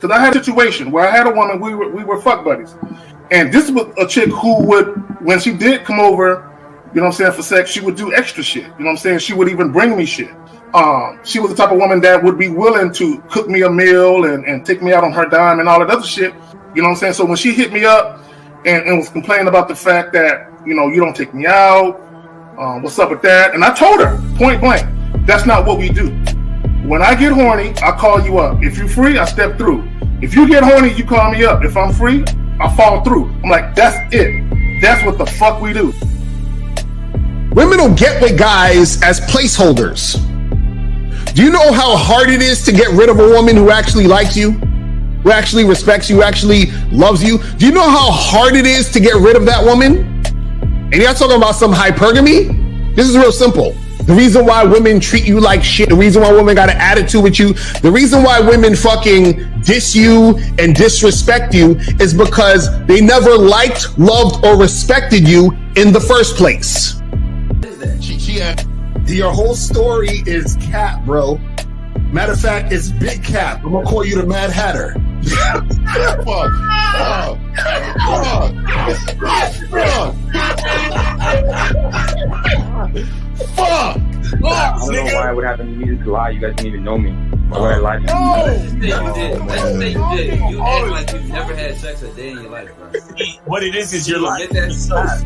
Because I had a situation where I had a woman, we were fuck buddies. And this was a chick who would, when she did come over, you know what I'm saying, for sex, she would do extra shit. You know what I'm saying? She would even bring me shit. She was the type of woman that would be willing to cook me a meal and take me out on her dime and all that other shit. You know what I'm saying? So when she hit me up and was complaining about the fact that, you know, you don't take me out, what's up with that? And I told her, point blank, that's not what we do. When I get horny, I call you up. If you're free, I step through. If you get horny, you call me up. If I'm free, I fall through. I'm like, that's it. That's what the fuck we do. Women don't get with guys as placeholders. Do you know how hard it is to get rid of a woman who actually likes you, who actually respects you, who actually loves you? Do you know how hard it is to get rid of that woman? And you're not talking about some hypergamy? This is real simple. The reason why women treat you like shit, the reason why women got an attitude with you, the reason why women fucking diss you and disrespect you is because they never liked, loved, or respected you in the first place. Your whole story is cap, bro. Matter of fact, it's big cap. I'm gonna call you the Mad Hatter. Fuck! I don't know why it would happen to me to lie. You guys didn't even know me. Why would I lie to you? Let's just say you did. You act like you've never had sex a day in your life, bro. What it is you're lying to yourself.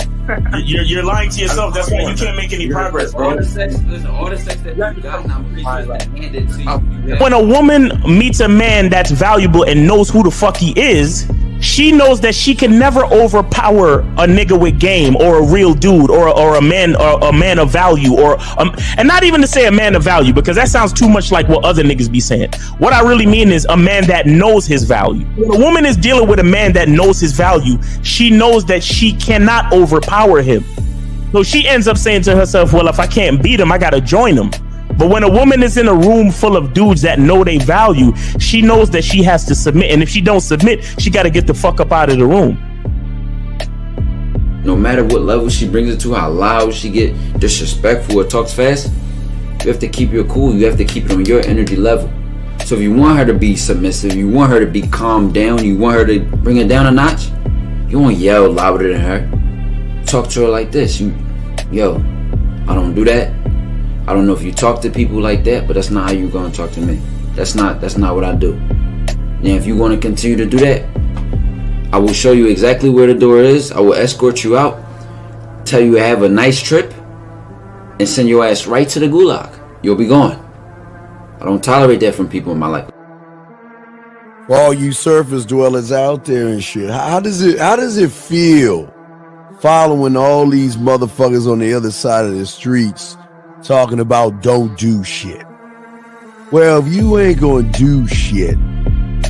You're lying to yourself. That's why you can't make any progress, bro. All the sex that you got, I'm pretty sure it's been handed to you. When a woman meets a man that's valuable and knows who the fuck he is, she knows that she can never overpower a nigga with game or a real dude or a man of value and not even to say a man of value, because that sounds too much like what other niggas be saying. What I really mean is a man that knows his value. When a woman is dealing with a man that knows his value, she knows that she cannot overpower him. So she ends up saying to herself, well, if I can't beat him, I gotta join him. But when a woman is in a room full of dudes that know they value, she knows that she has to submit. And if she don't submit, she got to get the fuck up out of the room. No matter what level she brings it to, how loud she get, disrespectful or talks fast, you have to keep your cool. You have to keep it on your energy level. So if you want her to be submissive, you want her to be calmed down, you want her to bring it down a notch, you won't yell louder than her. Talk to her like this. Yo, I don't do that. I don't know if you talk to people like that, but that's not how you're gonna talk to me. That's not what I do. And if you want to continue to do that, I will show you exactly where the door is. I will escort you out, tell you have a nice trip, and send your ass right to the gulag. You'll be gone. I don't tolerate that from people in my life. For all you surface dwellers out there and shit, how does it feel following all these motherfuckers on the other side of the streets talking about don't do shit? Well, if you ain't gonna do shit,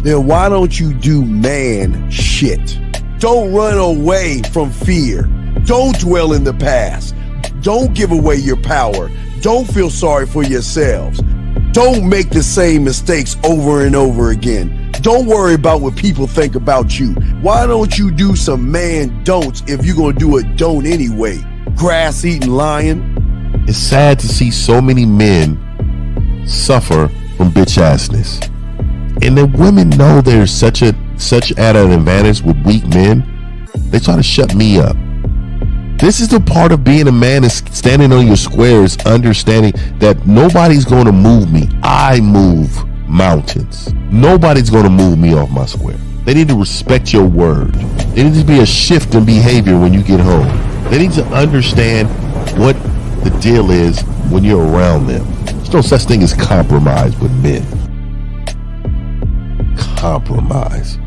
then why don't you do man shit? Don't run away from fear. Don't dwell in the past. Don't give away your power. Don't feel sorry for yourselves. Don't make the same mistakes over and over again. Don't worry about what people think about you. Why don't you do some man don'ts if you're gonna do a don't anyway? Grass eating lion. It's sad to see so many men suffer from bitch assness, and the women know there's such at an advantage with weak men. They try to shut me up. This is the part of being a man, is standing on your squares, understanding that nobody's going to move me. I move mountains. Nobody's going to move me off my square. They need to respect your word. There needs to be a shift in behavior when you get home. They need to understand what the deal is when you're around them. There's no such thing as compromise with men. Compromise.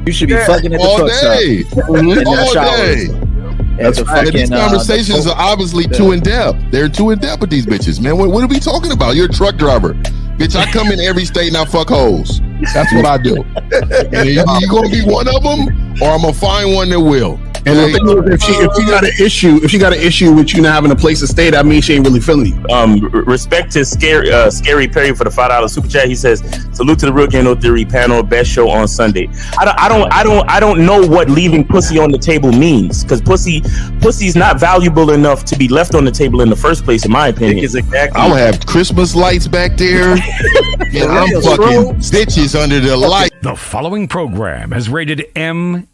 You should be fucking at the all truck day. stop. All day. That's right. These conversations are obviously too in depth. They're too in depth with these bitches, man. What are we talking about? You're a truck driver. Bitch, I come in every state and I fuck hoes. That's what I do. And you gonna be one of them, or I'm gonna find one that will. And the thing is, if she got an issue with you not having a place to stay, that means she ain't really feeling you. Respect to Scary Perry for the $5 super chat. He says, "Salute to the Real Game No Theory panel, best show on Sunday." I don't know what leaving pussy on the table means, because pussy's not valuable enough to be left on the table in the first place, in my opinion. Exactly. I'll have Christmas lights back there, and I'm fucking bitches under the light. The following program is rated MAN.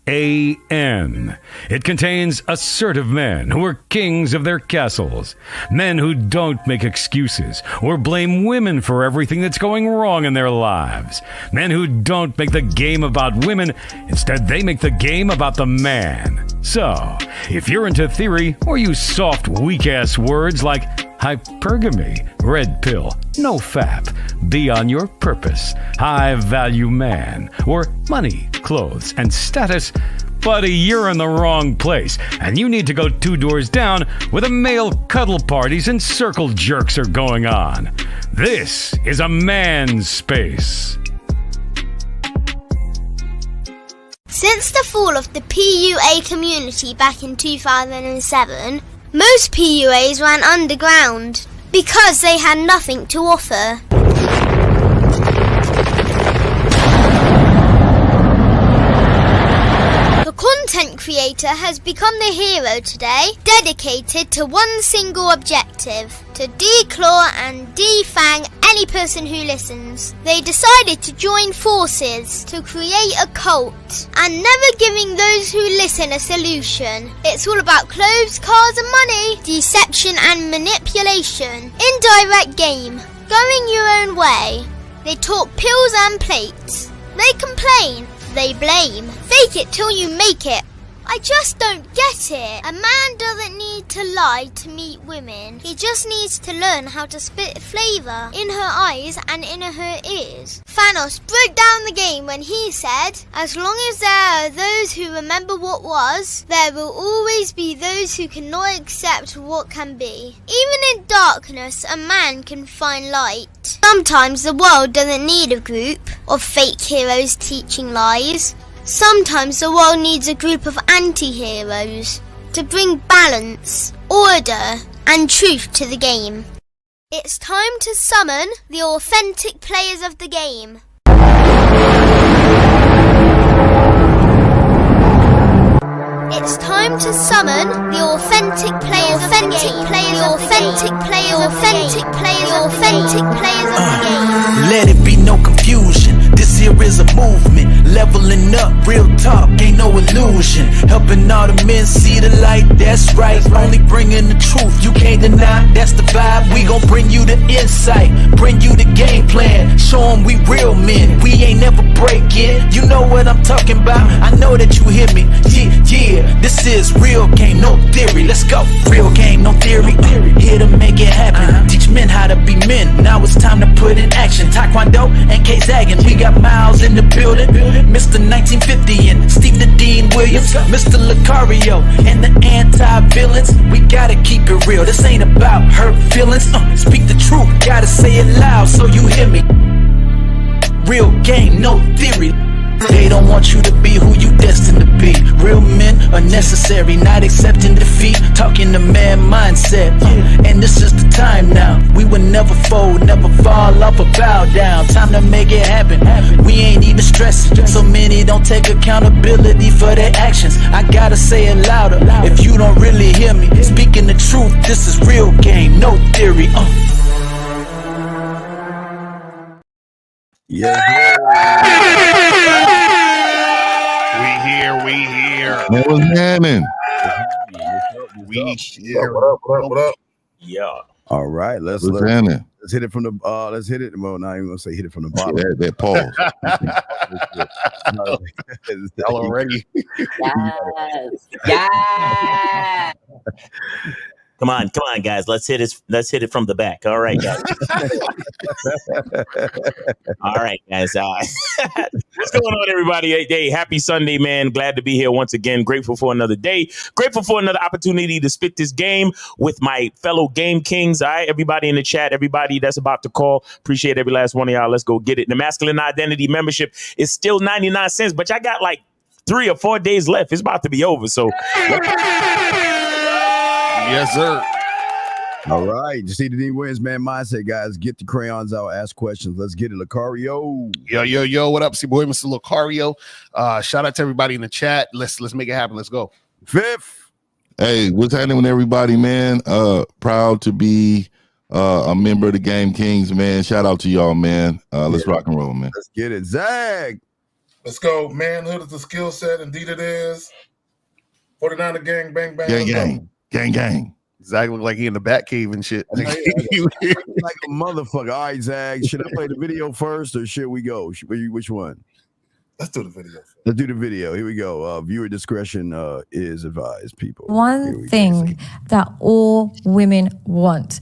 It contains assertive men who are kings of their castles, men who don't make excuses or blame women for everything that's going wrong in their lives, men who don't make the game about women, instead they make the game about the man. So, if you're into theory or use soft, weak-ass words like hypergamy, red pill, no fap, be on your purpose, high value man, or money, clothes, and status, buddy, you're in the wrong place, and you need to go 2 doors down where the male cuddle parties and circle jerks are going on. This is a man's space. Since the fall of the PUA community back in 2007, most PUAs ran underground because they had nothing to offer. The content creator has become the hero today, dedicated to one single objective: to declaw and defang any person who listens. They decided to join forces to create a cult, and never giving those who listen a solution. It's all about clothes, cars and money, deception and manipulation, indirect game, going your own way. They talk pills and plates. They complain. They blame. Fake it till you make it. I just don't get it. A man doesn't need to lie to meet women. He just needs to learn how to spit flavour in her eyes and in her ears. Thanos broke down the game when he said, "As long as there are those who remember what was, there will always be those who cannot accept what can be." Even in darkness, a man can find light. Sometimes the world doesn't need a group of fake heroes teaching lies. Sometimes the world needs a group of anti-heroes to bring balance, order, and truth to the game. It's time to summon the authentic players of the game. It's time to summon the authentic players of the game. The authentic players of the game. Let it be no confusion. This here is a movement. Leveling up, real talk, ain't no illusion. Helping all the men see the light, that's right. Only bringing the truth, you can't deny, that's the vibe. We gon' bring you the insight, bring you the game plan. Show them we real men, we ain't never breaking. You know what I'm talking about, I know that you hear me. Yeah, this is real game, no theory. Let's go, real game, no theory. Here to make it happen, teach men how to be men. Now it's time to put in action. Taekwondo and K-Zagging, we got Miles in the building. Mr. 1950 and Steve the Dean Williams, Mr. Lucario and the anti-villains. We gotta keep it real, this ain't about hurt feelings. Speak the truth, gotta say it loud so you hear me. Real game, no theory. They don't want you to be who you destined to be. Real men are necessary, not accepting defeat. Talking the man mindset, and this is the time now. We will never fold, never fall off or bow down. Time to make it happen. We ain't even stressing. So many don't take accountability for their actions. I gotta say it louder if you don't really hear me. Speaking the truth, this is real game, no theory. Yeah. We here. What was happening? What up? Yeah. All right, let's hit it from the let's hit it. Well, not even gonna say hit it from the bottom. That pause. Y'all already. Yes. Come on, guys. Let's hit it from the back. All right, guys. All right, guys. What's going on, everybody? Hey, happy Sunday, man. Glad to be here once again. Grateful for another day. Grateful for another opportunity to spit this game with my fellow game kings. All right, everybody in the chat, everybody that's about to call. Appreciate every last one of y'all. Let's go get it. The Masculine Identity membership is still 99 cents, but I got like 3 or 4 days left. It's about to be over. So, yes, sir. All right. CDD wins, man. Mindset, guys. Get the crayons out. Ask questions. Let's get it. Lucario. Yo. What up? It's your boy, Mr. Lucario. Shout out to everybody in the chat. Let's make it happen. Let's go. Fifth. Hey, what's happening with everybody, man? Proud to be a member of the Game Kings, man. Shout out to y'all, man. Let's rock and roll, man. Let's get it. Zag. Let's go. Manhood is a skill set. Indeed it is. 49 gang, bang, bang. Gang. Zag look like he in the Bat Cave and shit. Like a motherfucker. All right, Zag. Should I play the video first or should we go? Which one? Let's do the video. Let's do the video. Here we go. Viewer discretion is advised, people. One thing that all women want.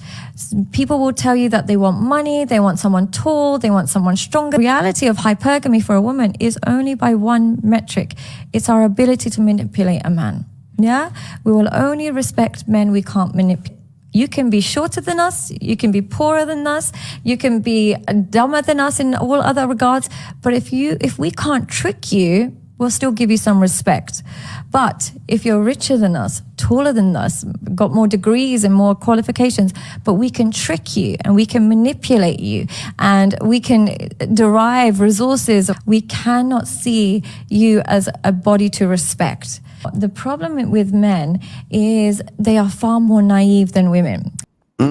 People will tell you that they want money, they want someone tall, they want someone stronger. The reality of hypergamy for a woman is only by one metric. It's our ability to manipulate a man. Yeah? We will only respect men we can't manipulate. You can be shorter than us, you can be poorer than us, you can be dumber than us in all other regards, but if we can't trick you, we'll still give you some respect. But if you're richer than us, taller than us, got more degrees and more qualifications, but we can trick you and we can manipulate you and we can derive resources, we cannot see you as a body to respect. The problem with men is they are far more naive than women. That's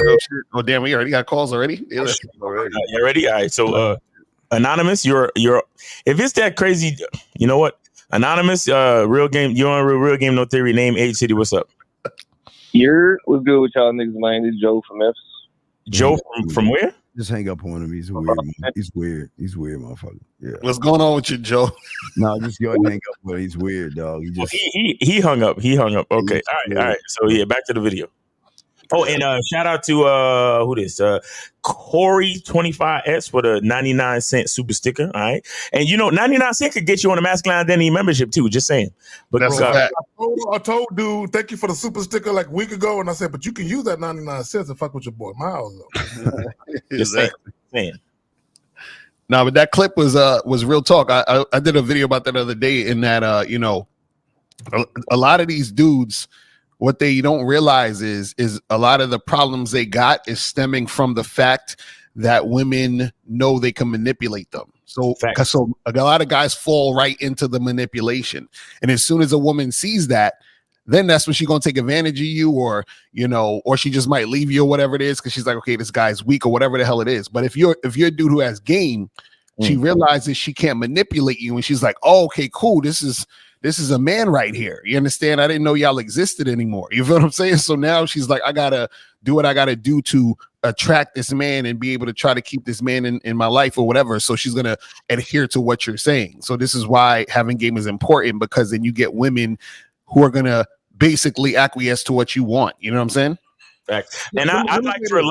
real shit. Oh damn, we already got calls already. You ready? All right. So Anonymous, you're if it's that crazy, you know what? Anonymous, real game, you're on real game, no theory, name, age, city, what's up? What's good with y'all niggas? My name is Joe from Memphis. Joe from where? Just hang up on him. He's weird. He's weird, motherfucker. Yeah. What's going on with you, Joe? No, just go ahead and hang up on him. He's weird, dog. He hung up. Okay. All right. So yeah, back to the video. Oh, and shout out to who this? Corey25S for the 99-cent super sticker. All right. And 99 cent could get you on the Masculine Identity membership too, just saying. But That's a fact. I told dude, thank you for the super sticker like a week ago, and I said, but you can use that 99 cents to fuck with your boy Miles though. Just saying. No, but that clip was real talk. I did a video about that the other day in that a lot of these dudes, what they don't realize is a lot of the problems they got is stemming from the fact that women know they can manipulate them. So a lot of guys fall right into the manipulation. And as soon as a woman sees that, then that's when she's gonna take advantage of you, or she just might leave you or whatever it is, because she's like, okay, this guy's weak or whatever the hell it is. But if you're a dude who has game, she realizes she can't manipulate you, and she's like, oh, okay, cool, this is a man right here. You understand? I didn't know y'all existed anymore. You feel what I'm saying? So now she's like, I gotta do what I gotta do to attract this man and be able to try to keep this man in my life or whatever. So she's gonna adhere to what you're saying. So this is why having game is important, because then you get women who are gonna basically acquiesce to what you want. You know what I'm saying? And I'd like for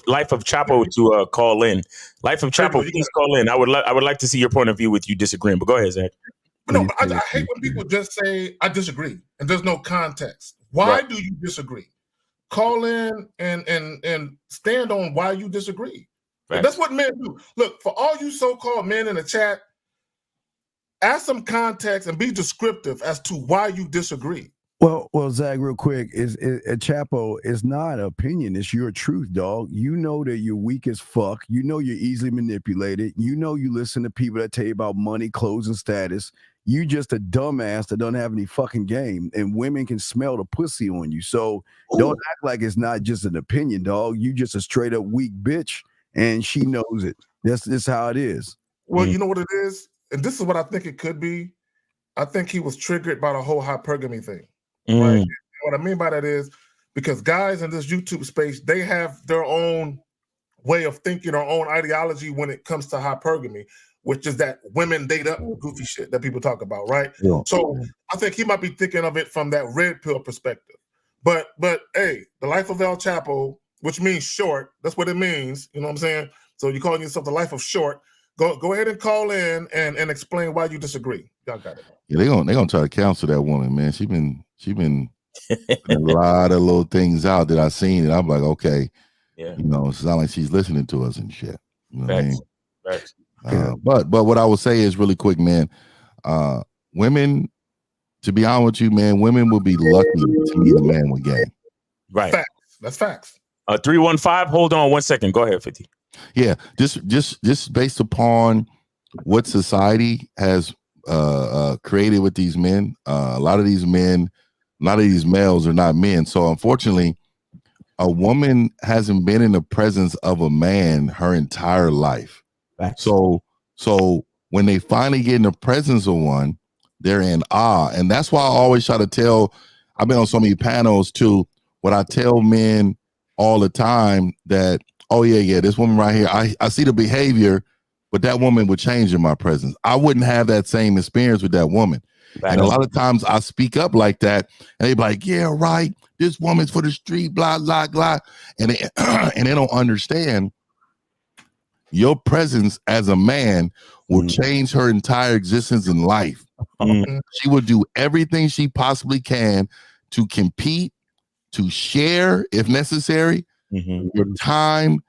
Life of Chapo to call in. Life of Chapo, please call in. I would like to see your point of view with you disagreeing. But go ahead, Zach. No, I hate when people just say, I disagree, and there's no context. Why do you disagree? Call in and stand on why you disagree. Right. That's what men do. Look, for all you so-called men in the chat, add some context and be descriptive as to why you disagree. Well, Zach, real quick, is Chapo is not opinion. It's your truth, dog. You know that you're weak as fuck. You know you're easily manipulated. You know you listen to people that tell you about money, clothes, and status. You just a dumbass that don't have any fucking game, and women can smell the pussy on you. So don't act like it's not just an opinion, dog. You just a straight up weak bitch, and she knows it. That's how it is. Well, you know what it is, and this is what I think it could be. I think he was triggered by the whole hypergamy thing. Right? What I mean by that is because guys in this YouTube space, they have their own way of thinking, their own ideology when it comes to hypergamy, which is that women date up goofy shit that people talk about, right? Yeah. So I think he might be thinking of it from that red pill perspective. But hey, the life of El Chapo, which means short, that's what it means. You know what I'm saying? So you're calling yourself the life of short. Go ahead and call in and explain why you disagree. Y'all got it. Yeah, they're gonna try to counsel that woman, man. She been a lot of little things out that I've seen, and I'm like, okay, it's not like she's listening to us and shit. You know what I mean? But what I would say is really quick, man. Women, to be honest with you, man, women will be lucky to meet a man with game. Right. Facts. That's facts. 315. Hold on 1 second. Go ahead, 50. Yeah, just based upon what society has created with these men. A lot of these males are not men. So unfortunately, a woman hasn't been in the presence of a man her entire life. Facts. So when they finally get in the presence of one, they're in awe. And that's why I always try to tell, I've been on so many panels too, what I tell men all the time that, oh yeah, this woman right here, I see the behavior, but that woman would change in my presence. I wouldn't have that same experience with that woman. Right. And a lot of times I speak up like that and they be like, yeah, right, this woman's for the street, blah, blah, blah. And they, and they don't understand your presence as a man will change her entire existence in life. She will do everything she possibly can to compete, to share if necessary, your time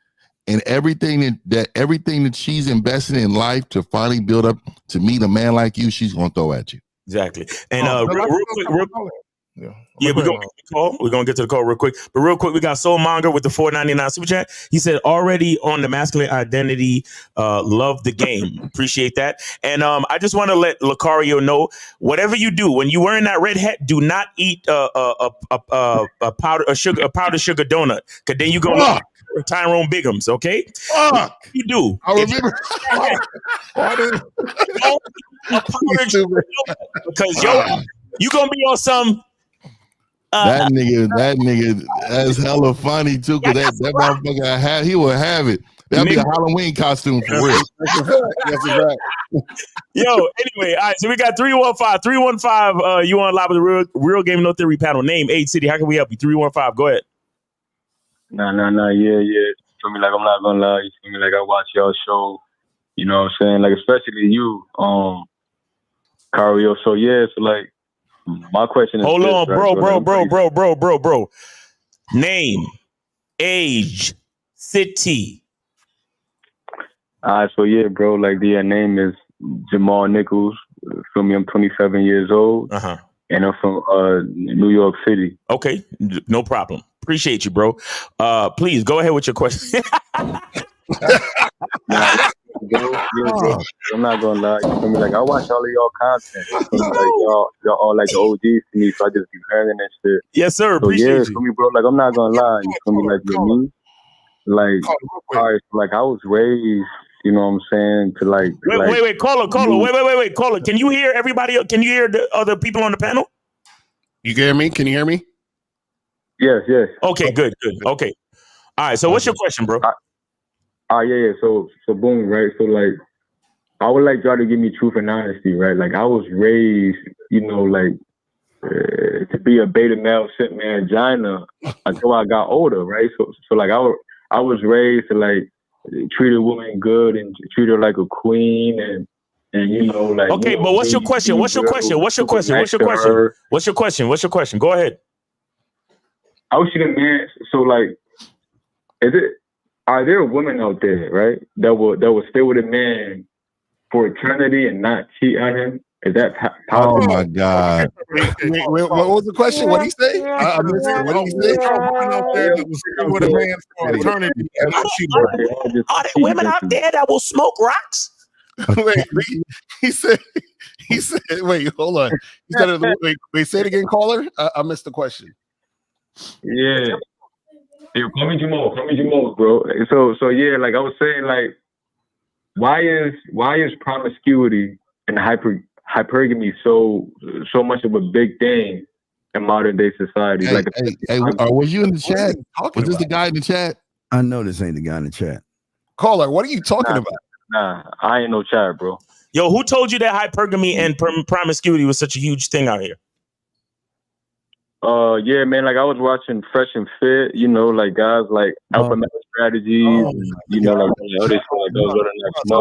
and everything that she's invested in life to finally build up to meet a man like you, she's gonna throw at you. Exactly. And real quick, we're gonna get to the call. We're gonna get to the call real quick. But real quick, we got Soul Monger with the $4.99 super chat. He said, already on the masculine identity, love the game. Appreciate that. And I just want to let Lucario know, whatever you do, when you wearing that red hat, do not eat a powdered sugar donut, because then you go like Tyrone Biggums, okay? Fuck. You do. I remember. Because you gonna be on some. That nigga, that's hella funny too. Cause that motherfucker he will have it. That'll be a Halloween costume for real. That's right. Yo, anyway, all right. So we got 315. You on live with the real Game No Theory panel? Name, age, city. How can we help you? 315. Go ahead. Nah. Yeah. Feel me? Like, I'm not gonna lie. You feel me? Like, I watch y'all show. You know what I'm saying? Like, especially you, Cario. So yeah. So like, my question is. Hold on, bro. Name, age, city. So yeah, bro. Like, the name is Jamal Nichols. Feel me? I'm 27 years old. And I'm from New York City. Okay, no problem. Appreciate you, bro. Please go ahead with your question. I'm not gonna lie. You feel me? Like, I watch all of y'all content. You feel me? Like, y'all all like the OGs to me, so I just be hearing that shit. Yes, sir. So Appreciate you. Feel me, bro? Like, I'm not gonna lie. You feel me? Like, with me, like, all right, like, I was raised. You know what I'm saying? To like. Wait, caller. Wait, caller. Can you hear everybody? Can you hear the other people on the panel? You hear me? Can you hear me? Yes. Okay, good. Okay. All right. So, what's your question, bro? Yeah. So boom, right? So like, I would like y'all to give me truth and honesty, right? Like, I was raised, you know, like to be a beta male sent mangina until I got older, right? So like, I was raised to like treat a woman good and treat her like a queen and you know, like. Okay, but what's your question? What's your question? Go ahead. I was thinking, man. So like, are there women out there, right, that will stay with a man for eternity and not cheat on him? Is that possible? Oh my God! Wait, what was the question? What did he say? I missed it. What did he say? Women out there that will stay with a man for eternity and not cheat on him. Are there women out there that will smoke rocks? Wait, he said. Wait, hold on. He said, wait, say it again, caller. I missed the question. Yeah. Hey, call me Jamal, bro. So yeah, like I was saying, like, why is promiscuity and hypergamy so much of a big thing in modern day society? Was you in the chat? Was this the guy in the chat? I know this ain't the guy in the chat. Caller, what are you talking about? Nah, I ain't no chat, bro. Yo, who told you that hypergamy and promiscuity was such a huge thing out here? Yeah, man, like I was watching Fresh and Fit, you know, like guys like Alpha Male Strategies, you know, like other shit like those are the next.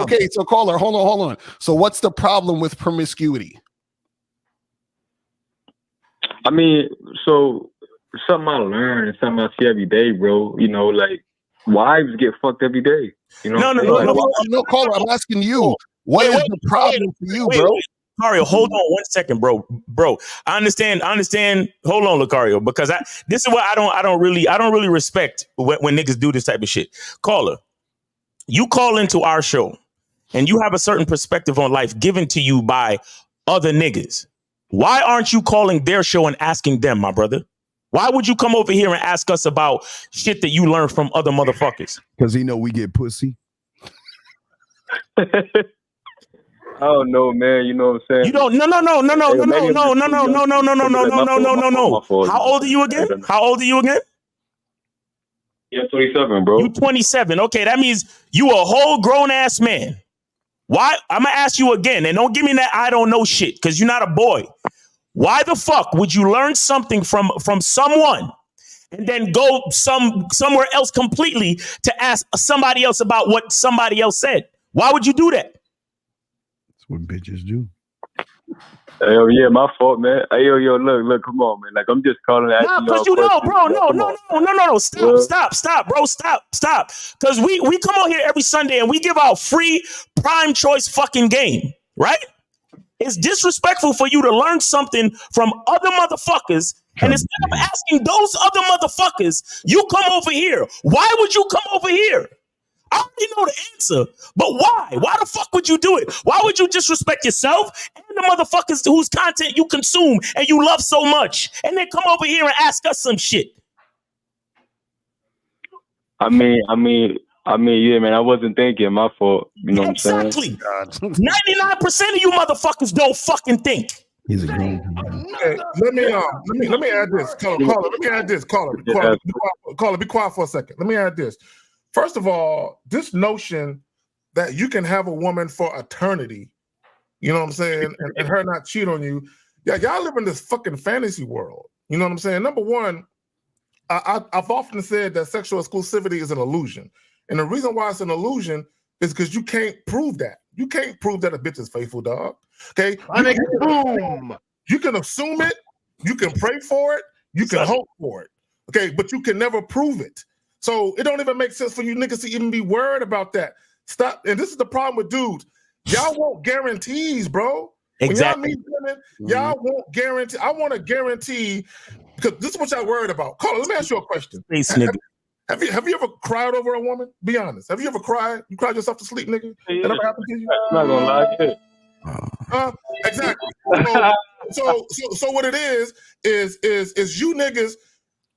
Okay, so caller, hold on. So what's the problem with promiscuity? I mean, so something I learn and something I see every day, bro, you know, like wives get fucked every day. You know? No, caller. I'm asking you. What is the problem for you, bro? Lucario, hold on 1 second, bro. I understand. Hold on, Lucario, because this is what I don't really respect when niggas do this type of shit. Caller, you call into our show and you have a certain perspective on life given to you by other niggas. Why aren't you calling their show and asking them, my brother? Why would you come over here and ask us about shit that you learned from other motherfuckers? Because he know we get pussy. I don't know, man. You know what I'm saying? You don't. No. How old are you again? Yeah, 27, bro. You 27. Okay, that means you a whole grown ass man. Why? I'm gonna ask you again, and don't give me that I don't know shit, because you're not a boy. Why the fuck would you learn something from someone and then go somewhere else completely to ask somebody else about what somebody else said? Why would you do that? That's what bitches do. Hell yeah, my fault, man. Hey, yo, look, come on, man. Like, I'm just calling that. Nah, because you know, bro. No. Stop, bro. Stop. Because we come on here every Sunday and we give out free prime choice fucking game, right? It's disrespectful for you to learn something from other motherfuckers, and instead of asking those other motherfuckers, you come over here. Why would you come over here? I already know the answer, but why? Why the fuck would you do it? Why would you disrespect yourself and the motherfuckers whose content you consume and you love so much, and then come over here and ask us some shit? I mean, yeah, man. I wasn't thinking. My fault. You know what I'm saying? Exactly. 99% of you motherfuckers don't fucking think. He's a grown. Okay, let me add this. Caller, let me add this. Caller, be quiet for a second. Let me add this. First of all, this notion that you can have a woman for eternity, you know what I'm saying, and her not cheat on you. Yeah, y'all live in this fucking fantasy world. You know what I'm saying? Number one, I've often said that sexual exclusivity is an illusion. And the reason why it's an illusion is because you can't prove that. You can't prove that a bitch is faithful, dog. Okay? You can assume it. You can pray for it. You can hope for it. Okay? But you can never prove it. So it don't even make sense for you niggas to even be worried about that. Stop. And this is the problem with dudes. Y'all want guarantees, bro. Exactly. When y'all meet women, y'all want guarantee. I want a guarantee, because this is what y'all worried about. Caller, let me ask you a question. Have you ever cried over a woman? Be honest. Have you ever cried? You cried yourself to sleep, nigga? Yeah. That ever happened to you? I'm not gonna lie. Exactly. So what it is you niggas,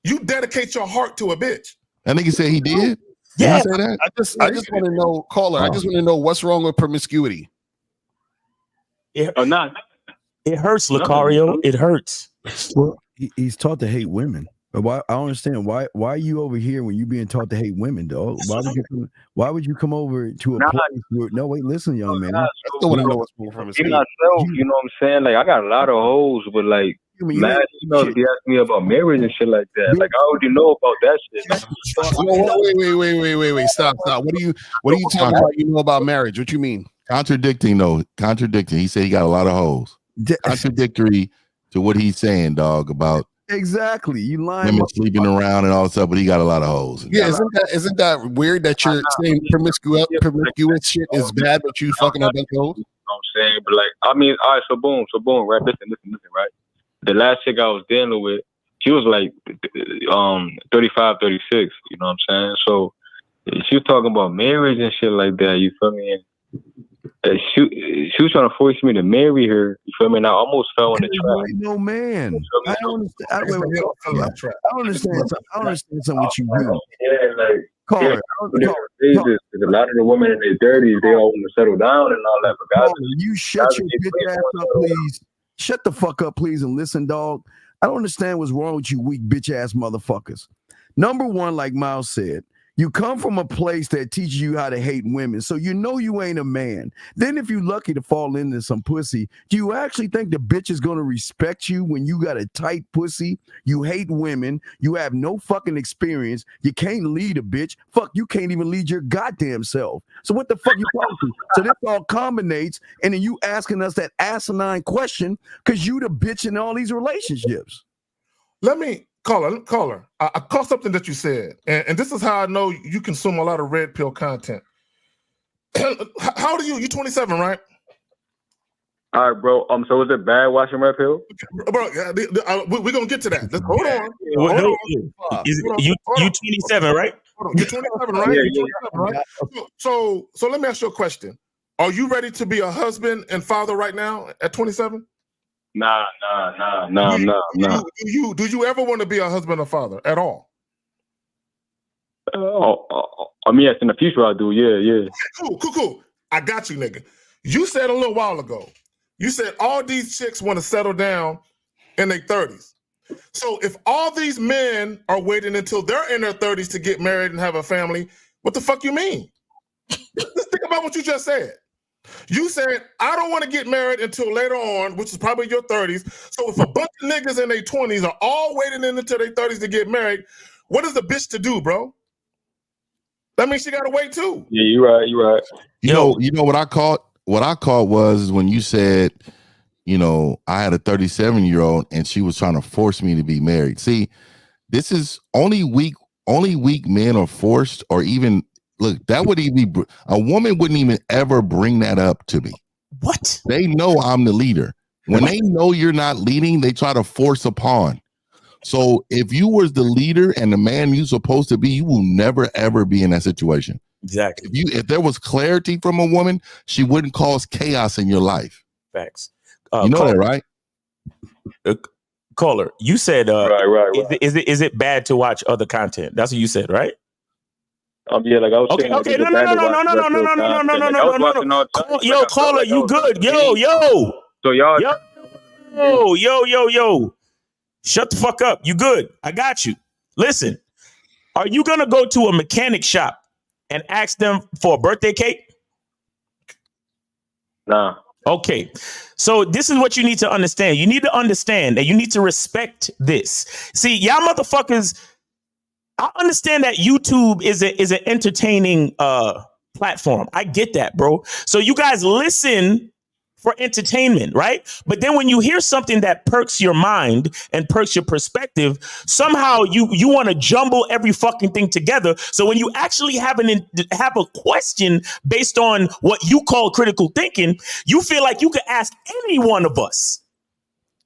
you dedicate your heart to a bitch. That nigga said he did? Yeah. Did he say that? I just want to know, caller. I just want to know what's wrong with promiscuity. It hurts, Lucario. It hurts. Well, he's taught to hate women. But why? I don't understand why are you over here when you being taught to hate women, dog? Why would you come over to a place where, no, wait, listen, young man. I still want to know what's wrong from myself. You know what I'm saying? Like, I got a lot of hoes, but like, man, to be asking me about marriage and shit like that. Like, I already know about that shit. Wait. Stop. What are you talking about? You know about marriage? What you mean? Contradicting. He said he got a lot of hoes. Contradictory to what he's saying, dog, about exactly. You lying. Women sleeping around and all that stuff, but he got a lot of hoes. Yeah, isn't that weird that you're saying promiscuous shit is bad, but you fucking up hoes? You know what I'm saying? But like, I mean, all right, so boom, right? Listen, right? The last chick I was dealing with, she was like 35, 36, you know what I'm saying? So she was talking about marriage and shit like that, you feel me? And she was trying to force me to marry her, you feel me? And I almost fell in the trap. No, man. I don't understand something what you do. Yeah, like, a lot of the women in their 30s, they all want to settle down and all that. But guys, you shut your bitch ass up, please. Shut the fuck up, please, and listen, dog. I don't understand what's wrong with you weak bitch ass motherfuckers. Number one, like Miles said, you come from a place that teaches you how to hate women, so you know you ain't a man. Then if you're lucky to fall into some pussy, do you actually think the bitch is going to respect you when you got a tight pussy? You hate women. You have no fucking experience. You can't lead a bitch. Fuck, you can't even lead your goddamn self. So what the fuck you talking to? So this all combinates, and then you asking us that asinine question because you the bitch in all these relationships. Let me Caller. I caught something that you said, and this is how I know you consume a lot of red pill content. How old are you? You 27, right? All right, bro. So is it bad watching red pill? Bro, we're gonna get to that. Hold on. You 27, right? You're 27, right? Yeah, You're 27, right? So let me ask you a question. Are you ready to be a husband and father right now at 27? Nah. Do you ever want to be a husband or father at all? I mean, yes, in the future I do. Yeah. Okay, cool. I got you, nigga. You said a little while ago, you said all these chicks want to settle down in their 30s. So if all these men are waiting until they're in their 30s to get married and have a family, what the fuck you mean? Just think about what you just said. You said, I don't want to get married until later on, which is probably your 30s. So if a bunch of niggas in their 20s are all waiting until their 30s to get married, what is the bitch to do, bro? That means she got to wait too. Yeah, you're right. You know what I caught? What I caught was when you said, you know, I had a 37-year-old and she was trying to force me to be married. See, this is only weak men are forced, or even look, that would even be a woman wouldn't even ever bring that up to me. What? They know I'm the leader. When they know you're not leading, they try to force upon. So if you was the leader and the man you're supposed to be, you will never ever be in that situation. Exactly. If there was clarity from a woman, she wouldn't cause chaos in your life. Facts. You know that, right? Caller, you said, right. Is it bad to watch other content? That's what you said, right? Yeah, like I was saying. Okay. No. Yo, caller, you good? Yo. So y'all. Yo. Shut the fuck up. You good? I got you. Listen, are you gonna go to a mechanic shop and ask them for a birthday cake? Nah. Okay. So this is what you need to understand. You need to understand that you need to respect this. See, y'all motherfuckers, I understand that YouTube is an entertaining platform. I get that, bro. So you guys listen for entertainment, right? But then when you hear something that perks your mind and perks your perspective, somehow you want to jumble every fucking thing together. So when you actually have a question based on what you call critical thinking, you feel like you could ask any one of us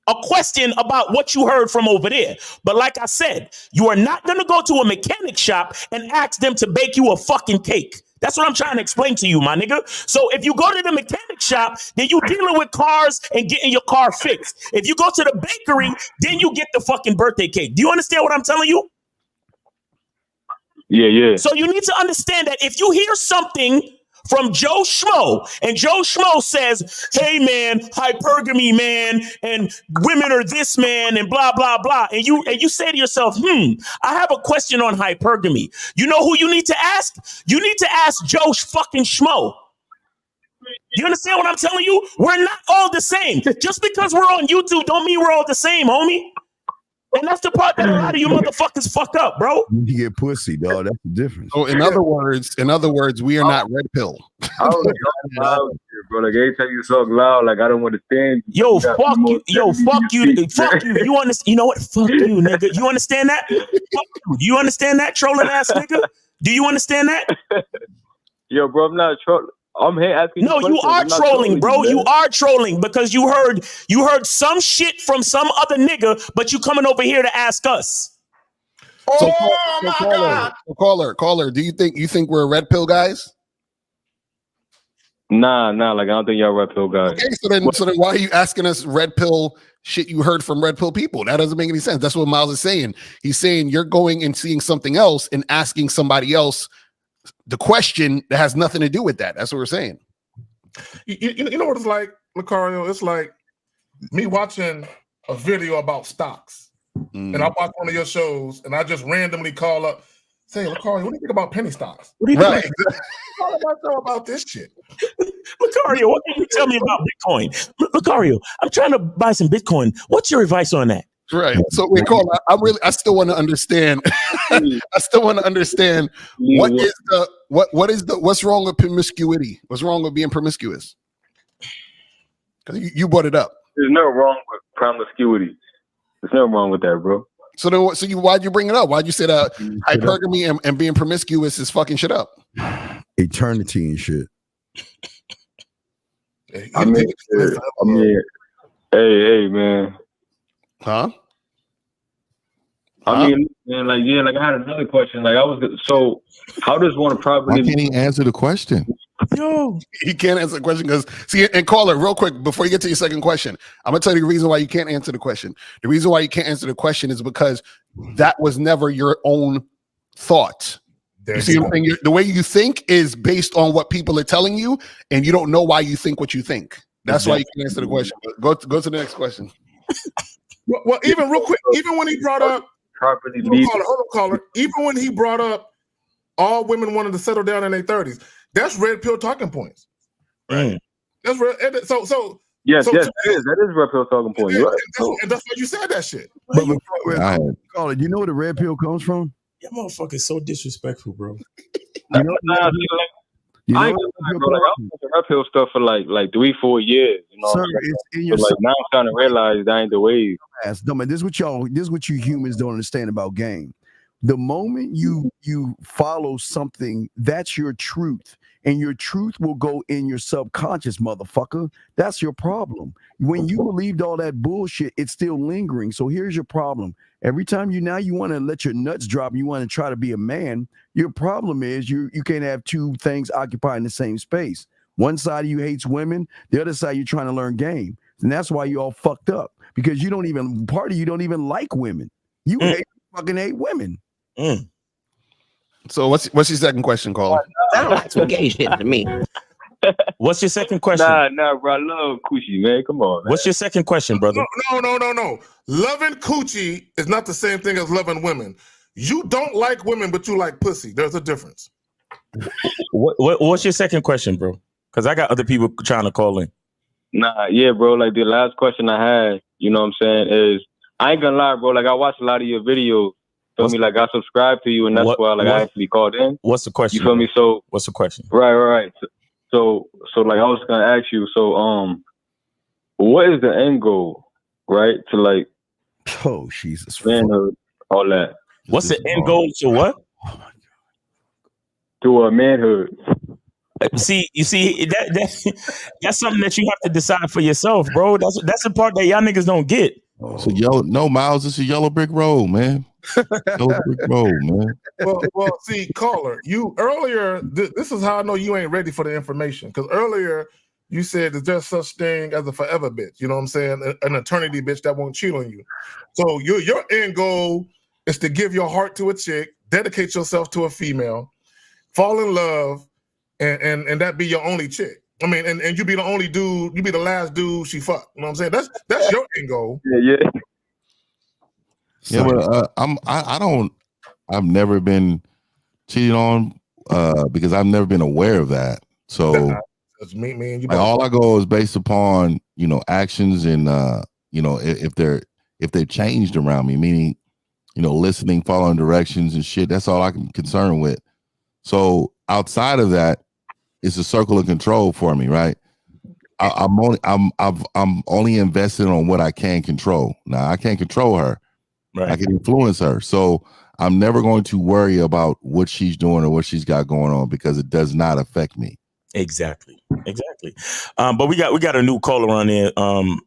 a question about what you heard from over there. But like I said, you are not going to go to a mechanic shop and ask them to bake you a fucking cake. That's what I'm trying to explain to you, my nigga. So if you go to the mechanic shop, then you dealing with cars and getting your car fixed. If you go to the bakery, then you get the fucking birthday cake. Do you understand what I'm telling you? Yeah. So you need to understand that if you hear something from Joe Schmo, and Joe Schmo says, hey man, hypergamy man, and women are this man, and blah blah blah, and you say to yourself, I have a question on hypergamy. You know who you need to ask? You need to ask Joe fucking Schmo. You understand what I'm telling you? We're not all the same. Just because we're on YouTube don't mean we're all the same, homie. And that's the part that a lot of you motherfuckers fuck up, bro. You get pussy, dog. That's the difference. So in other words, we are not red pill. I was loud here, bro. Like every time you talk loud, like I don't understand. Yo, fuck you. You understand? You know what? Fuck you, nigga. You understand that? Fuck you. You understand that, trolling ass nigga? Do you understand that? Yo, bro, I'm not trolling. I'm here asking. No, you are trolling, bro. You are trolling because you heard some shit from some other nigga, but you coming over here to ask us. Caller, do you think we're red pill guys? Nah. Like I don't think y'all red pill guys. Okay, so then why are you asking us red pill shit you heard from red pill people? That doesn't make any sense. That's what Miles is saying. He's saying you're going and seeing something else and asking somebody else the question that has nothing to do with that. That's what we're saying. You know what it's like, Lucario? It's like me watching a video about stocks, and I watch one of your shows, and I just randomly call up, say, Lucario, what do you think about penny stocks? What do you think? About this shit? Lucario, what can you tell me about Bitcoin? Lucario, I'm trying to buy some Bitcoin. What's your advice on that? Right. So we call. I still want to understand. I still want to understand what's wrong with promiscuity? What's wrong with being promiscuous? Because you brought it up. There's no wrong with promiscuity. There's nothing wrong with that, bro. So then, why'd you bring it up? Why'd you say that hypergamy and being promiscuous is fucking shit up? Eternity and shit. I mean, hey, man. Huh? I mean, man, like I had another question. Like so how does one properly? Why can't he answer the question? Yo, he can't answer the question because and caller, real quick before you get to your second question, I'm gonna tell you the reason why you can't answer the question. The reason why you can't answer the question is because that was never your own thought. You see what I'm saying? The way you think is based on what people are telling you, and you don't know why you think what you think. That's why you can't answer the question. But go to the next question. Well, even real quick, even when he brought up properly, hold on, caller. Even when he brought up all women wanted to settle down in their 30s, that's red pill talking points. Right. That's red. So yes, that is red pill talking point. And that's why you said that shit. But call it. You know where the red pill comes from? That motherfucker is so disrespectful, bro. I ain't gonna lie, bro. Like, I was doing red pill stuff for like 3-4 years. You know, sir, it's in your like now I'm starting to realize that ain't the way. This is what you humans don't understand about game. The moment you follow something, that's your truth. And your truth will go in your subconscious, motherfucker. That's your problem. When you believed all that bullshit, it's still lingering. So here's your problem. Every time you want to let your nuts drop, you want to try to be a man. Your problem is you can't have two things occupying the same space. One side of you hates women, the other side you're trying to learn game. And that's why you all fucked up. Because you don't even like women. You fucking hate women. So what's your second question, caller? Sounds like some gay shit to me. What's your second question? Nah, bro. I love coochie, man. Come on, man. What's your second question, brother? No. Loving coochie is not the same thing as loving women. You don't like women, but you like pussy. There's a difference. What's your second question, bro? Because I got other people trying to call in. Nah, yeah, bro. Like the last question I had, you know what I'm saying, is I ain't gonna lie, bro. Like I watched a lot of your videos. Feel me? Like I subscribe to you, and that's why I actually called in. What's the question? You feel me? So what's the question? Right. So like I was gonna ask you. So what is the end goal? Right to like. Oh Jesus! Manhood, all that. What's the end goal to what? To a manhood. See, that's something that you have to decide for yourself, bro. That's the part that y'all niggas don't get. So Miles, it's a yellow brick road, man. Yellow brick road, man. Well, see, caller, you earlier. This is how I know you ain't ready for the information. Because earlier you said there's just such thing as a forever bitch. You know what I'm saying? An eternity bitch that won't cheat on you. So your end goal is to give your heart to a chick, dedicate yourself to a female, fall in love, and that be your only chick. I mean, and you be the only dude, you be the last dude she fucked. You know what I'm saying? That's your end goal. Yeah. Yeah, but I've never been cheated on because I've never been aware of that. So that's me and you. Like, all I go is based upon, actions and if they've changed around me, meaning, listening, following directions and shit. That's all I'm concerned with. So outside of that, it's a circle of control for me, right? I'm only invested on what I can control. Now I can't control her. Right. I can influence her. So I'm never going to worry about what she's doing or what she's got going on because it does not affect me. Exactly. But we got a new caller on there.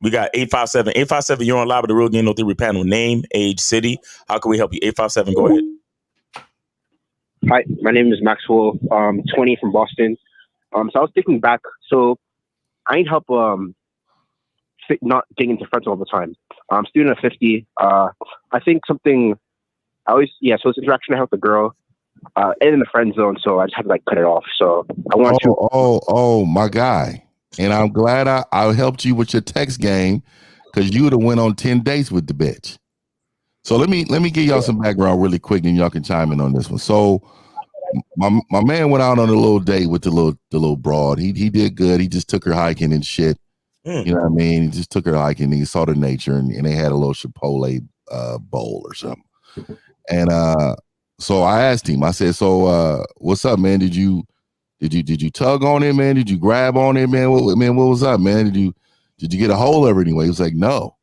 We got 857. 857, you're on live with the Real Game No Theory panel. Name, age, city. How can we help you? 857, go ahead. Hi, my name is Maxwell. 20 from Boston. So I was thinking back. So I need help not getting into friends all the time. I'm student at 50. I think so it's interaction I have with a girl and in the friend zone, so I just had to cut it off. So I want to. Oh, my guy. And I'm glad I helped you with your text game because you would have went on 10 dates with the bitch. So let me give y'all some background really quick and y'all can chime in on this one. So my man went out on a little date with the little broad. He did good. He just took her hiking and shit. You know what I mean? He just took her hiking and he saw the nature and they had a little Chipotle bowl or something. And so I asked him, I said, so what's up, man? Did you tug on it, man? Did you grab on it, man? What was up, man? Did you get a hold of her anyway? He was like, no.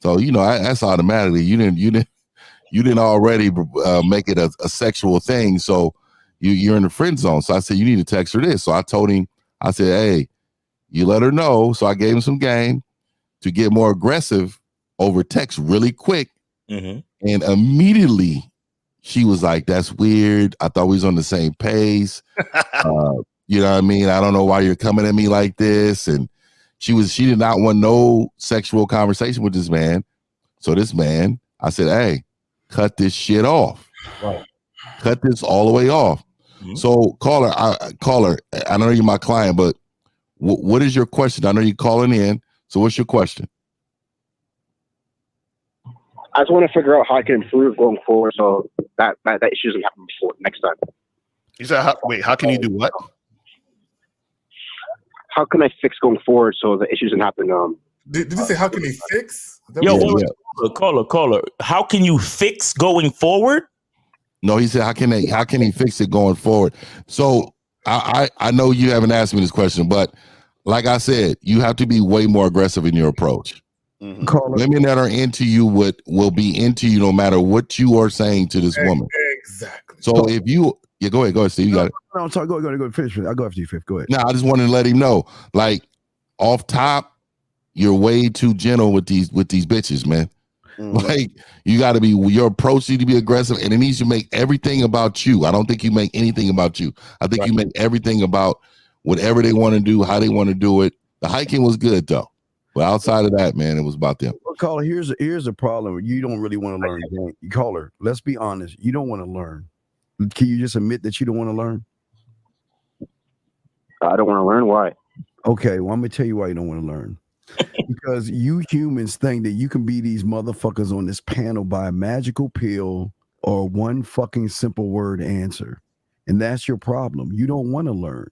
So, that's automatically you didn't you didn't already make it a sexual thing. So you're in the friend zone. So I said, you need to text her this. So I told him, I said, hey, you let her know. So I gave him some game to get more aggressive over text really quick. Mm-hmm. And immediately she was like, that's weird. I thought we was on the same pace. You know what I mean? I don't know why you're coming at me like this. And she did not want no sexual conversation with this man. So this man, I said, hey, cut this shit off. Right. Cut this all the way off. Mm-hmm. So caller, I know you're my client, but what is your question? I know you're calling in. So what's your question? I just want to figure out how I can improve going forward so that issue doesn't happen before next time. You said, how can you do what? How can I fix going forward so the issues doesn't happen? Did you say how can he fix? Caller. How can you fix going forward? No, he said, how can he fix it going forward? So I know you haven't asked me this question, but like I said, you have to be way more aggressive in your approach. Mm-hmm. Women that are into you will be into you no matter what you are saying to this woman. Exactly. So if you, go ahead, Steve. You got it. No, I'm sorry. Go ahead. Finish. I'll go after you, Fifth. Go ahead. No, I just wanted to let him know, like off top, you're way too gentle with these bitches, man. Mm-hmm. Like you got to be, your approach needs to be aggressive, and it needs to make everything about you. I don't think you make anything about you. I think you make everything about whatever they want to do, how they want to do it. The hiking was good though. But outside of that, man, it was about them. Well, caller, here's a problem. You don't really want to learn. Caller, let's be honest. You don't want to learn. Can you just admit that you don't want to learn? I don't want to learn. Why? Okay, well, I'm going to tell you why you don't want to learn. Because you humans think that you can be these motherfuckers on this panel by a magical pill or one fucking simple word answer. And that's your problem. You don't want to learn.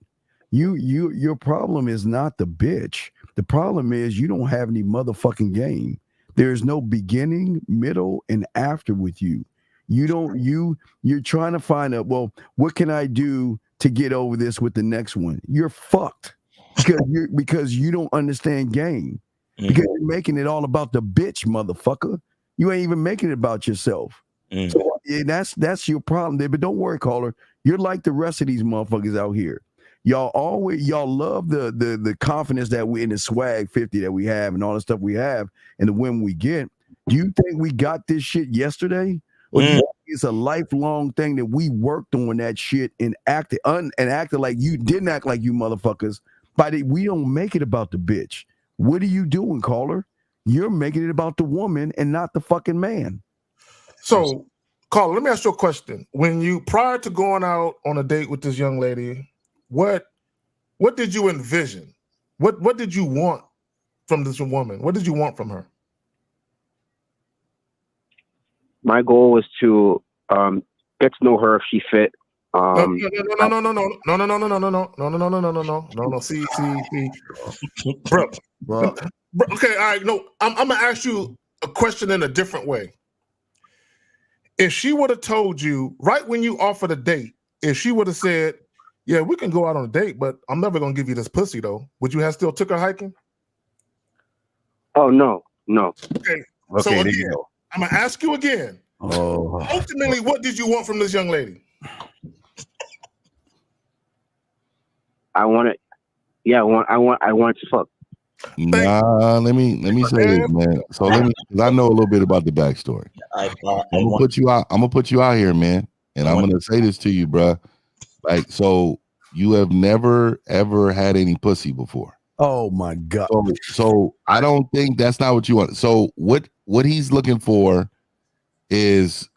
Your problem is not the bitch. The problem is you don't have any motherfucking game. There's no beginning, middle, and after with you. You're trying to find out, well, what can I do to get over this with the next one? You're fucked because you don't understand game. Mm-hmm. Because you're making it all about the bitch, motherfucker. You ain't even making it about yourself. Mm-hmm. So that's your problem there. But don't worry, caller. You're like the rest of these motherfuckers out here. Y'all love the confidence that we in the swag 50 that we have and all the stuff we have and the women we get. Do you think we got this shit yesterday? Or do you think it's a lifelong thing that we worked on that shit and acted like you didn't act like you motherfuckers, but we don't make it about the bitch. What are you doing, caller? You're making it about the woman and not the fucking man. So, caller, let me ask you a question. When you, prior to going out on a date with this young lady, what did you envision? What did you want from this woman? What did you want from her? My goal was to get to know her if she fit. No. See, bro. Okay, all right. No, I'm gonna ask you a question in a different way. If she would have told you right when you offered a date, if she would have said, "Yeah, we can go out on a date, but I'm never gonna give you this pussy," though, would you have still took her hiking? Oh no. Okay. So again, I'm gonna ask you again. Oh. Ultimately, what did you want from this young lady? I want to fuck. Nah, let me say this, man. So cause I know a little bit about the backstory. I'm gonna put you out here, man. And I'm gonna say this to you, bro. Like, so you have never ever had any pussy before. Oh my God. So I don't think that's not what you want. So what he's looking for is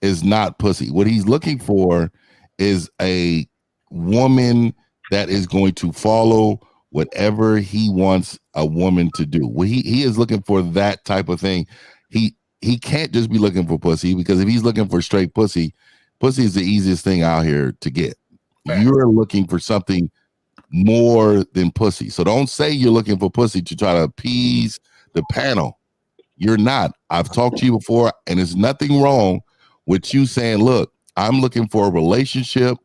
not pussy. What he's looking for is a woman that is going to follow whatever he wants a woman to do. Well, he is looking for that type of thing. He can't just be looking for pussy, because if he's looking for straight pussy is the easiest thing out here to get. You're looking for something more than pussy. So don't say you're looking for pussy to try to appease the panel. You're not. I've talked to you before, and there's nothing wrong with you saying, look, I'm looking for a relationship.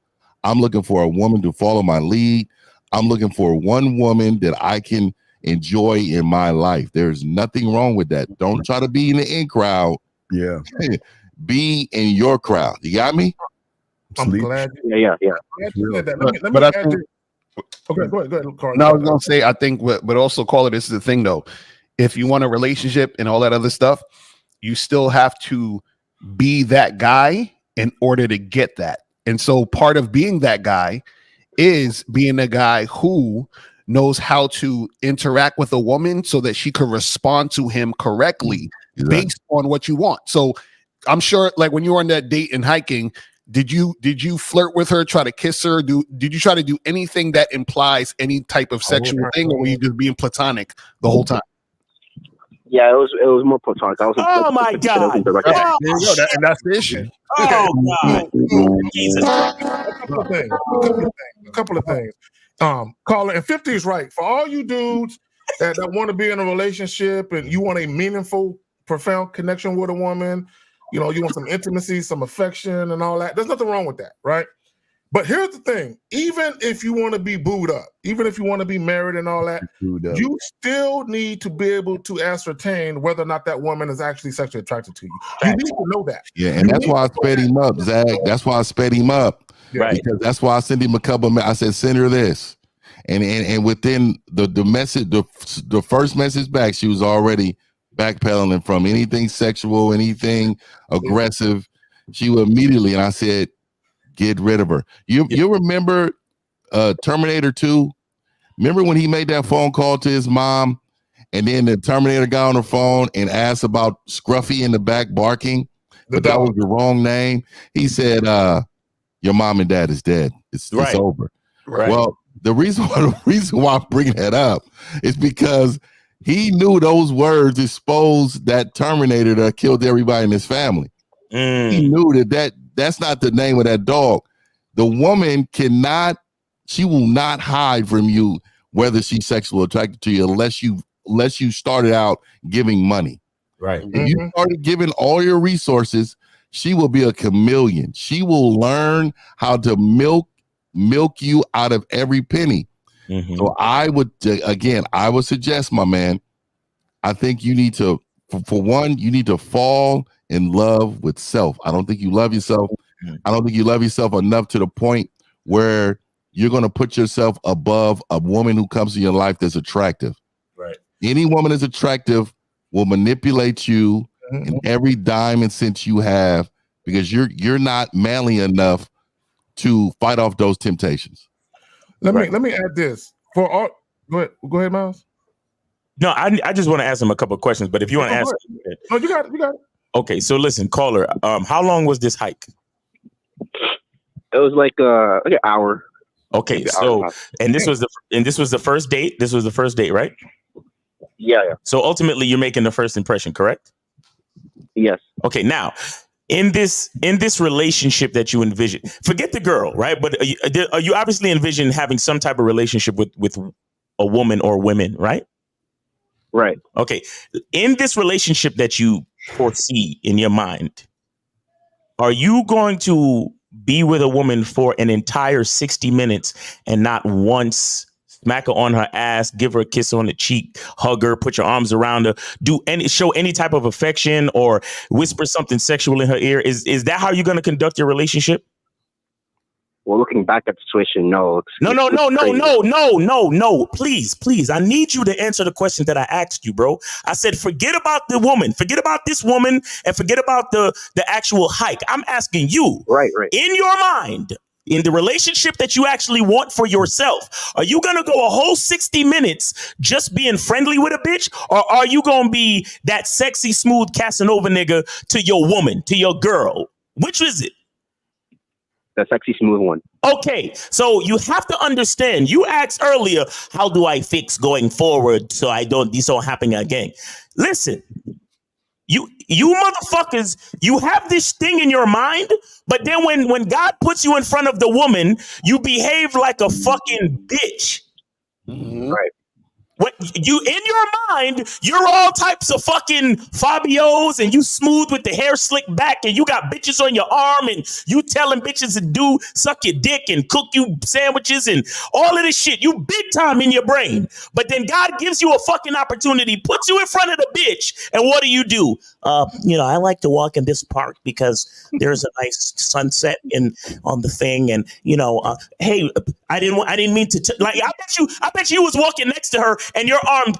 I'm looking for a woman to follow my lead. I'm looking for one woman that I can enjoy in my life. There's nothing wrong with that. Don't try to be in the in crowd Yeah. Be in your crowd. You got me? I'm glad. Yeah. Glad you said that. Let me But I add think, this. Okay, go ahead, Carl. no, I was gonna say, I think, but also, Caller, this is the thing though. If you want a relationship and all that other stuff, you still have to be that guy in order to get that. And so part of being that guy is being a guy who knows how to interact with a woman so that she can respond to him correctly based on what you want. So I'm sure, like, when you were on that date and hiking, did you flirt with her, try to kiss her? Did you try to do anything that implies any type of sexual thing, or were you just being platonic the whole time? Yeah, it was more platonic. I was. Oh my God! There you go. And that's the issue. Oh God! Jesus! A couple of things. Caller, and 50 is right. For all you dudes that want to be in a relationship and you want a meaningful, profound connection with a woman, you know, you want some intimacy, some affection, and all that. There's nothing wrong with that, right? But here's the thing: even if you want to be booed up, even if you want to be married and all that, you still need to be able to ascertain whether or not that woman is actually sexually attracted to you. You need to know that. Yeah, and that's why I sped him up, Zach. That's why I sped him up. Right. Because that's why I sent him a couple. I said, send her this, and within the message, the first message back, she was already backpedaling from anything sexual, anything aggressive. She would immediately, and I said, get rid of her. You remember Terminator 2? Remember when he made that phone call to his mom, and then the Terminator got on the phone and asked about Scruffy in the back barking, but that was the wrong name. He said, your mom and dad is dead. It's over. Right. Well, the reason why I'm bringing that up is because he knew those words exposed that Terminator that killed everybody in his family. He knew that's not the name of that dog. The woman she will not hide from you whether she's sexually attracted to you unless you started out giving money. Right. If you started giving all your resources, she will be a chameleon. She will learn how to milk you out of every penny. So I would suggest, my man, I think you need to, for one, you need to fall in love with self. I don't think you love yourself. I don't think you love yourself enough to the point where you're going to put yourself above a woman who comes to your life that's attractive. Right. Any woman that's attractive will manipulate you in every dime and cent you have because you're not manly enough to fight off those temptations. Let me add this. For all, go ahead, Miles. No, I just want to ask him a couple of questions, but if you want to ask, no, you got it. Okay, so listen, caller. How long was this hike? It was like an hour. Okay, so this was the first date. This was the first date, right? Yeah. So ultimately, you're making the first impression, correct? Yes. Okay, now in this relationship that you envision, forget the girl, right? But are you obviously envision having some type of relationship with a woman or women, right? Right. Okay. In this relationship that you foresee in your mind, are you going to be with a woman for an entire 60 minutes and not once smack her on her ass, give her a kiss on the cheek, hug her, put your arms around her, show any type of affection or whisper something sexual in her ear? Is that how you're going to conduct your relationship? Well, looking back at the situation, no. No. Please. I need you to answer the question that I asked you, bro. I said, forget about the woman. Forget about this woman and forget about the actual hike. I'm asking you, right. In your mind, in the relationship that you actually want for yourself, are you going to go a whole 60 minutes just being friendly with a bitch? Or are you going to be that sexy, smooth Casanova nigga to your woman, to your girl? Which is it? The sexy, smooth one. Okay, so you have to understand. You asked earlier, how do I fix going forward so this don't happen again? Listen, you motherfuckers, you have this thing in your mind, but then when God puts you in front of the woman, you behave like a fucking bitch. Right. What you in your mind, you're all types of fucking Fabios, and you smooth with the hair slick back, and you got bitches on your arm, and you telling bitches to suck your dick and cook you sandwiches and all of this shit. You big time in your brain. But then God gives you a fucking opportunity, puts you in front of the bitch, and what do? I like to walk in this park because there's a nice sunset on the thing, and hey, I didn't mean to I bet you was walking next to her and your arm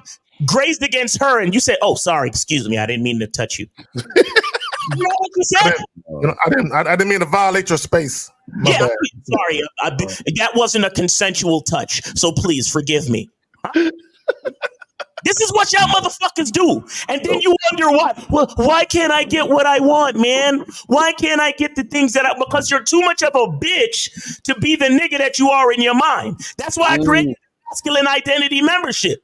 grazed against her and you said, "Oh, sorry, excuse me, I didn't mean to touch you." You know what you said? I didn't mean to violate your space. Sorry, that wasn't a consensual touch, so please forgive me. Huh? This is what y'all motherfuckers do. And then you wonder why. Well, why can't I get what I want, man? Why can't I get the things because you're too much of a bitch to be the nigga that you are in your mind. That's why I created masculine identity membership.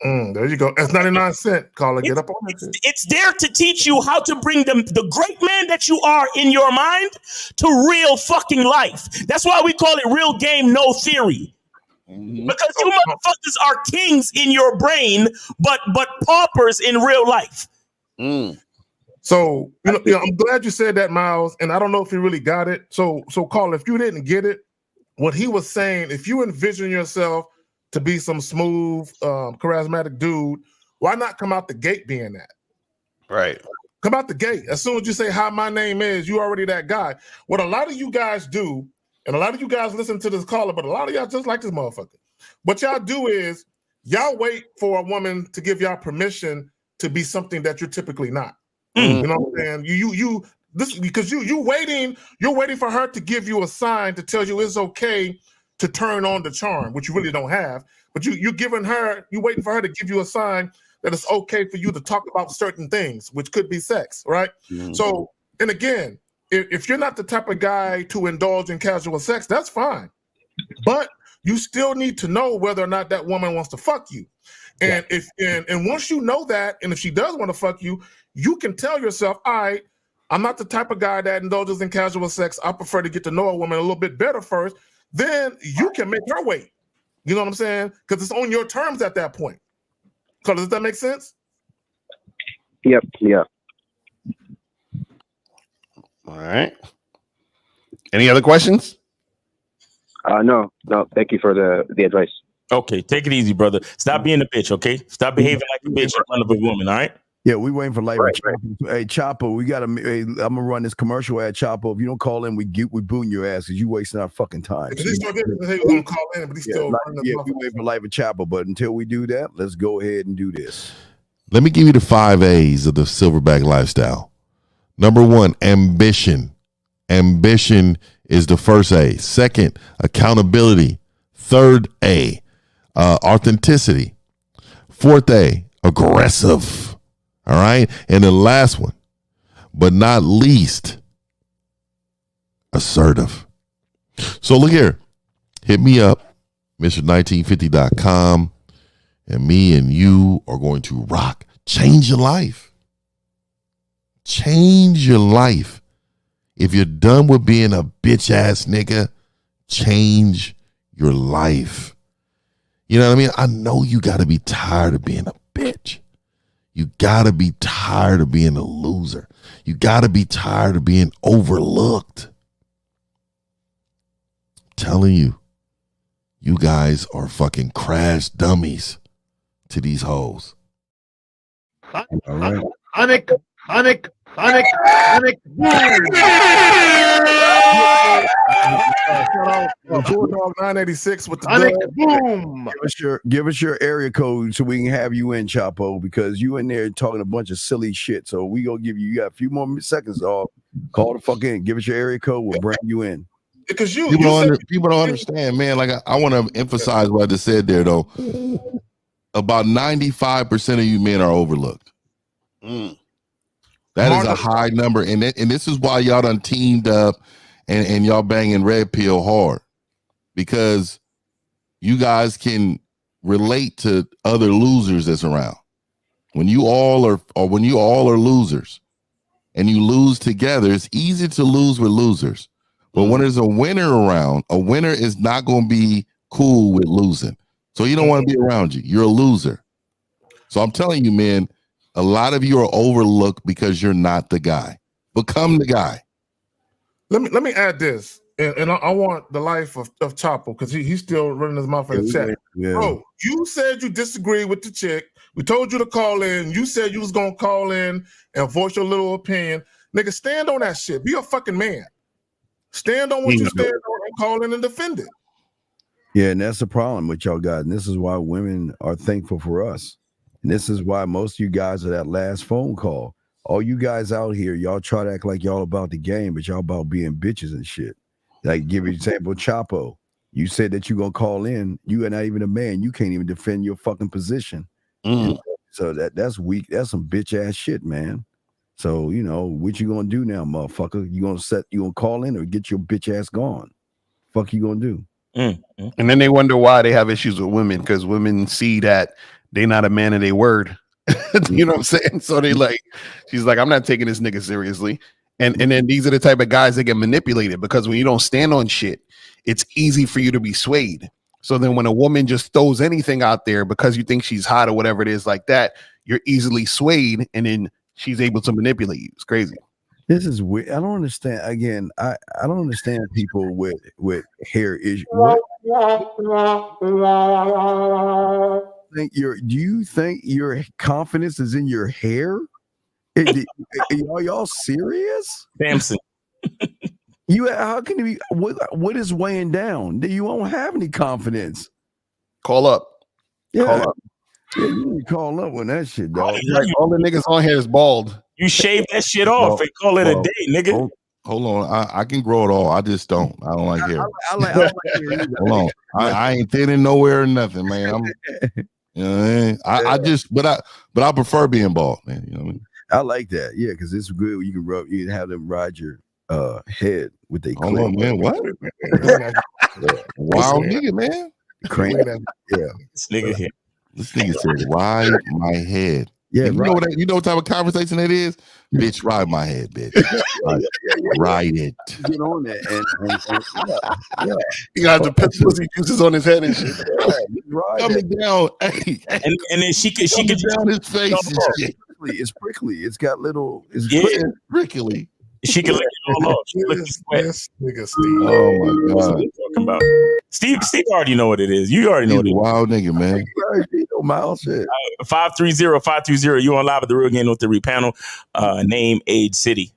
There you go. That's 99 cents. Caller, get up on it. It's there to teach you how to bring the great man that you are in your mind to real fucking life. That's why we call it real game, no theory. Because you motherfuckers are kings in your brain, but paupers in real life. So I'm glad you said that, Miles. And I don't know if you really got it. So Carl, if you didn't get it, what he was saying, if you envision yourself to be some smooth, charismatic dude, why not come out the gate being that? Right. Come out the gate. As soon as you say, "Hi, my name is," you already that guy. What a lot of you guys do. And a lot of you guys listen to this caller, but a lot of y'all just like this motherfucker. What y'all do is y'all wait for a woman to give y'all permission to be something that you're typically not. You know what I'm saying? You're waiting for her to give you a sign to tell you it's okay to turn on the charm, which you really don't have. But you're waiting for her to give you a sign that it's okay for you to talk about certain things, which could be sex, right? So, and again, if you're not the type of guy to indulge in casual sex, that's fine. But you still need to know whether or not that woman wants to fuck you. And and once you know that, and if she does want to fuck you, you can tell yourself, all right, I'm not the type of guy that indulges in casual sex. I prefer to get to know a woman a little bit better first. Then you can make her wait. You know what I'm saying? Because it's on your terms at that point. Does that make sense? Yep. Yeah. All right. Any other questions? No. Thank you for the advice. Okay, take it easy, brother. Stop being a bitch, okay? Stop behaving like a bitch in front of a woman, all right? Yeah, we waiting for life. Right. Hey, Chapo, we gotta. Hey, I'm gonna run this commercial ad, Chapo. If you don't call in, we booting your ass because you wasting our fucking time. He's still gonna call in, but he's still we waiting for life of Chapo. But until we do that, let's go ahead and do this. Let me give you the 5 A's of the silverback lifestyle. Number 1, ambition. Ambition is the first A. Second, accountability. Third A, authenticity. Fourth A, aggressive. All right. And the last one, but not least, assertive. So look here. Hit me up, Mr1950.com, and me and you are going to rock. Change your life. Change your life. If you're done with being a bitch ass nigga, change your life. You know what I mean? I know you got to be tired of being a bitch. You got to be tired of being a loser. You got to be tired of being overlooked. I'm telling you, you guys are fucking crash dummies to these hoes. All right. Honey. 986 with the boom. Give us your area code so we can have you in, Chapo, because you in there talking a bunch of silly shit. So we gonna give you got a few more seconds off. Call the fuck in. Give us your area code. We'll bring you in. Because people don't understand, man. Like I want to emphasize what I just said there, though. About 95% of you men are overlooked. That is a high number, and this is why y'all done teamed up and y'all banging Red Pill hard, because you guys can relate to other losers that's around. When you all are losers and you lose together, it's easy to lose with losers. But when there's a winner around, a winner is not going to be cool with losing. So he don't want to be around you. You're a loser. So I'm telling you, man, a lot of you are overlooked because you're not the guy. Become the guy. Let me add this, and I want the life of Chapo because he's still running his mouth in the chat. Yeah. Bro, you said you disagree with the chick. We told you to call in. You said you was gonna call in and voice your little opinion. Nigga, stand on that shit. Be a fucking man. Stand on what you stand on and call in and defend it. Yeah, and that's the problem with y'all guys. And this is why women are thankful for us. And this is why most of you guys are that last phone call. All you guys out here, y'all try to act like y'all about the game, but y'all about being bitches and shit. Like, give you an example, Chapo. You said that you're going to call in. You are not even a man. You can't even defend your fucking position. So that's weak. That's some bitch ass shit, man. So, you know, what you going to do now, motherfucker? You going to call in or get your bitch ass gone? Fuck you going to do? And then they wonder why they have issues with women, because women see that they not a man of their word. You know what I'm saying? So they like, she's like, I'm not taking this nigga seriously. And then these are the type of guys that get manipulated, because when you don't stand on shit, it's easy for you to be swayed. So then when a woman just throws anything out there because you think she's hot or whatever it is like that, you're easily swayed, and then she's able to manipulate you. It's crazy. This is weird. I don't understand. Again, I don't understand people with hair issues. Do you think your confidence is in your hair? Are y'all serious? Samson. How can you be? What is weighing down? You won't have any confidence. Call up. Yeah. Call up. Yeah, you need to call up on that shit, dog. Like, all the niggas on here is bald. You shave that shit off and call it a day, nigga. Hold on. I can grow it all. I just don't. I don't like hair. I like hair either. Hold on. I ain't thinning nowhere or nothing, man. You know what I mean? I just, but I prefer being bald, man. You know what I mean? I like that. Yeah, because it's good. You can have them ride your head with their Hold on, man. What? Wild nigga, man. Crank. Yeah. This nigga here. This nigga said, ride my head. Yeah, you know what type of conversation that is? Bitch, ride my head, bitch. Ride it. Get on there and yeah. He got the pussy juices on his head and shit. Coming down, hey. And then she could down his face and shit. It's prickly. It's got little. It's prickly. She can lick it all off. She lick the sweat. Nigga, Steve. Oh my That's what god. we're talking about. Steve already know what it is. You already know what it is. Wild nigga, man. Miles shit. 530-520. You on live at the Real Game with the Re panel. Name, age, city.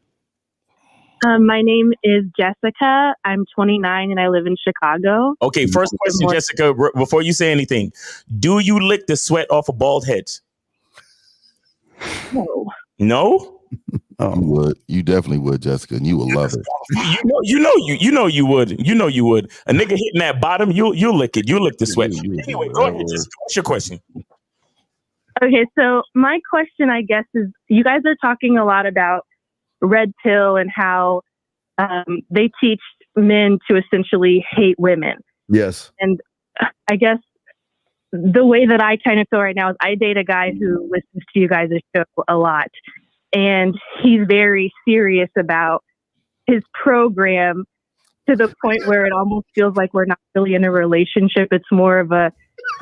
My name is Jessica. I'm 29 and I live in Chicago. Okay, first question, Jessica, before you say anything. Do you lick the sweat off of bald heads? No. No? You would. You definitely would, Jessica, and you would love it. You know you would. You know you would. A nigga hitting that bottom, you'll lick it. You'll lick the sweat. Anyway, go ahead, Jessica. What's your question? Okay, so my question, I guess, is you guys are talking a lot about red pill and how they teach men to essentially hate women. Yes. And I guess the way that I kind of feel right now is I date a guy who listens to you guys' show a lot. And he's very serious about his program to the point where it almost feels like we're not really in a relationship. It's more of a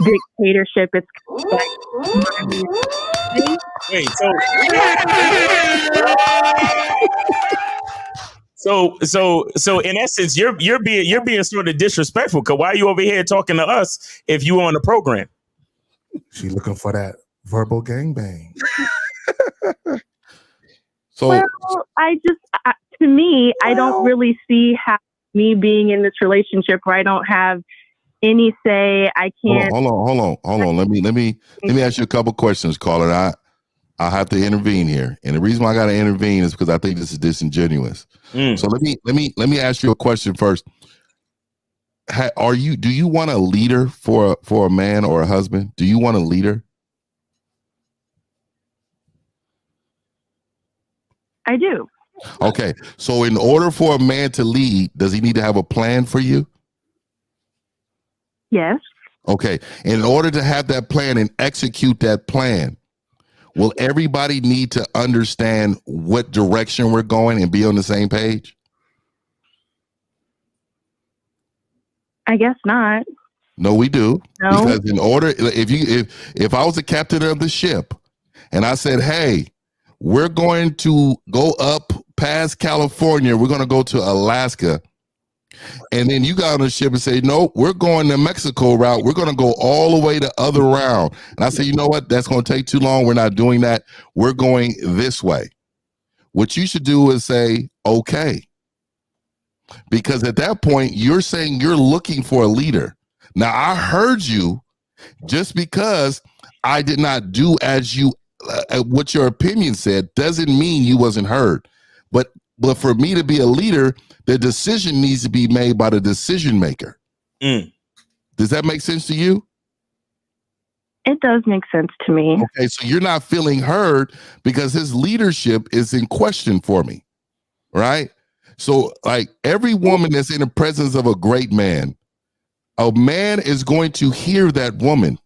dictatorship. It's like, wait, so in essence, you're being sort of disrespectful. Cause why are you over here talking to us if you on the program? She looking for that verbal gangbang. So, well, to me, I don't really see how me being in this relationship where I don't have any say. I can't. Hold on. Let me ask you a couple questions, caller. I have to intervene here, and the reason why I got to intervene is because I think this is disingenuous. So let me ask you a question first. Do you want a leader for a man or a husband? Do you want a leader? I do. Okay, so in order for a man to lead, does he need to have a plan for you? Yes. Okay, in order to have that plan and execute that plan, will everybody need to understand what direction we're going and be on the same page? I guess not. No, we do. No? Because in order, if I was the captain of the ship and I said, hey, we're going to go up past California, we're going to go to Alaska, and then you got on the ship and say, no, we're going the Mexico route, we're going to go all the way the other round. And I say, you know what? That's going to take too long. We're not doing that. We're going this way. What you should do is say, okay. Because at that point, you're saying you're looking for a leader. Now, I heard you. Just because I did not do as you, what your opinion said, doesn't mean you wasn't heard. But for me to be a leader, the decision needs to be made by the decision maker. Does that make sense to you? It does make sense to me. Okay, so you're not feeling heard because his leadership is in question for me, right? So, like, every woman that's in the presence of a great man, a man is going to hear that woman,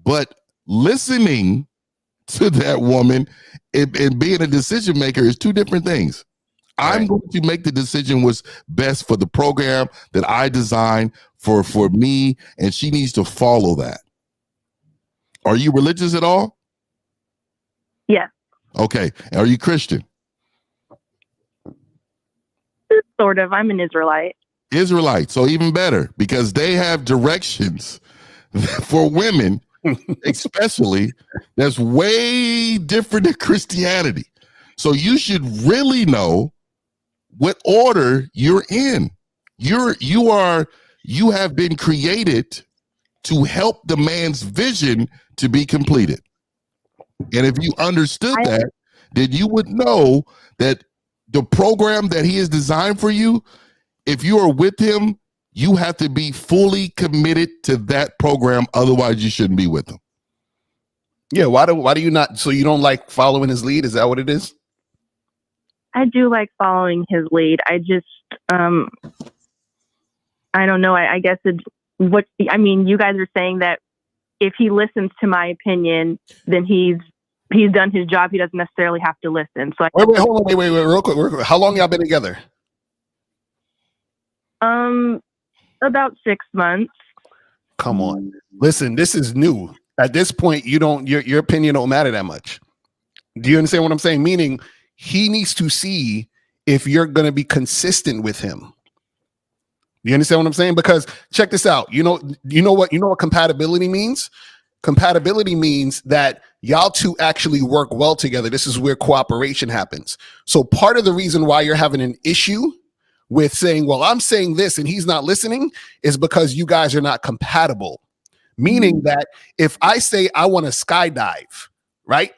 but listening to that woman and being a decision maker is two different things. Right. I'm going to make the decision what's best for the program that I designed for me, and she needs to follow that. Are you religious at all? Yeah. Okay. Are you Christian? Sort of. I'm an Israelite. Israelite, so even better, because they have directions for women, especially, that's way different than Christianity. So you should really know what order you're in. You have been created to help the man's vision to be completed. And if you understood that, then you would know that the program that he has designed for you, if you are with him, you have to be fully committed to that program. Otherwise, you shouldn't be with him. Yeah. Why do you not? So you don't like following his lead? Is that what it is? I do like following his lead. I just, I don't know. I guess you guys are saying that if he listens to my opinion, then he's done his job. He doesn't necessarily have to listen. So Hold on, wait, real quick. How long y'all been together? About 6 months. Come on. Listen, this is new. At this point, your opinion don't matter that much. Do you understand what I'm saying? Meaning he needs to see if you're going to be consistent with him. Do you understand what I'm saying? Because check this out. You know what compatibility means? Compatibility means that y'all two actually work well together. This is where cooperation happens. So part of the reason why you're having an issue with saying, well, I'm saying this and he's not listening is because you guys are not compatible. Meaning that if I say I want to skydive, right?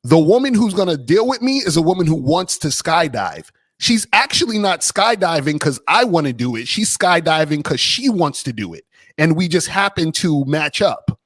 The woman who's going to deal with me is a woman who wants to skydive. She's actually not skydiving because I want to do it. She's skydiving because she wants to do it. And we just happen to match up.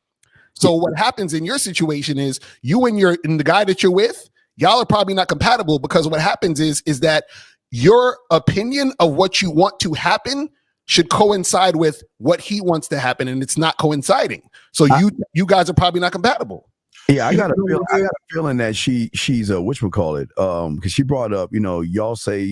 So what happens in your situation is you and the guy that you're with, y'all are probably not compatible because what happens is that your opinion of what you want to happen should coincide with what he wants to happen, and it's not coinciding. So you guys are probably not compatible. Yeah, I got a feeling that she's whatchamacallit, because she brought up, y'all say,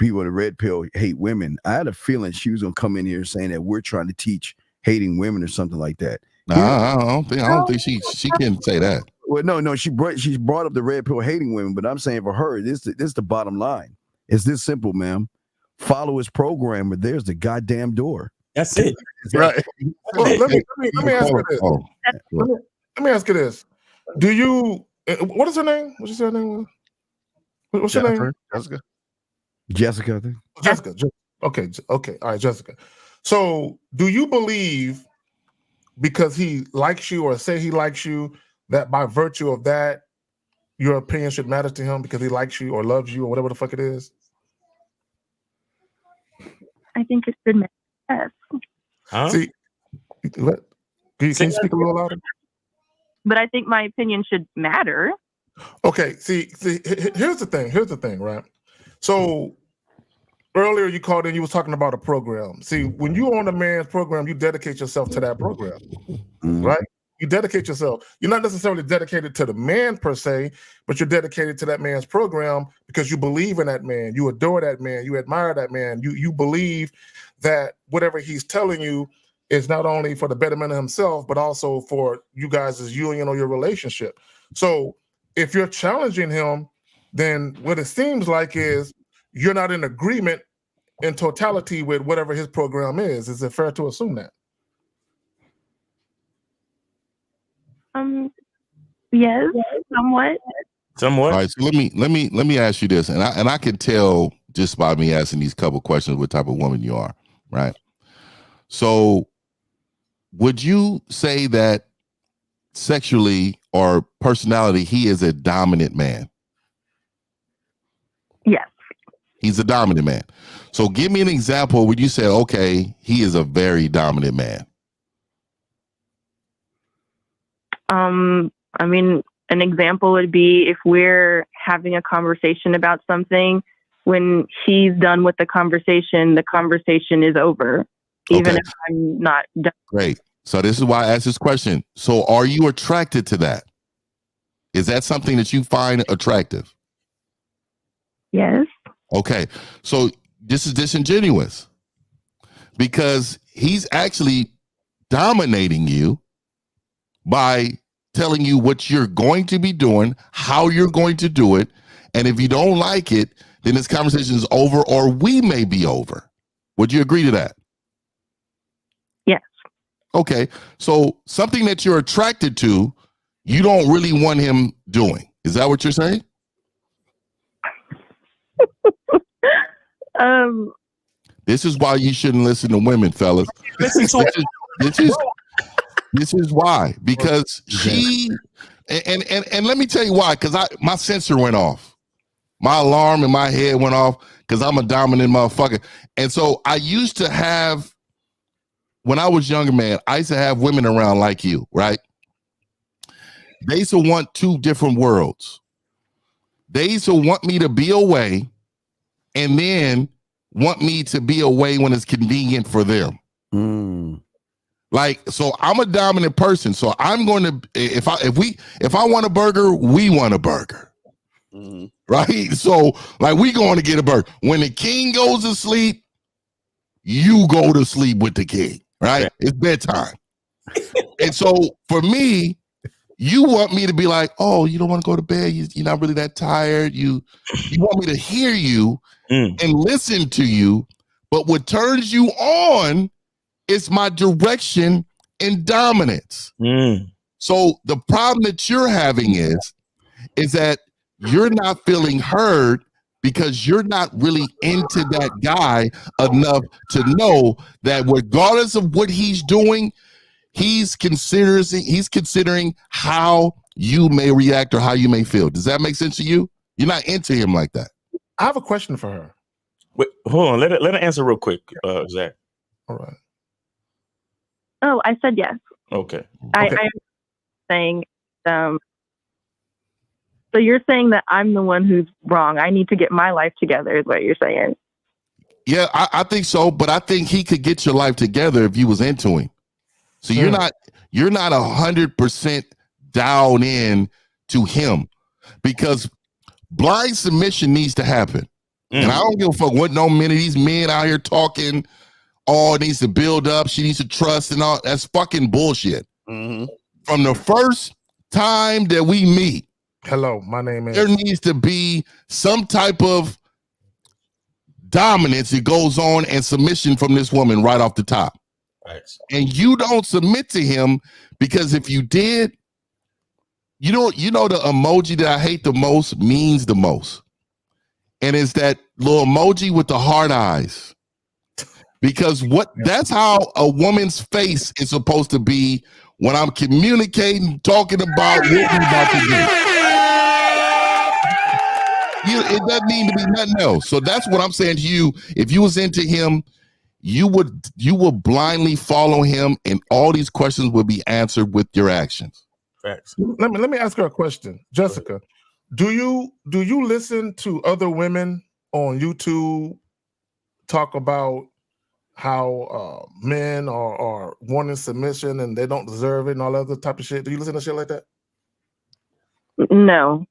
people in the red pill hate women. I had a feeling she was gonna come in here saying that we're trying to teach hating women or something like that. I don't think she can say that. Well, no, she's brought up the red pill hating women, but I'm saying for her, this is the bottom line. It's this simple, ma'am. Follow his program, or there's the goddamn door. That's it. Right. Well, let me ask you this. Let me ask you this. Do you? What is her name? What's her name? What's her name? Jessica, I think. Jessica. Okay. All right, Jessica. So, do you believe because he likes you or say he likes you that by virtue of that, your opinion should matter to him because he likes you or loves you or whatever the fuck it is? I think it should matter. Yes. Huh? See, can you speak a little louder? But I think my opinion should matter. Okay. See, here's the thing, right? So earlier you called in, you was talking about a program. See, when you on a man's program, you dedicate yourself to that program, right? You dedicate yourself. You're not necessarily dedicated to the man per se, but you're dedicated to that man's program because you believe in that man. You adore that man. You admire that man. You believe that whatever he's telling you is not only for the betterment of himself, but also for you guys' union or your relationship. So if you're challenging him, then what it seems like is you're not in agreement in totality with whatever his program is. Is it fair to assume that? Yes, somewhat. All right, so let me ask you this, and I can tell just by me asking these couple questions what type of woman you are, right? So, would you say that sexually or personality, he is a dominant man? Yes. He's a dominant man. So, give me an example where you say, okay, he is a very dominant man. I mean, an example would be if we're having a conversation about something, when he's done with the conversation is over, even if I'm not done. Great. So this is why I asked this question. So are you attracted to that? Is that something that you find attractive? Yes. Okay. So this is disingenuous because he's actually dominating you by telling you what you're going to be doing, how you're going to do it. And if you don't like it, then this conversation is over or we may be over. Would you agree to that? Yes. Okay. So something that you're attracted to, you don't really want him doing. Is that what you're saying? This is why you shouldn't listen to women, fellas. This is why, because she and let me tell you why, because my sensor went off. My alarm in my head went off because I'm a dominant motherfucker. And so I used to have, when I was younger, man, I used to have women around like you, right? They used to want two different worlds. They used to want me to be away and then want me to be away when it's convenient for them. Like, so I'm a dominant person. So I'm going to, if I want a burger, we want a burger. Right? So like we going to get a burger. When the king goes to sleep, you go to sleep with the king, right? It's bedtime. And so for me, you want me to be like, oh, you don't want to go to bed. You're not really that tired. You want me to hear you and listen to you. But what turns you on is my direction and dominance. So the problem that you're having is that you're not feeling heard because you're not really into that guy enough to know that regardless of what he's doing, he's considering how you may react or how you may feel. Does that make sense to you? You're not into him like that. I have a question for her. Wait, hold on. Let her answer real quick, Zach. All right. Oh, I said yes. Okay. I'm saying, so you're saying that I'm the one who's wrong. I need to get my life together is what you're saying. Yeah, I think so. But I think he could get your life together if you was into him. So you're not 100% down in to him because blind submission needs to happen. And I don't give a fuck what no minute these men out here talking, oh, it needs to build up, she needs to trust and all. That's fucking bullshit. From the first time that we meet, hello, my name is. There needs to be some type of dominance that goes on and submission from this woman right off the top. Right. And you don't submit to him because if you did, you know the emoji that I hate the most means the most. And it's that little emoji with the heart eyes. Because that's how a woman's face is supposed to be when I'm communicating, talking about what we're about to do. It doesn't need to be nothing else. So that's what I'm saying to you. If you was into him, you would blindly follow him, and all these questions would be answered with your actions. Facts. Let me ask her a question, Jessica. Do you listen to other women on YouTube talk about how men are wanting submission and they don't deserve it and all that other type of shit? Do you listen to shit like that? No.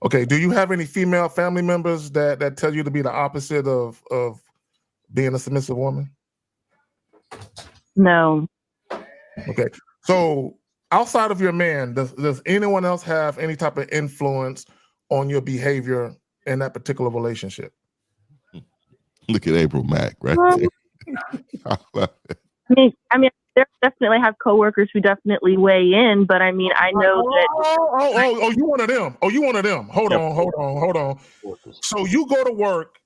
Okay. Do you have any female family members that tell you to be the opposite of being a submissive woman? No. Okay. So outside of your man, does anyone else have any type of influence on your behavior in that particular relationship? Look at April Mac right there. I mean, there definitely have coworkers who definitely weigh in, but I mean, I know that. Oh, you one of them. Oh, you one of them. Hold on. So you go to work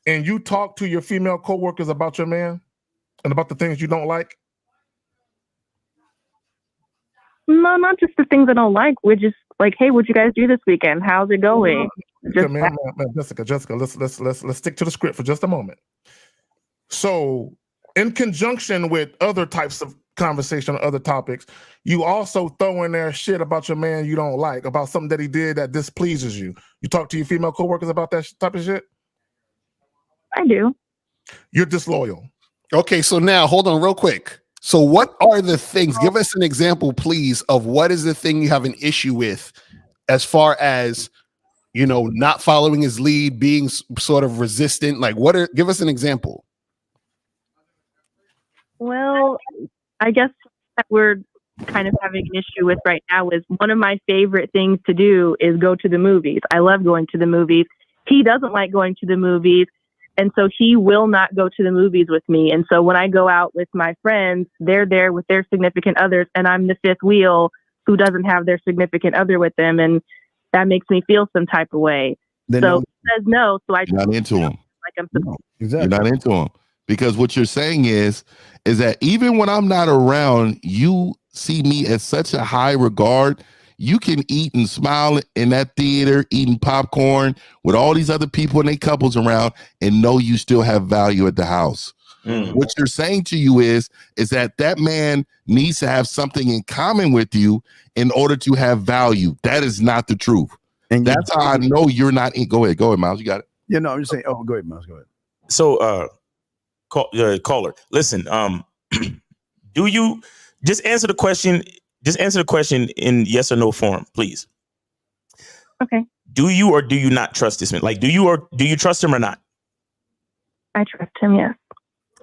and you talk to your female coworkers about your man and about the things you don't like? No, not just the things I don't like. We're just like, hey, what'd you guys do this weekend? How's it going? Man, Jessica, let's stick to the script for just a moment. So, in conjunction with other types of conversation on other topics, you also throw in there shit about your man you don't like, about something that he did that displeases you. You talk to your female coworkers about that type of shit? I do. You're disloyal. Okay, so now hold on real quick. So what are the things? Give us an example, please, of what is the thing you have an issue with as far as, you know, not following his lead, being sort of resistant. Like, give us an example. Well, I guess that we're kind of having an issue with right now is one of my favorite things to do is go to the movies. I love going to the movies. He doesn't like going to the movies. And so he will not go to the movies with me. And so when I go out with my friends, they're there with their significant others, and I'm the fifth wheel who doesn't have their significant other with them. And that makes me feel some type of way. He says no. So You're not into him. Like I'm supposed You're not into him. Because what you're saying is that even when I'm not around, you see me as such a high regard. You can eat and smile in that theater, eating popcorn with all these other people and their couples around, and know you still have value at the house. What you're saying to you is that man needs to have something in common with you in order to have value. That is not the truth. And that's how I know you're not in. Go ahead, Miles. You got it. Yeah, no, I'm just saying. Oh, go ahead, Miles. Go ahead. So, caller, listen. Do you just answer the question? Just answer the question in yes or no form, please. Okay. Do you or do you not trust this man? Like, do you trust him or not? I trust him, yes.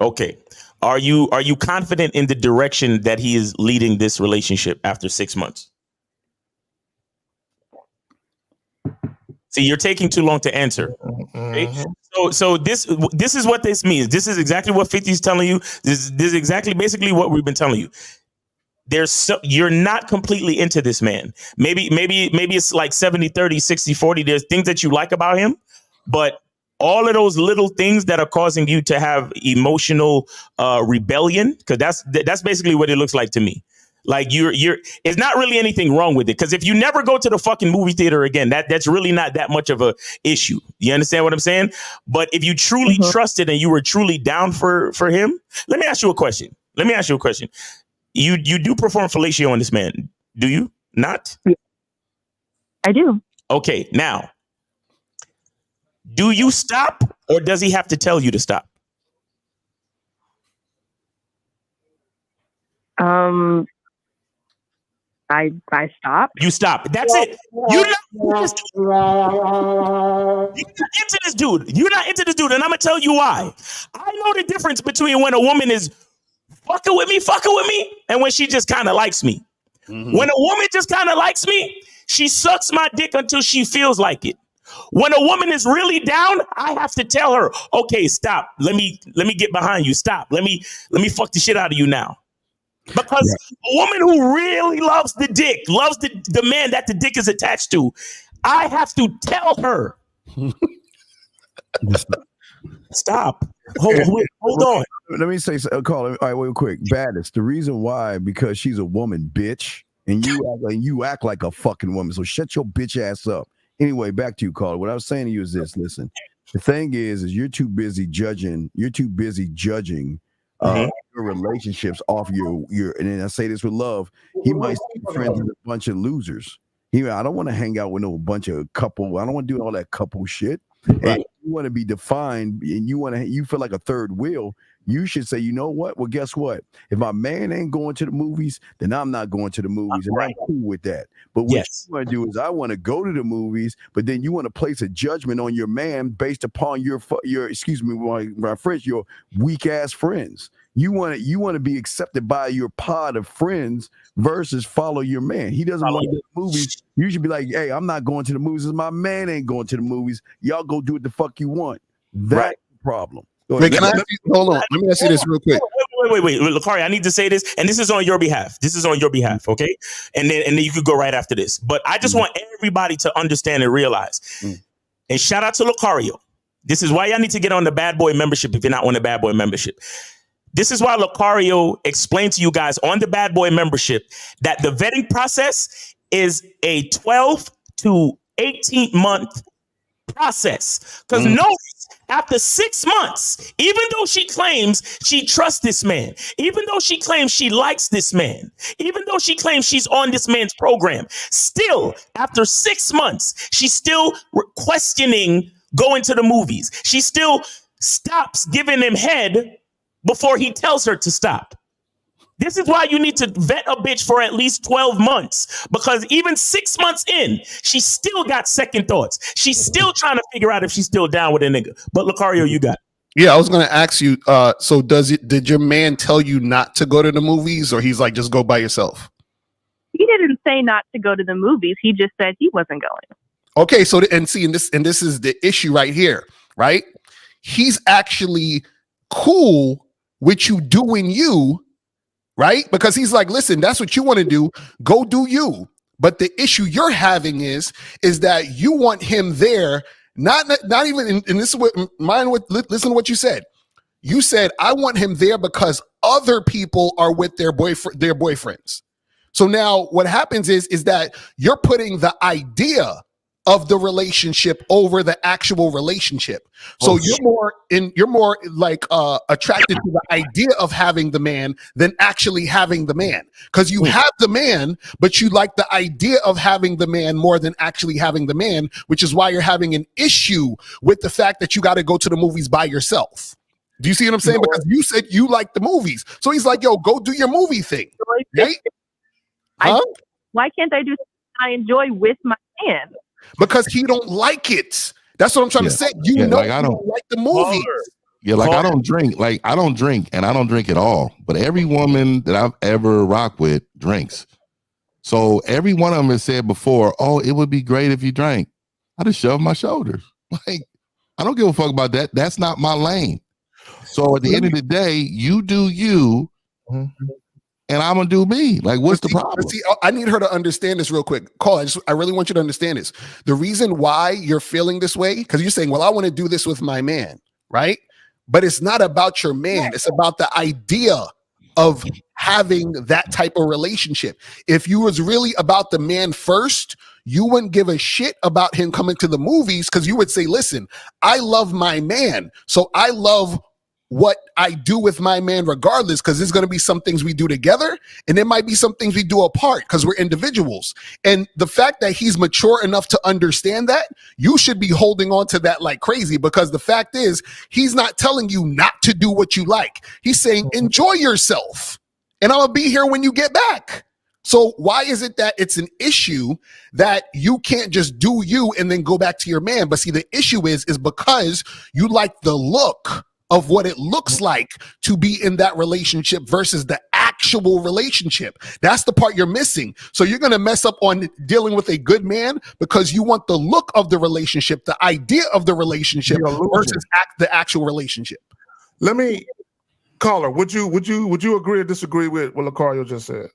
Okay. Are you confident in the direction that he is leading this relationship after 6 months? See, you're taking too long to answer. Okay? So this is what this means. This is exactly what 50 is telling you. This is exactly basically what we've been telling you. You're not completely into this man. Maybe it's like 70-30, 60-40. There's things that you like about him, but all of those little things that are causing you to have emotional rebellion, because that's basically what it looks like to me. Like it's not really anything wrong with it. Because if you never go to the fucking movie theater again, that's really not that much of a issue. You understand what I'm saying? But if you truly trusted and you were truly down for him, let me ask you a question. You do perform fellatio on this man, do you not? I do. Okay, now, do you stop or does he have to tell you to stop? I stop. You stop. That's it. You're not into this dude. You're not into this dude, and I'm gonna tell you why. I know the difference between when a woman is fucking with me, and when she just kind of likes me. When a woman just kind of likes me, she sucks my dick until she feels like it. When a woman is really down, I have to tell her, okay, stop. Let me get behind you. Stop. Let me fuck the shit out of you now. Because a woman who really loves the dick, loves the man that the dick is attached to, I have to tell her. Stop. Hold on. Let me say something. Call it. All right, real quick. Baddest. The reason why, because she's a woman, bitch, and you act like a fucking woman. So shut your bitch ass up. Anyway, back to you, caller. What I was saying to you is this. Listen, the thing is you're too busy judging. You're too busy judging your relationships off your. And then I say this with love. He might be friends with a bunch of losers. I don't want to hang out with no bunch of couple. I don't want to do all that couple shit. And you want to be defined, and you feel like a third wheel. You should say, you know what? Well, guess what? If my man ain't going to the movies, then I'm not going to the movies, and I'm cool with that. But what you want to do is, I want to go to the movies, but then you want to place a judgment on your man based upon your excuse me, my friends, your weak ass friends. You want to be accepted by your pod of friends versus follow your man. He doesn't want to go to the movies. You should be like, hey, I'm not going to the movies. My man ain't going to the movies. Y'all go do what the fuck you want. That's the problem. Wait, can I ask you, hold on. Let me ask you this real quick. Wait, Lakari, I need to say this, and this is on your behalf. Okay? And then you could go right after this. But I just want everybody to understand and realize. And shout out to Lucario. This is why y'all need to get on the Bad Boy membership if you're not on the Bad Boy membership. This is why Lucario explained to you guys on the Bad Boy membership that the vetting process is a 12 to 18 month process. Because notice, after 6 months, even though she claims she trusts this man, even though she claims she likes this man, even though she claims she's on this man's program, still, after 6 months, she's still questioning going to the movies. She still stops giving him head before he tells her to stop. This is why you need to vet a bitch for at least 12 months, because even 6 months in, she still got second thoughts. She's still trying to figure out if she's still down with a nigga. But Lucario, you got it. Yeah, I was going to ask you, so did your man tell you not to go to the movies, or he's like, just go by yourself? He didn't say not to go to the movies. He just said he wasn't going. Okay, so and this is the issue right here, right? He's actually cool with you doing you, right? Because he's like, listen, that's what you want to do. Go do you. But the issue you're having is that you want him there, not even, and this is what listen to what you said. You said, I want him there because other people are with their boyfriends. So now what happens is that you're putting the idea of the relationship over the actual relationship. So you're more like attracted to the idea of having the man than actually having the man. Because you have the man, but you like the idea of having the man more than actually having the man, which is why you're having an issue with the fact that you got to go to the movies by yourself. Do you see what I'm saying? Because you said you like the movies. So he's like, yo, go do your movie thing. Right? Huh? Why can't I do something I enjoy with my man? Because he don't like it. That's what I'm trying to say. Like I don't like the movies. Yeah, like I don't drink. Like I don't drink, and I don't drink at all. But every woman that I've ever rocked with drinks. So every one of them has said before, "Oh, it would be great if you drank." I just shove my shoulders. Like I don't give a fuck about that. That's not my lane. So at the end of the day, you do you. And I'm gonna do me. Like, what's the problem? See, I need her to understand this real quick. Call. I really want you to understand this. The reason why you're feeling this way, because you're saying, well, I want to do this with my man, right? But it's not about your man. It's about the idea of having that type of relationship. If you was really about the man first, you wouldn't give a shit about him coming to the movies, because you would say, listen, I love my man. So I love what I do with my man regardless, because there's going to be some things we do together and there might be some things we do apart because we're individuals. And the fact that he's mature enough to understand that, you should be holding on to that like crazy, because the fact is he's not telling you not to do what you like. He's saying, enjoy yourself and I'm going to be here when you get back. So why is it that it's an issue that you can't just do you and then go back to your man? But see, the issue is because you like the look of what it looks like to be in that relationship versus the actual relationship. That's the part you're missing. So you're going to mess up on dealing with a good man because you want the look of the relationship, the idea of the relationship versus the actual relationship. Let me, caller, would you agree or disagree with what Lucario just said?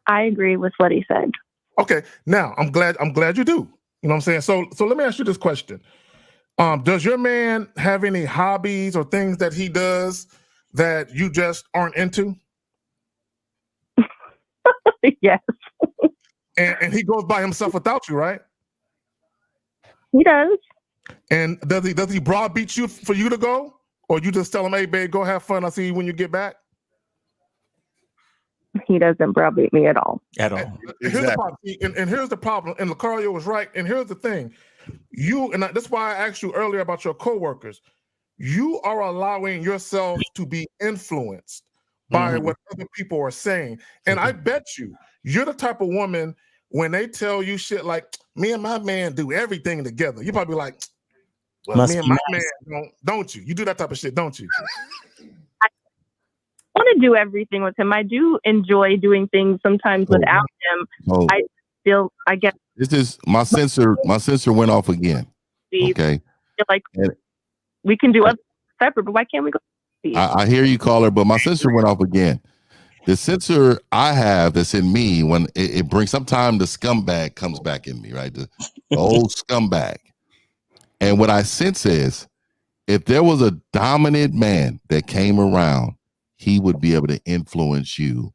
I agree with what he said. Okay, now I'm glad you do. You know what I'm saying? So let me ask you this question. Does your man have any hobbies or things that he does that you just aren't into? Yes. And he goes by himself without you, right? He does. And does he browbeat you for you to go? Or you just tell him, hey, babe, go have fun. I'll see you when you get back? He doesn't browbeat me at all. At all. Here's the problem. And here's the problem. And Lucario was right. And here's the thing. That's why I asked you earlier about your coworkers. You are allowing yourself to be influenced by what other people are saying. And I bet you're the type of woman, when they tell you shit like, me and my man do everything together, you probably like, Well, me and my man don't you? You do that type of shit, don't you? I want to do everything with him. I do enjoy doing things sometimes without him. Oh. I guess This is my sensor. My sensor went off again. Okay. Like we can do other separate, but why can't we go? I hear you, caller, but my sensor went off again. The sensor I have that's in me, when it brings, sometimes the scumbag comes back in me, right? The old scumbag. And what I sense is, if there was a dominant man that came around, he would be able to influence you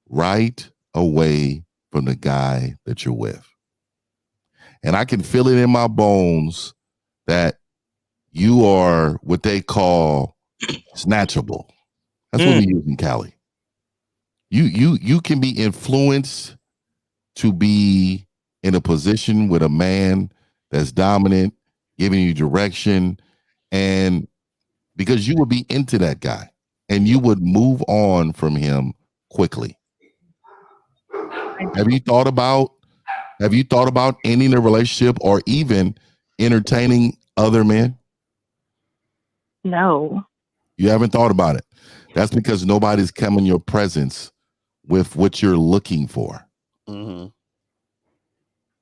right away from the guy that you're with. And I can feel it in my bones that you are what they call snatchable. That's what we use in Cali. You can be influenced to be in a position with a man that's dominant, giving you direction, and because you would be into that guy and you would move on from him quickly. Have you thought about ending a relationship or even entertaining other men? No. You haven't thought about it. That's because nobody's come in your presence with what you're looking for. Mm-hmm.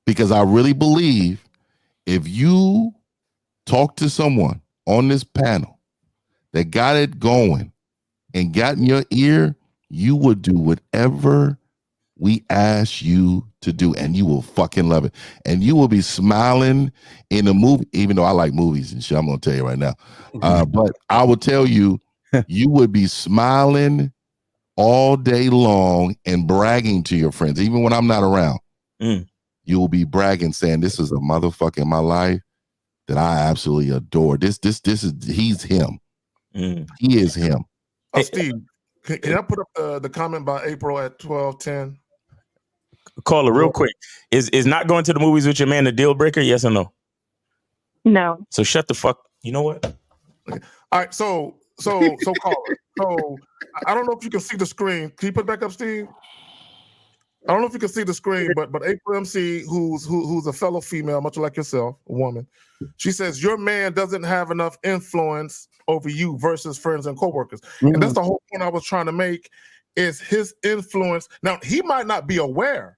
Because I really believe if you talk to someone on this panel that got it going and got in your ear, you would do whatever we ask you to do, and you will fucking love it. And you will be smiling in the movie, even though I like movies and shit, I'm going to tell you right now. But I will tell you, you would be smiling all day long and bragging to your friends, even when I'm not around. You will be bragging, saying, this is a motherfucker in my life that I absolutely adore. This is, he's him. He is him. Steve, can I put up the comment by April at 12:10? Caller, real quick. Is not going to the movies with your man a deal breaker? Yes or no? No. So shut the fuck. You know what? Okay. All right. So caller. So I don't know if you can see the screen. Can you put it back up, Steve? I don't know if you can see the screen, but April MC, who's a fellow female, much like yourself, a woman, she says your man doesn't have enough influence over you versus friends and coworkers. And that's the whole point I was trying to make, is his influence. Now, he might not be aware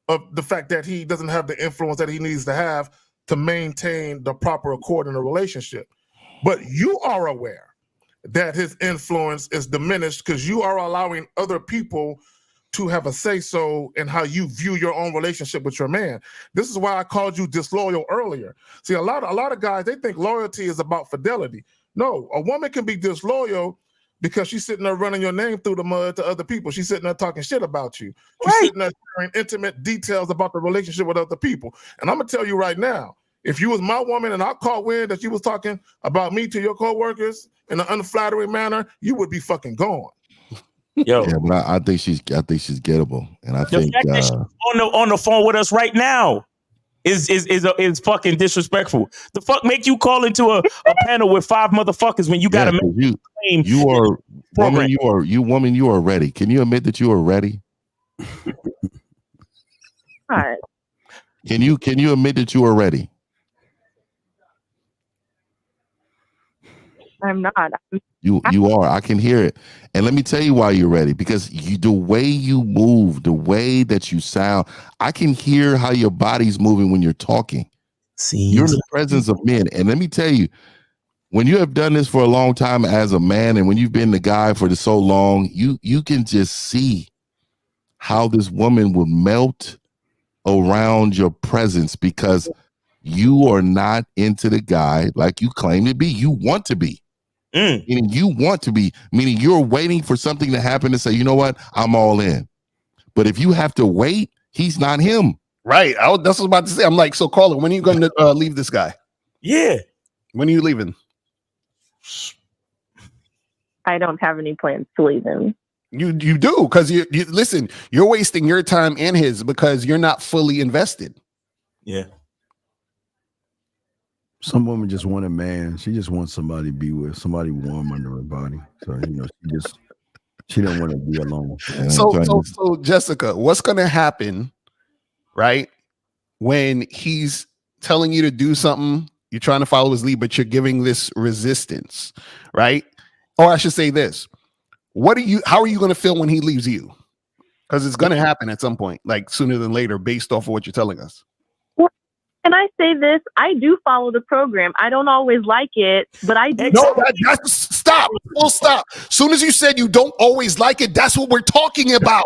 of the fact that he doesn't have the influence that he needs to have to maintain the proper accord in a relationship. But you are aware that his influence is diminished because you are allowing other people to have a say-so in how you view your own relationship with your man. This is why I called you disloyal earlier. See, a lot of guys, they think loyalty is about fidelity. No, a woman can be disloyal because she's sitting there running your name through the mud to other people. She's sitting there talking shit about you. She's sitting there sharing intimate details about the relationship with other people. And I'm gonna tell you right now, if you was my woman and I caught wind that you was talking about me to your coworkers in an unflattering manner, you would be fucking gone. Yo, yeah, but I think she's gettable, and I think fact that she's on the phone with us right now is fucking disrespectful. The fuck make you call into a panel with 5 motherfuckers when you got to make you are woman, you are ready. Can you admit that you are ready? Right. Can you admit that you are ready? I'm not. You are. I can hear it. And let me tell you why you're ready. Because the way you move, the way that you sound, I can hear how your body's moving when you're talking. You're in the presence of men. And let me tell you, when you have done this for a long time as a man, and when you've been the guy for so long, you can just see how this woman will melt around your presence, because you are not into the guy like you claim to be. You want to be. Meaning you want to be, meaning you're waiting for something to happen to say, you know what, I'm all in. But if you have to wait, he's not him. Right. That's what I was about to say. I'm like, so caller, when are you going to leave this guy? Yeah. When are you leaving? I don't have any plans to leave him. You do, because you listen, you're wasting your time and his because you're not fully invested. Yeah. Some woman just want a man. She just wants somebody to be with, somebody warm under her body. So she don't want to be alone. So Jessica, what's gonna happen, right? When he's telling you to do something You're trying to follow his lead, but you're giving this resistance, right? Or I should say this. How are you going to feel when he leaves you? Because it's going to happen at some point, like sooner than later, based off of what you're telling us. Can I say this? I do follow the program. I don't always like it, but I do. No, stop. Full stop. As soon as you said you don't always like it, that's what we're talking about.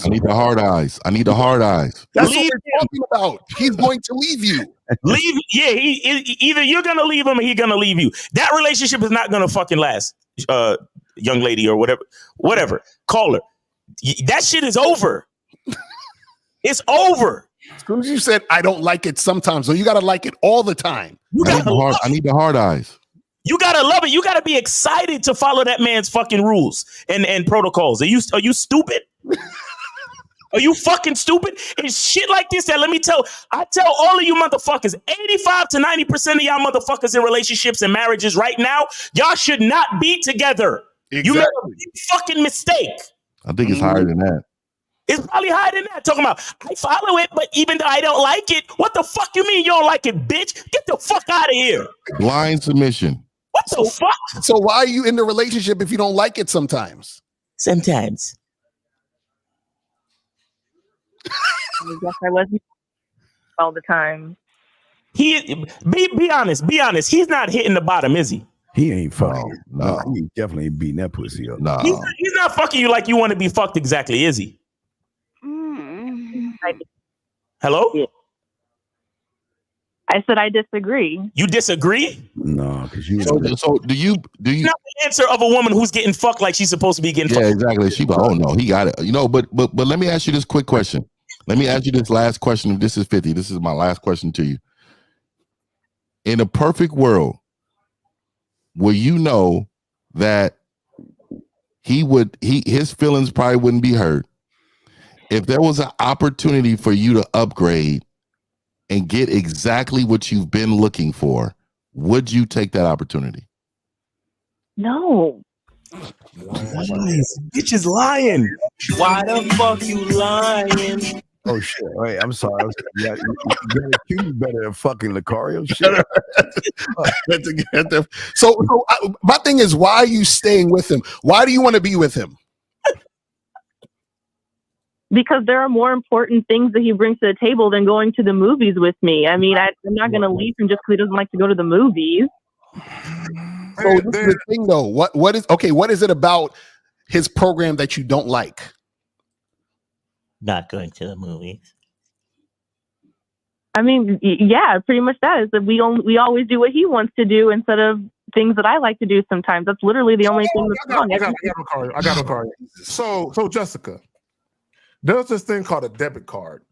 I need the hard eyes. That's what we're talking about. He's going to leave you. Either you're gonna leave him or he's gonna leave you. That relationship is not gonna fucking last, young lady or whatever. Call her. That shit is over. It's over. As soon as you said I don't like it sometimes, so you gotta like it all the time. I need the hard eyes. You gotta love it. You gotta be excited to follow that man's fucking rules and protocols. Are you stupid? Are you fucking stupid? It's shit like this that I tell all of you motherfuckers, 85 to 90% of y'all motherfuckers in relationships and marriages right now, y'all should not be together. Exactly. You made a big fucking mistake. I think it's higher than that. It's probably higher than that. Talking about, I follow it, but even though I don't like it, what the fuck you mean you don't like it, bitch? Get the fuck out of here. Blind submission. What the fuck? So why are you in the relationship if you don't like it sometimes? Sometimes. I guess I wasn't all the time. Be honest. He's not hitting the bottom, is he? He ain't fucking. No, he definitely ain't beating that pussy up. No. He's not fucking you like you want to be fucked exactly, is he? Hello? Yeah. I said I disagree. You disagree? No, because you. So do you? Not the answer of a woman who's getting fucked like she's supposed to be getting fucked. Yeah, exactly. She, oh no, he got it. But let me ask you this quick question. Let me ask you this last question. If this is 50, this is my last question to you. In a perfect world, will you know that his feelings probably wouldn't be hurt if there was an opportunity for you to upgrade and get exactly what you've been looking for? Would you take that opportunity? No. Bitch is lying. Why the fuck you lying? Oh shit! Wait, I'm sorry. You better than fucking Lucario. Shit. So my thing is, why are you staying with him? Why do you want to be with him? Because there are more important things that he brings to the table than going to the movies with me. I mean, I'm not going to leave him just because he doesn't like to go to the movies. So this is the thing, though. What is it about his program that you don't like? Not going to the movies. I mean, yeah, pretty much that is that we always do what he wants to do instead of things that I like to do sometimes. That's literally the only thing that's wrong. I got a card. So Jessica, there's this thing called a debit card.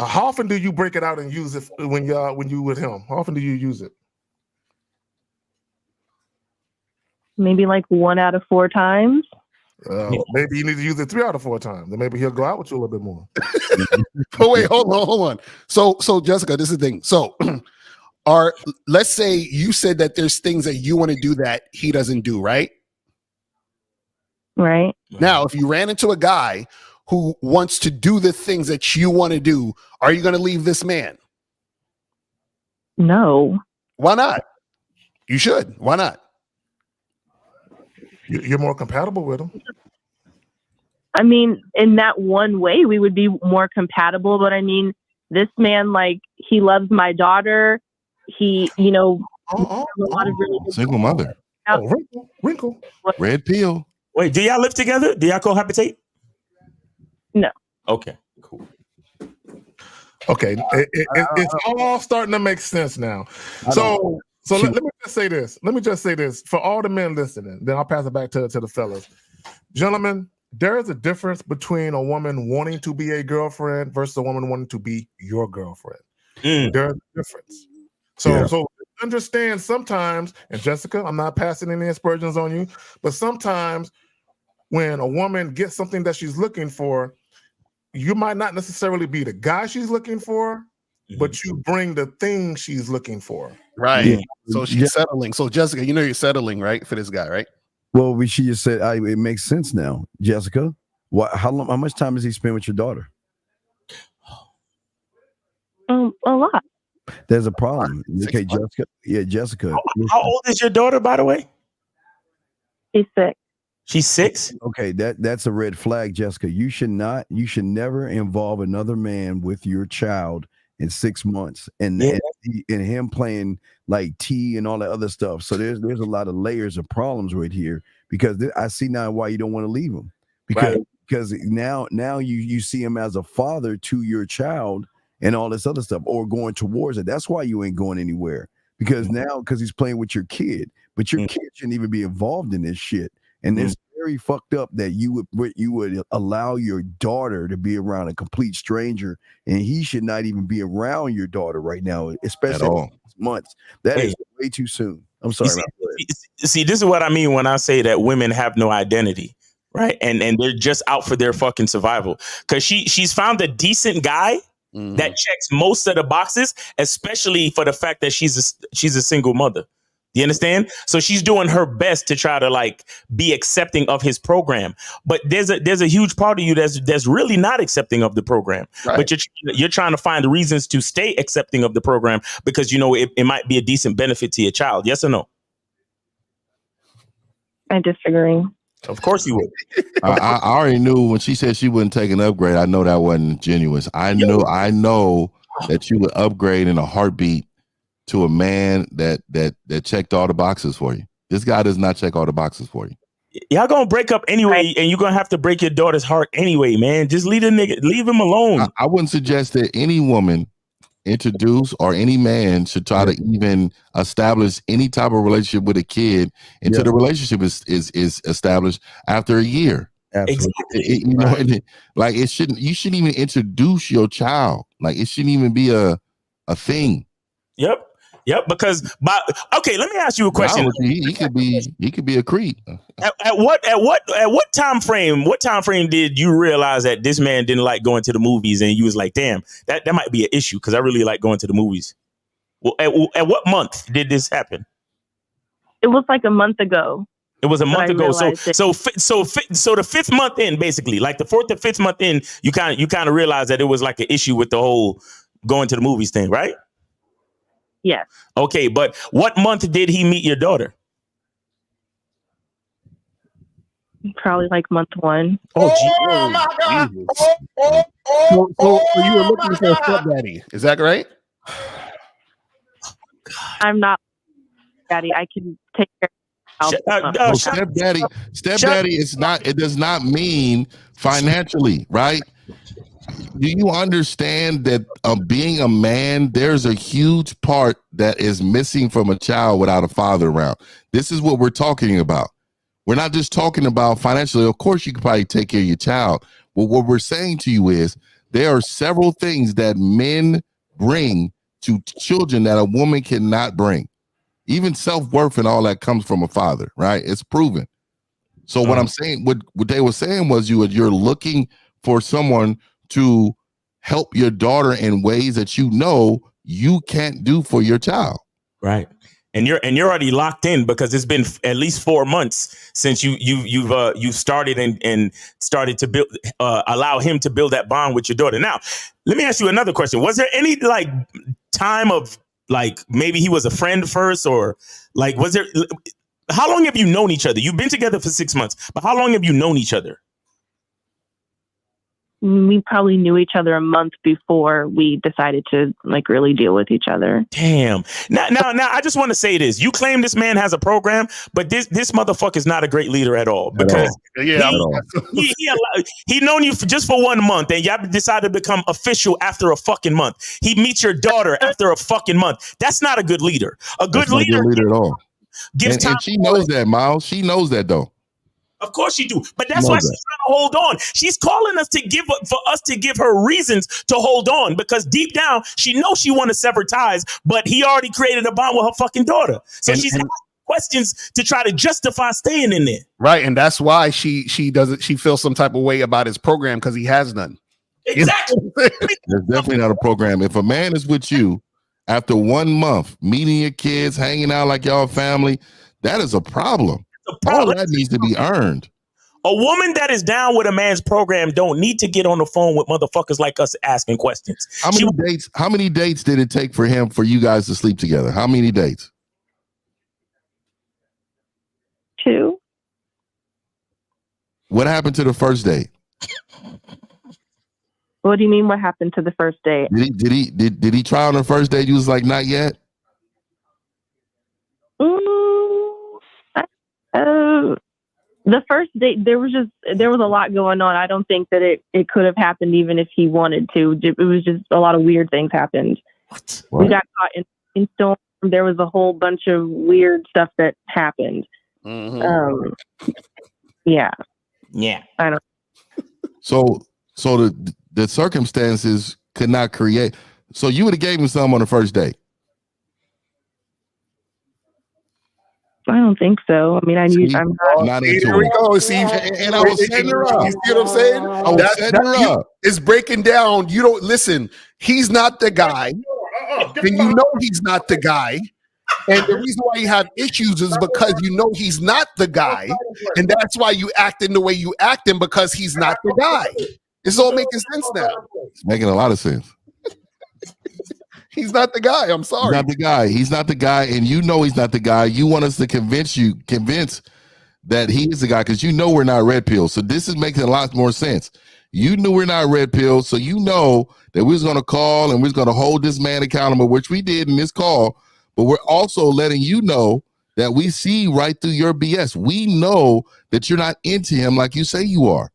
How often do you break it out and use it when you with him? How often do you use it? Maybe like 1 out of 4 times. Maybe you need to use it 3 out of 4 times. Then maybe he'll go out with you a little bit more. Oh wait, hold on. So Jessica, this is the thing. So let's say you said that there's things that you want to do that he doesn't do, right? Right. Now, if you ran into a guy who wants to do the things that you want to do, are you going to leave this man? No. Why not? You should. Why not? You're more compatible with him. I mean, in that one way, we would be more compatible. But I mean, this man, like, he loves my daughter. He, a lot of really good single mother. Wrinkle. Red pill. Wait, do y'all live together? Do y'all cohabitate? No. Okay, cool. Okay, it's all starting to make sense now. So let me just say this. Let me just say this for all the men listening. Then I'll pass it back to the fellas. Gentlemen, there is a difference between a woman wanting to be a girlfriend versus a woman wanting to be your girlfriend. There's a difference. So understand sometimes, and Jessica, I'm not passing any aspersions on you, but sometimes when a woman gets something that she's looking for, you might not necessarily be the guy she's looking for, but you bring the thing she's looking for. Right. Yeah. So she's settling. So Jessica, you're settling, right, for this guy, right? Well, she just said it makes sense now. Jessica, how much time does he spend with your daughter? A lot. There's a problem. Okay, Jessica. Yeah, Jessica. How old is your daughter, by the way? She's 6. She's 6? Okay, that's a red flag, Jessica. You should never involve another man with your child in 6 months and him playing like T and all that other stuff. So there's a lot of layers of problems right here, because I see now why you don't want to leave him, because now you see him as a father to your child and all this other stuff, or going towards it. That's why you ain't going anywhere, because he's playing with your kid, but your kid shouldn't even be involved in this shit. And it's very fucked up that you would allow your daughter to be around a complete stranger, and he should not even be around your daughter right now, especially in 6 months. That is way too soon. I'm sorry. See, this is what I mean when I say that women have no identity, right? And they're just out for their fucking survival. Because she's found a decent guy that checks most of the boxes, especially for the fact that she's a single mother. You understand? So she's doing her best to try to like be accepting of his program. But there's a huge part of you that's really not accepting of the program. Right. But you're trying to find reasons to stay accepting of the program because you know it might be a decent benefit to your child. Yes or no? I disagree. Of course you would. I already knew when she said she wouldn't take an upgrade. I know that wasn't genuine. I know that you would upgrade in a heartbeat to a man that checked all the boxes for you. This guy does not check all the boxes for you. Y'all gonna break up anyway, and you're gonna have to break your daughter's heart anyway, man. Just leave him alone. I wouldn't suggest that any woman introduce or any man should try to even establish any type of relationship with a kid until the relationship is established after a year. Absolutely. Like you shouldn't even introduce your child. Like it shouldn't even be a thing. Yep, because okay, let me ask you a question. He could be a creep. At what time frame did you realize that this man didn't like going to the movies, and you was like, damn, that might be an issue because I really like going to the movies? Well, at what month did this happen? It was like a month ago. It was a month ago. So the 5th month in, basically, like the 4th or 5th month in, you kind of realized that it was like an issue with the whole going to the movies thing, right? Yes. Okay, but what month did he meet your daughter? Probably like month 1. Oh my God. So you were looking for a stepdaddy. Is that right? I'm not daddy. I can take care of stepdaddy is not. It does not mean financially, right? Do you understand that being a man, there's a huge part that is missing from a child without a father around? This is what we're talking about. We're not just talking about financially. Of course, you can probably take care of your child. But what we're saying to you is there are several things that men bring to children that a woman cannot bring. Even self-worth and all that comes from a father, right? It's proven. So what I'm saying, what they were saying was you're looking for someone to help your daughter in ways that you know you can't do for your child. Right. And you're already locked in because it's been at least 4 months since you've started and started to build allow him to build that bond with your daughter. Now, let me ask you another question. Was there any like time of like maybe he was a friend first, or like was there? How long have you known each other? You've been together for 6 months, but how long have you known each other? We probably knew each other a month before we decided to like really deal with each other. Damn. Now, I just want to say this. You claim this man has a program, but this motherfucker is not a great leader at all. Because he known you just for 1 month, and y'all decided to become official after a fucking month. He meets your daughter after a fucking month. That's not a good leader. A good leader at all. Gives time. And she knows that, Miles. She knows that though. Of course you do, but that's why she's trying to hold on. She's calling us for us to give her reasons to hold on, because deep down she knows she want to sever ties, but he already created a bond with her fucking daughter. So she's asking questions to try to justify staying in there. Right, and that's why she feels some type of way about his program because he has none. Exactly. There's definitely not a program. If a man is with you after 1 month, meeting your kids, hanging out like y'all family, that is a problem. All that needs to be earned. A woman that is down with a man's program don't need to get on the phone with motherfuckers like us asking questions. How many dates did it take for you guys to sleep together? How many dates? 2. What happened to the first date? What do you mean? What happened to the first date? Did he try on the first date? You was like, not yet. The first date, there was a lot going on. I don't think that it could have happened even if he wanted to. It was just a lot of weird things happened. What? We got caught in storm. There was a whole bunch of weird stuff that happened. Mm-hmm. Yeah. I don't. So the circumstances could not create. So you would have gave him some on the first date. I don't think so. I mean, I'm not into Here we it. go. See, and I was setting her up. You see what I'm saying? I was setting her up. It's breaking down. You don't listen. He's not the guy, and you know he's not the guy. And the reason why you have issues is because you know he's not the guy, and that's why you acting the way you acting because he's not the guy. It's all making sense now. It's making a lot of sense. He's not the guy. I'm sorry. He's not the guy. He's not the guy, and you know he's not the guy. You want us to convince that he is the guy because you know we're not red pills. So this is making a lot more sense. You knew we're not red pills, so you know that we was going to call and we was going to hold this man accountable, which we did in this call. But we're also letting you know that we see right through your BS. We know that you're not into him like you say you are.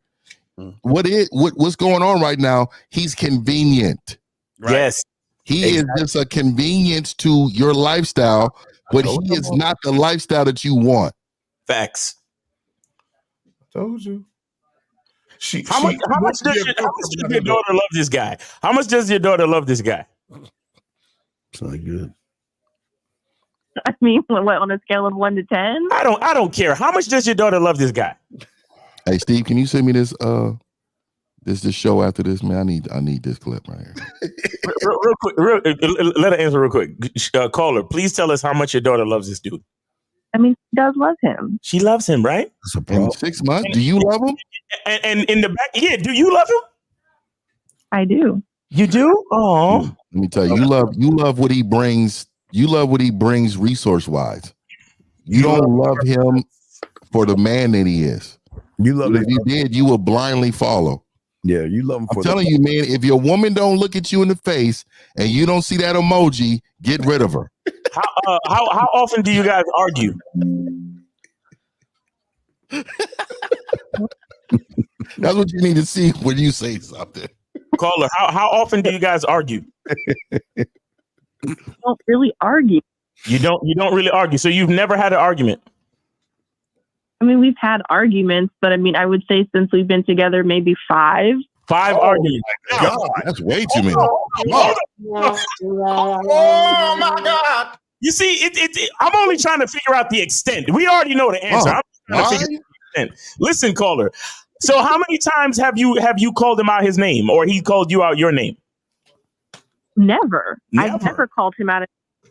What's going on right now? He's convenient. Right? Yes. He is just a convenience to your lifestyle, but he is not the lifestyle that you want. Facts. Told you. How much does your daughter love this guy? How much does your daughter love this guy? It's not good. I mean, what, on a scale of 1 to 10? I don't care. How much does your daughter love this guy? Hey, Steve, can you send me this this show after this, man? I need this clip right here. real quick, let her answer real quick. Caller, please tell us how much your daughter loves this dude. I mean, she does love him. She loves him, right? In 6 months, do you love him? And in the back, yeah, do you love him? I do. You do? Oh, let me tell you, you love what he brings. You love what he brings resource wise. You don't love him for the man that he is. You love if you did, you will blindly follow. Yeah, you love him. I'm telling you, man, if your woman don't look at you in the face and you don't see that emoji, get rid of her. How often do you guys argue? That's what you need to see when you say something. Caller, how often do you guys argue? We don't really argue. You don't really argue. So you've never had an argument? I mean, we've had arguments, but I mean, I would say since we've been together, maybe 5. 5 arguments. God, that's way too many. Oh my God. You see, I'm only trying to figure out the extent. We already know the answer. I'm trying to figure out the extent. Listen, caller. So how many times have you called him out his name or he called you out your name? Never. I've never called him out.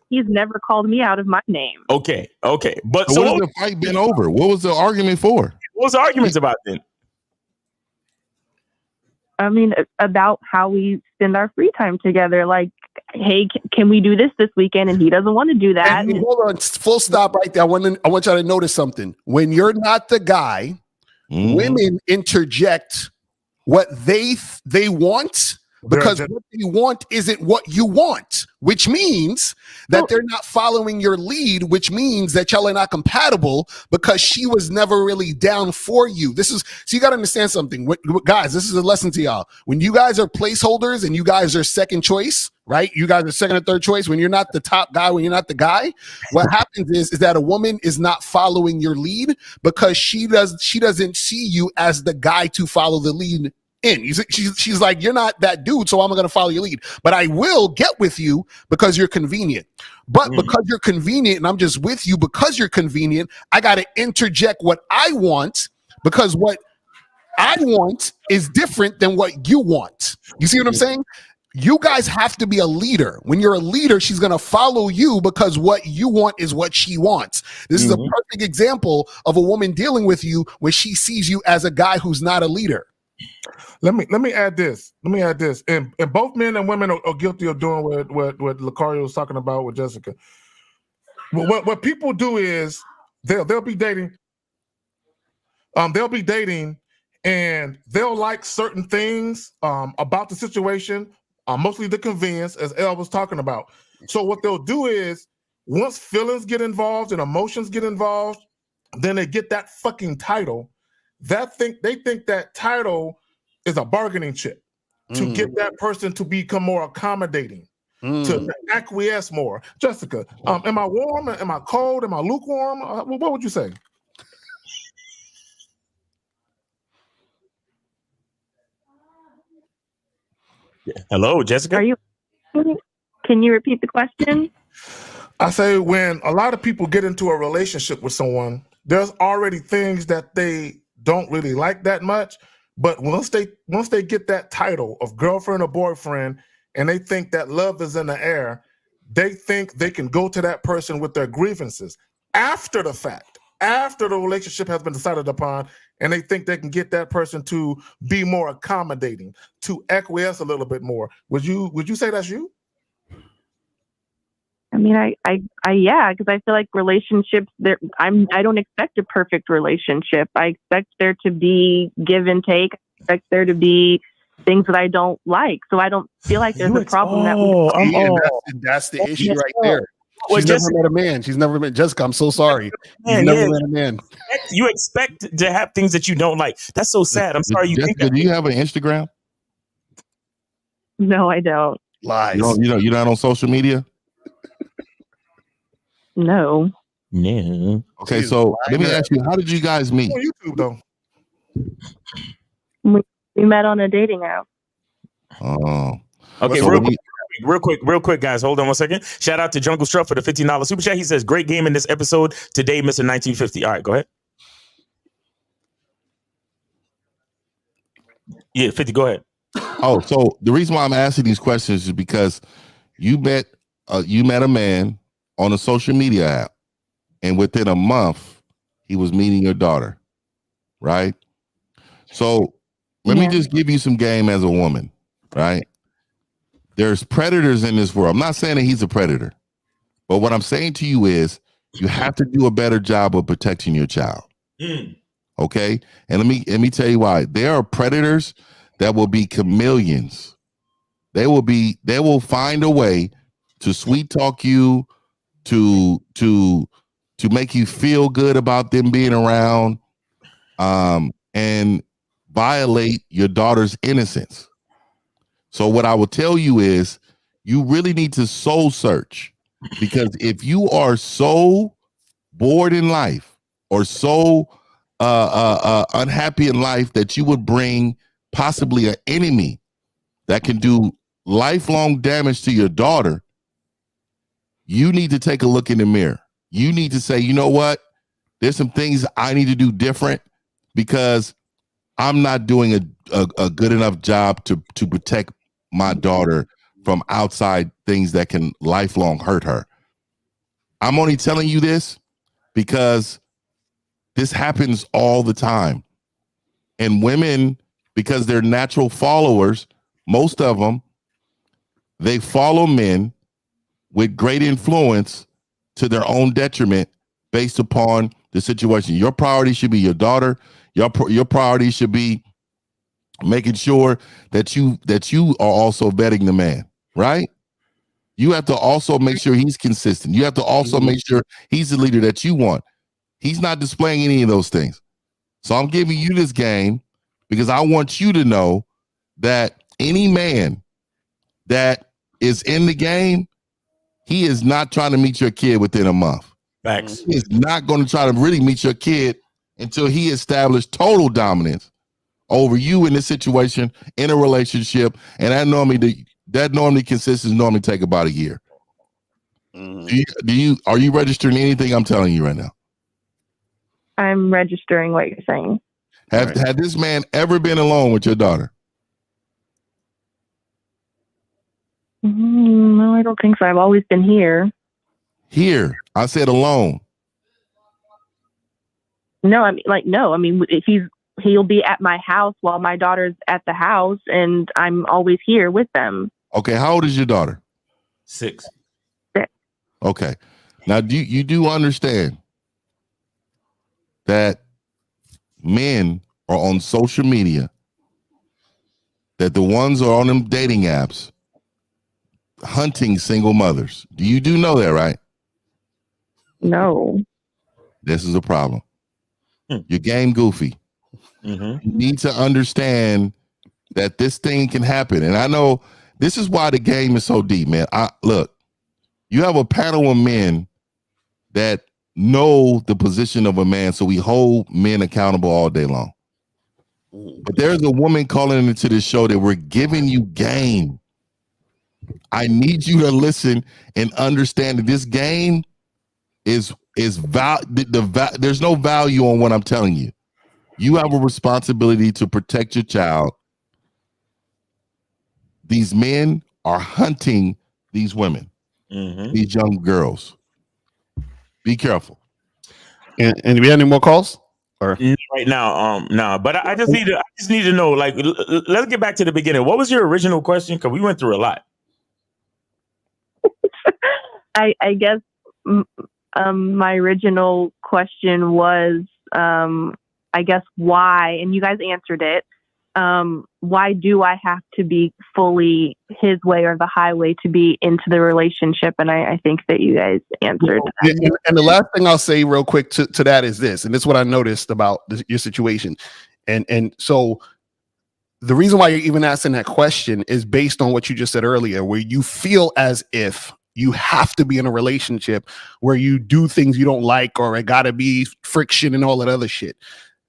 He's never called me out of my name. Okay. But so what has the fight been over? What was the argument for? What was the arguments about then? I mean, about how we spend our free time together. Like, hey, can we do this weekend? And he doesn't want to do that. And hold on, full stop right there. I want y'all to notice something. When you're not the guy, women interject what they want because what they want isn't what you want, which means that they're not following your lead, which means that y'all are not compatible because she was never really down for you. So you got to understand something. Guys, this is a lesson to y'all. When you guys are placeholders and you guys are second choice, right? You guys are second or third choice. When you're not the top guy, when you're not the guy, what happens is that a woman is not following your lead because she doesn't see you as the guy to follow the lead in. She's like, you're not that dude, so I'm going to follow your lead. But I will get with you because you're convenient. But because you're convenient and I'm just with you because you're convenient, I got to interject what I want because what I want is different than what you want. You see what I'm saying? You guys have to be a leader. When you're a leader, she's going to follow you because what you want is what she wants. This is a perfect example of a woman dealing with you when she sees you as a guy who's not a leader. Let me add this. And both men and women are guilty of doing what Lucario was talking about with Jessica. What people do is they'll be dating. They'll be dating, and they'll like certain things about the situation, mostly the convenience, as El was talking about. So what they'll do is, once feelings get involved and emotions get involved, then they get that fucking title. They think that title is a bargaining chip to get that person to become more accommodating, to acquiesce more. Jessica, am I warm? Am I cold? Am I lukewarm? What would you say? Hello, Jessica. Can you repeat the question? I say when a lot of people get into a relationship with someone, there's already things that they don't really like that much. But once they get that title of girlfriend or boyfriend, and they think that love is in the air, they think they can go to that person with their grievances after the fact, after the relationship has been decided upon, and they think they can get that person to be more accommodating, to acquiesce a little bit more. Would you say that's you? I mean, yeah, because I feel like relationships. I don't expect a perfect relationship. I expect there to be give and take. I expect there to be things that I don't like. So I don't feel like there's a problem that's the issue right there. She's never met a man. She's never met Jessica. I'm so sorry. You've never met a man. You expect to have things that you don't like. That's so sad. I'm sorry. Jessica, do you have an Instagram? No, I don't. Lies. You're not on social media? No. Okay, so let me ask you, how did you guys meet? On YouTube, though. We met on a dating app. Oh. Okay, so real quick, guys. Hold on 1 second. Shout out to Jungle Struck for the $15 super chat. He says, great game in this episode today, Mr. 1950. All right, go ahead. Yeah, 50, go ahead. Oh, so the reason why I'm asking these questions is because you met a man on a social media app, and within a month, he was meeting your daughter, right? So let me just give you some game as a woman, right? There's predators in this world. I'm not saying that he's a predator, but what I'm saying to you is you have to do a better job of protecting your child. Okay? And let me tell you why. There are predators that will be chameleons. They will find a way to sweet talk you, to make you feel good about them being around, and violate your daughter's innocence. So what I will tell you is you really need to soul search, because if you are so bored in life or so unhappy in life that you would bring possibly an enemy that can do lifelong damage to your daughter, you need to take a look in the mirror. You need to say, you know what? There's some things I need to do different because I'm not doing a good enough job to protect my daughter from outside things that can lifelong hurt her. I'm only telling you this because this happens all the time. And women, because they're natural followers, most of them, they follow men with great influence to their own detriment based upon the situation. Your priority should be your daughter. Your priority should be making sure that you are also vetting the man, right? You have to also make sure he's consistent. You have to also make sure he's the leader that you want. He's not displaying any of those things. So I'm giving you this game because I want you to know that any man that is in the game, he is not trying to meet your kid within a month. Facts. He is not going to try to really meet your kid until he established total dominance over you in this situation, in a relationship, and that normally consists normally take about a year. Are you registering anything I'm telling you right now? I'm registering what you're saying. Had this man ever been alone with your daughter? No, I don't think so. I've always been here. Here, I said alone. No, I mean, like, no. I mean, if he'll be at my house while my daughter's at the house, and I'm always here with them. Okay, how old is your daughter? 6. 6. Okay, now you do understand that men are on social media, that the ones are on them dating apps hunting single mothers. You do know that, right? No. This is a problem. Your game goofy. Mm-hmm. You need to understand that this thing can happen. And I know this is why the game is so deep, man. Look, you have a panel of men that know the position of a man, so we hold men accountable all day long. But there's a woman calling into this show that we're giving you game. I need you to listen and understand that this game is there's no value on what I'm telling you. You have a responsibility to protect your child. These men are hunting these women, these young girls. Be careful. And do we have any more calls? Or right now, no. But I just need to know. Like, let's get back to the beginning. What was your original question? Because we went through a lot. I guess my original question was, I guess, why, and you guys answered it. Why do I have to be fully his way or the highway to be into the relationship? And I think that you guys answered that. And the last thing I'll say real quick to that is this, and this is what I noticed about your situation. And so the reason why you're even asking that question is based on what you just said earlier, where you feel as if you have to be in a relationship where you do things you don't like, or it gotta be friction and all that other shit.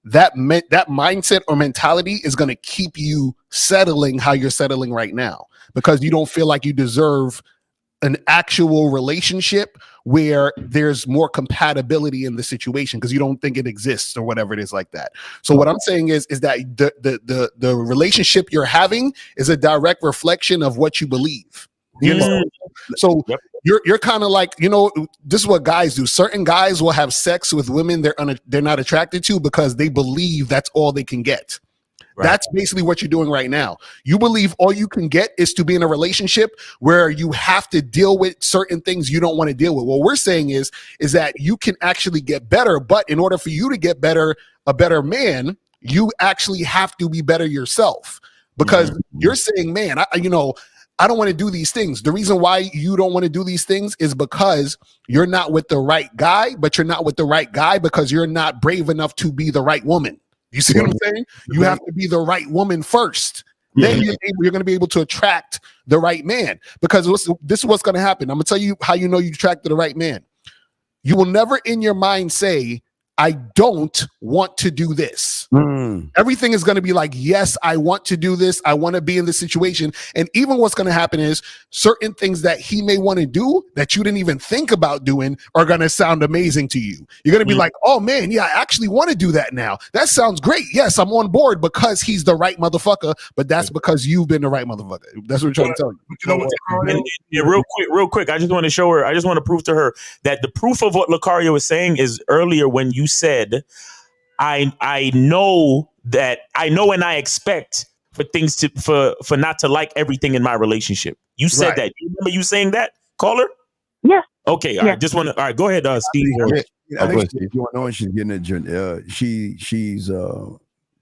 That mindset or mentality is going to keep you settling how you're settling right now, because you don't feel like you deserve an actual relationship where there's more compatibility in the situation, because you don't think it exists or whatever it is like that. So what I'm saying is that the relationship you're having is a direct reflection of what you believe. You understand? So you're kind of like, this is what guys do. Certain guys will have sex with women they're not attracted to because they believe that's all they can get. Right. That's basically what you're doing right now. You believe all you can get is to be in a relationship where you have to deal with certain things you don't want to deal with. What we're saying is that you can actually get better, but in order for you to get better, a better man, you actually have to be better yourself, because you're saying, man, I don't want to do these things. The reason why you don't want to do these things is because you're not with the right guy, but you're not with the right guy because you're not brave enough to be the right woman. You see what I'm saying? You have to be the right woman first. Then you're going to be able to attract the right man, because this is what's going to happen. I'm going to tell you how you know you attracted the right man. You will never in your mind say, I don't want to do this. Everything is going to be like, yes, I want to do this. I want to be in this situation. And even what's going to happen is certain things that he may want to do that you didn't even think about doing are going to sound amazing to you. You're going to be like, oh man, yeah, I actually want to do that now. That sounds great. Yes, I'm on board because he's the right motherfucker, but that's because you've been the right motherfucker. That's what I'm trying to tell you. Real quick. I just want to show her. I just want to prove to her that the proof of what Lucario was saying is earlier when you said, I know and I expect for things for not to like everything in my relationship. You said that. You remember you saying that, caller? Yeah. Okay. All right. Just want to. All right. Go ahead, Steve. I think you know she's getting it.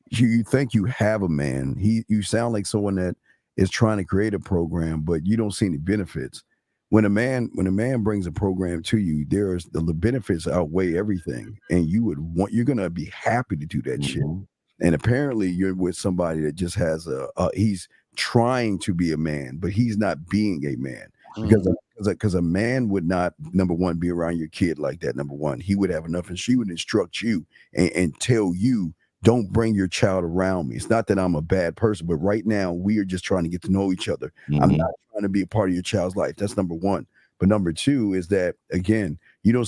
You think you have a man. You sound like someone that is trying to create a program, but you don't see any benefits. When a man brings a program to you, there's the benefits outweigh everything, and you're gonna be happy to do that shit. And apparently, you're with somebody that just has he's trying to be a man, but he's not being a man, because a man would not, number one, be around your kid like that. Number one, he would have enough, and she would instruct you and tell you, don't bring your child around me. It's not that I'm a bad person, but right now we are just trying to get to know each other. I'm not trying to be a part of your child's life. That's number one. But number two is that, again, you don't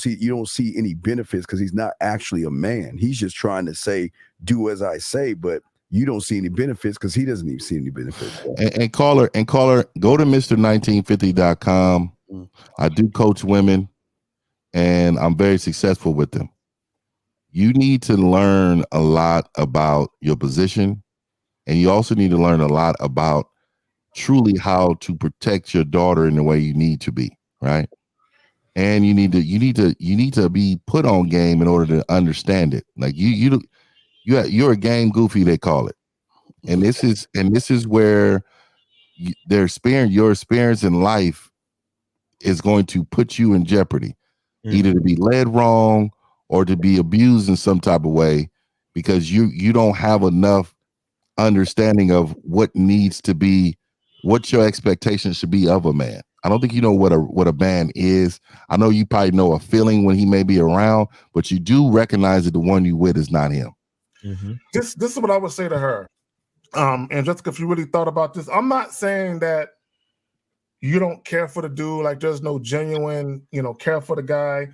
see any benefits because he's not actually a man. He's just trying to say, do as I say, but you don't see any benefits because he doesn't even see any benefits. And caller, go to Mr1950.com. I do coach women, and I'm very successful with them. You need to learn a lot about your position, and you also need to learn a lot about truly how to protect your daughter in the way you need to be, right? And you need to be put on game in order to understand it. Like you're a game goofy, they call it. And this is where your experience in life is going to put you in jeopardy, either to be led wrong or to be abused in some type of way, because you don't have enough understanding of what needs to be, what your expectations should be of a man. I don't think you know what a man is. I know you probably know a feeling when he may be around, but you do recognize that the one you with is not him. This is what I would say to her. And Jessica, if you really thought about this, I'm not saying that you don't care for the dude, like there's no genuine, care for the guy,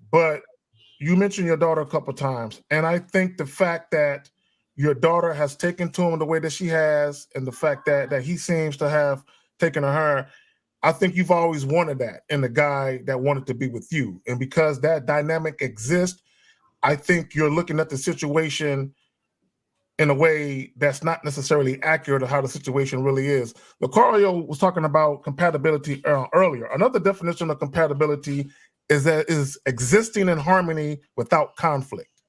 but you mentioned your daughter a couple times, and I think the fact that your daughter has taken to him the way that she has, and the fact that he seems to have taken to her, I think you've always wanted that in the guy that wanted to be with you. And because that dynamic exists, I think you're looking at the situation in a way that's not necessarily accurate of how the situation really is. Lucario was talking about compatibility earlier. Another definition of compatibility is existing in harmony without conflict,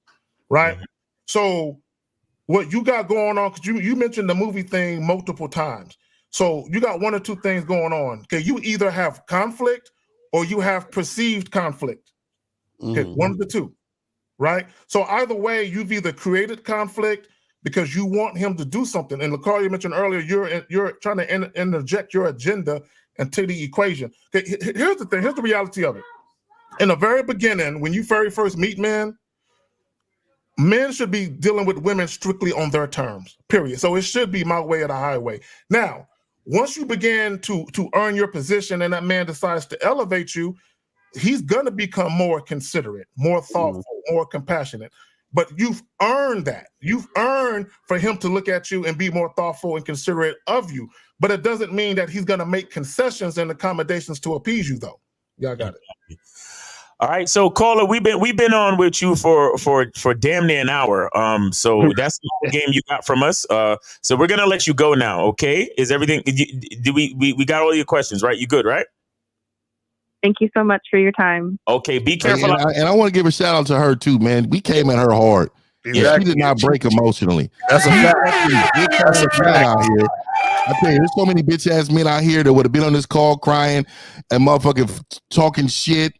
right? So what you got going on, because you mentioned the movie thing multiple times. So you got one or two things going on. Okay, you either have conflict or you have perceived conflict. Okay, one of the two, right? So either way, you've either created conflict because you want him to do something. And Lucario mentioned earlier, you're trying to interject your agenda into the equation. Okay, here's the thing. Here's the reality of it. In the very beginning, when you very first meet men should be dealing with women strictly on their terms, period. So it should be my way or the highway. Now, once you begin to earn your position and that man decides to elevate you, he's going to become more considerate, more thoughtful, more compassionate. But you've earned that. You've earned for him to look at you and be more thoughtful and considerate of you. But it doesn't mean that he's going to make concessions and accommodations to appease you, though. Y'all got it. All right, so caller, we've been on with you for damn near an hour. So that's the game you got from us. So we're gonna let you go now. Okay? Is everything? We got all your questions right? You good, right? Thank you so much for your time. Okay, be careful. And I want to give a shout out to her too, man. We came at her hard. Yeah, she did not break emotionally. That's a fact. That's a fact out here. I tell you, there's so many bitch ass men out here that would have been on this call crying and motherfucking talking shit,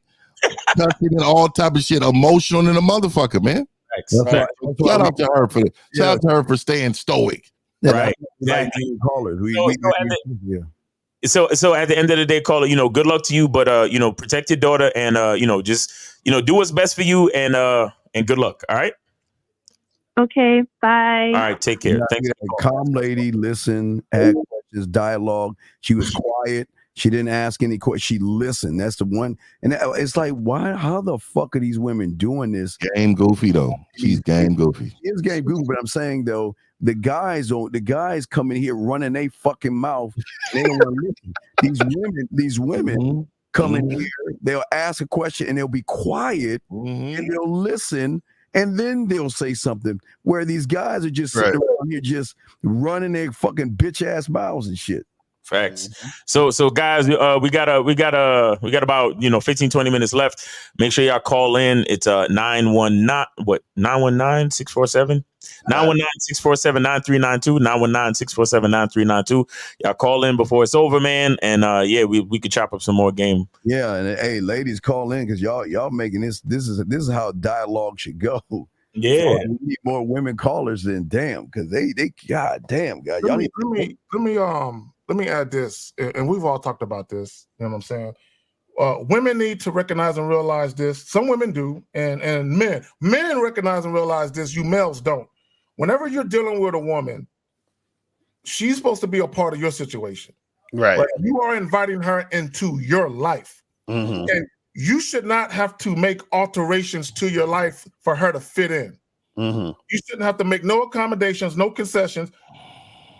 cussing and all type of shit, emotional than a motherfucker, man. Right. Shout out to her for staying stoic. Right. So at the end of the day, caller, good luck to you, but protect your daughter and just do what's best for you and good luck. All right. Okay. Bye. All right. Take care. Thanks. Calm lady, listen, ask questions, dialogue. She was quiet. She didn't ask any questions. She listened. That's the one. And it's like, why? How the fuck are these women doing this? Game goofy though. She's game goofy. She is game goofy, but I'm saying though, the guys come in here running their fucking mouth. They don't want to listen. These women come in here. They'll ask a question and they'll be quiet and they'll listen. And then they'll say something, where these guys are just sitting around here just running their fucking bitch ass mouths and shit. Facts. So guys, we got about 15-20 minutes left. Make sure y'all call in. It's 919-647 919-647-9392 919-647-9392. Y'all call in before it's over, man. And we could chop up some more game. Yeah, and hey, ladies, call in because y'all making this is how dialogue should go. Yeah, we need more women callers than damn, because they god damn, God. Let me add this, and we've all talked about this. You know what I'm saying? Women need to recognize and realize this. Some women do, and men recognize and realize this. You males don't. Whenever you're dealing with a woman, she's supposed to be a part of your situation. Right. But you are inviting her into your life. And you should not have to make alterations to your life for her to fit in. You shouldn't have to make no accommodations, no concessions.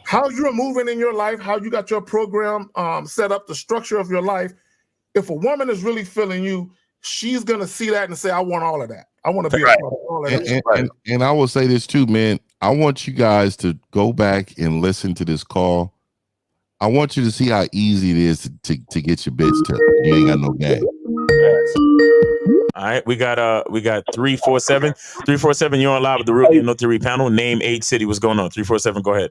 How you're moving in your life, how you got your program set up, the structure of your life. If a woman is really feeling you, she's gonna see that and say, "I want all of that. I want to be a part of all of that." And I will say this too, man. I want you guys to go back and listen to this call. I want you to see how easy it is to get your bitch to. You ain't got no game. All right, we got 347. 347, you're on live with the Real No Theory panel. Name, age, city. What's going on? 347, go ahead.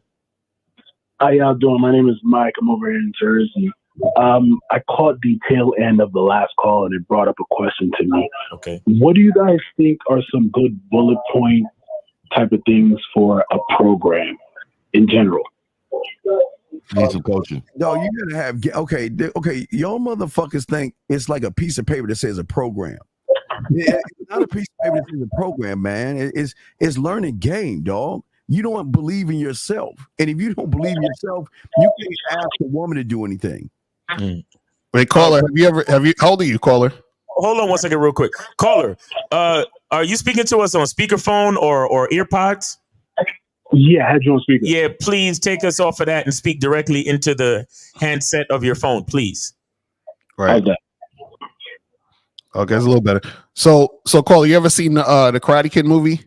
How y'all doing? My name is Mike. I'm over here in Jersey. I caught the tail end of the last call and it brought up a question to me. Okay. What do you guys think are some good bullet point type of things for a program in general? Need some coaching. No, you gotta have okay. Y'all motherfuckers think it's like a piece of paper that says a program. It's not a piece of paper that says a program, man. It's learning game, dog. You don't believe in yourself, and if you don't believe in yourself, you can't ask a woman to do anything. Wait, caller, have you? How old are you, caller? Hold on one second, real quick. Caller, are you speaking to us on speakerphone or earpods? Yeah, I had you on speaker. Yeah, please take us off of that and speak directly into the handset of your phone, please. Right. Okay, it's a little better. So caller, you ever seen the Karate Kid movie?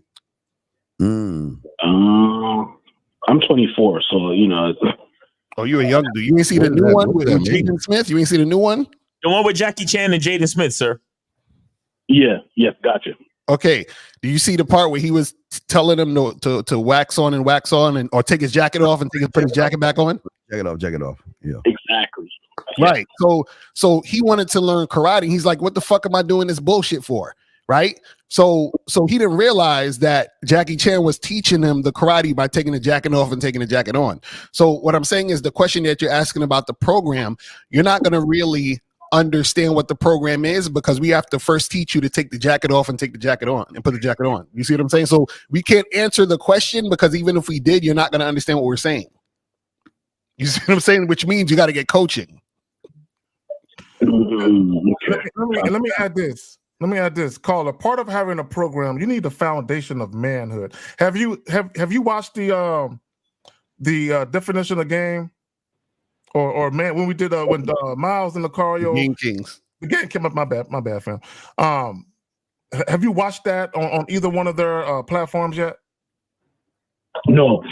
I'm 24, so you know. Oh, you a young dude. You ain't see the new one with Jaden Smith? You ain't see the new one? The one with Jackie Chan and Jaden Smith, sir. Yeah, gotcha. Okay. Do you see the part where he was telling him to wax on and or take his jacket off and put his jacket back on? Jacket off. Yeah. Exactly. Right. So he wanted to learn karate. He's like, what the fuck am I doing this bullshit for? Right. So he didn't realize that Jackie Chan was teaching him the karate by taking the jacket off and taking the jacket on. So what I'm saying is the question that you're asking about the program, you're not going to really understand what the program is because we have to first teach you to take the jacket off and take the jacket on and put the jacket on. You see what I'm saying? So we can't answer the question because even if we did, you're not going to understand what we're saying. You see what I'm saying? Which means you got to get coaching. Let me add this. Caller, part of having a program, you need the foundation of manhood. Have you watched the definition of game? Or man, when we did when Miles and Lucario, Game Kings, the game came up. My bad, fam. Have you watched that on either one of their platforms yet? No.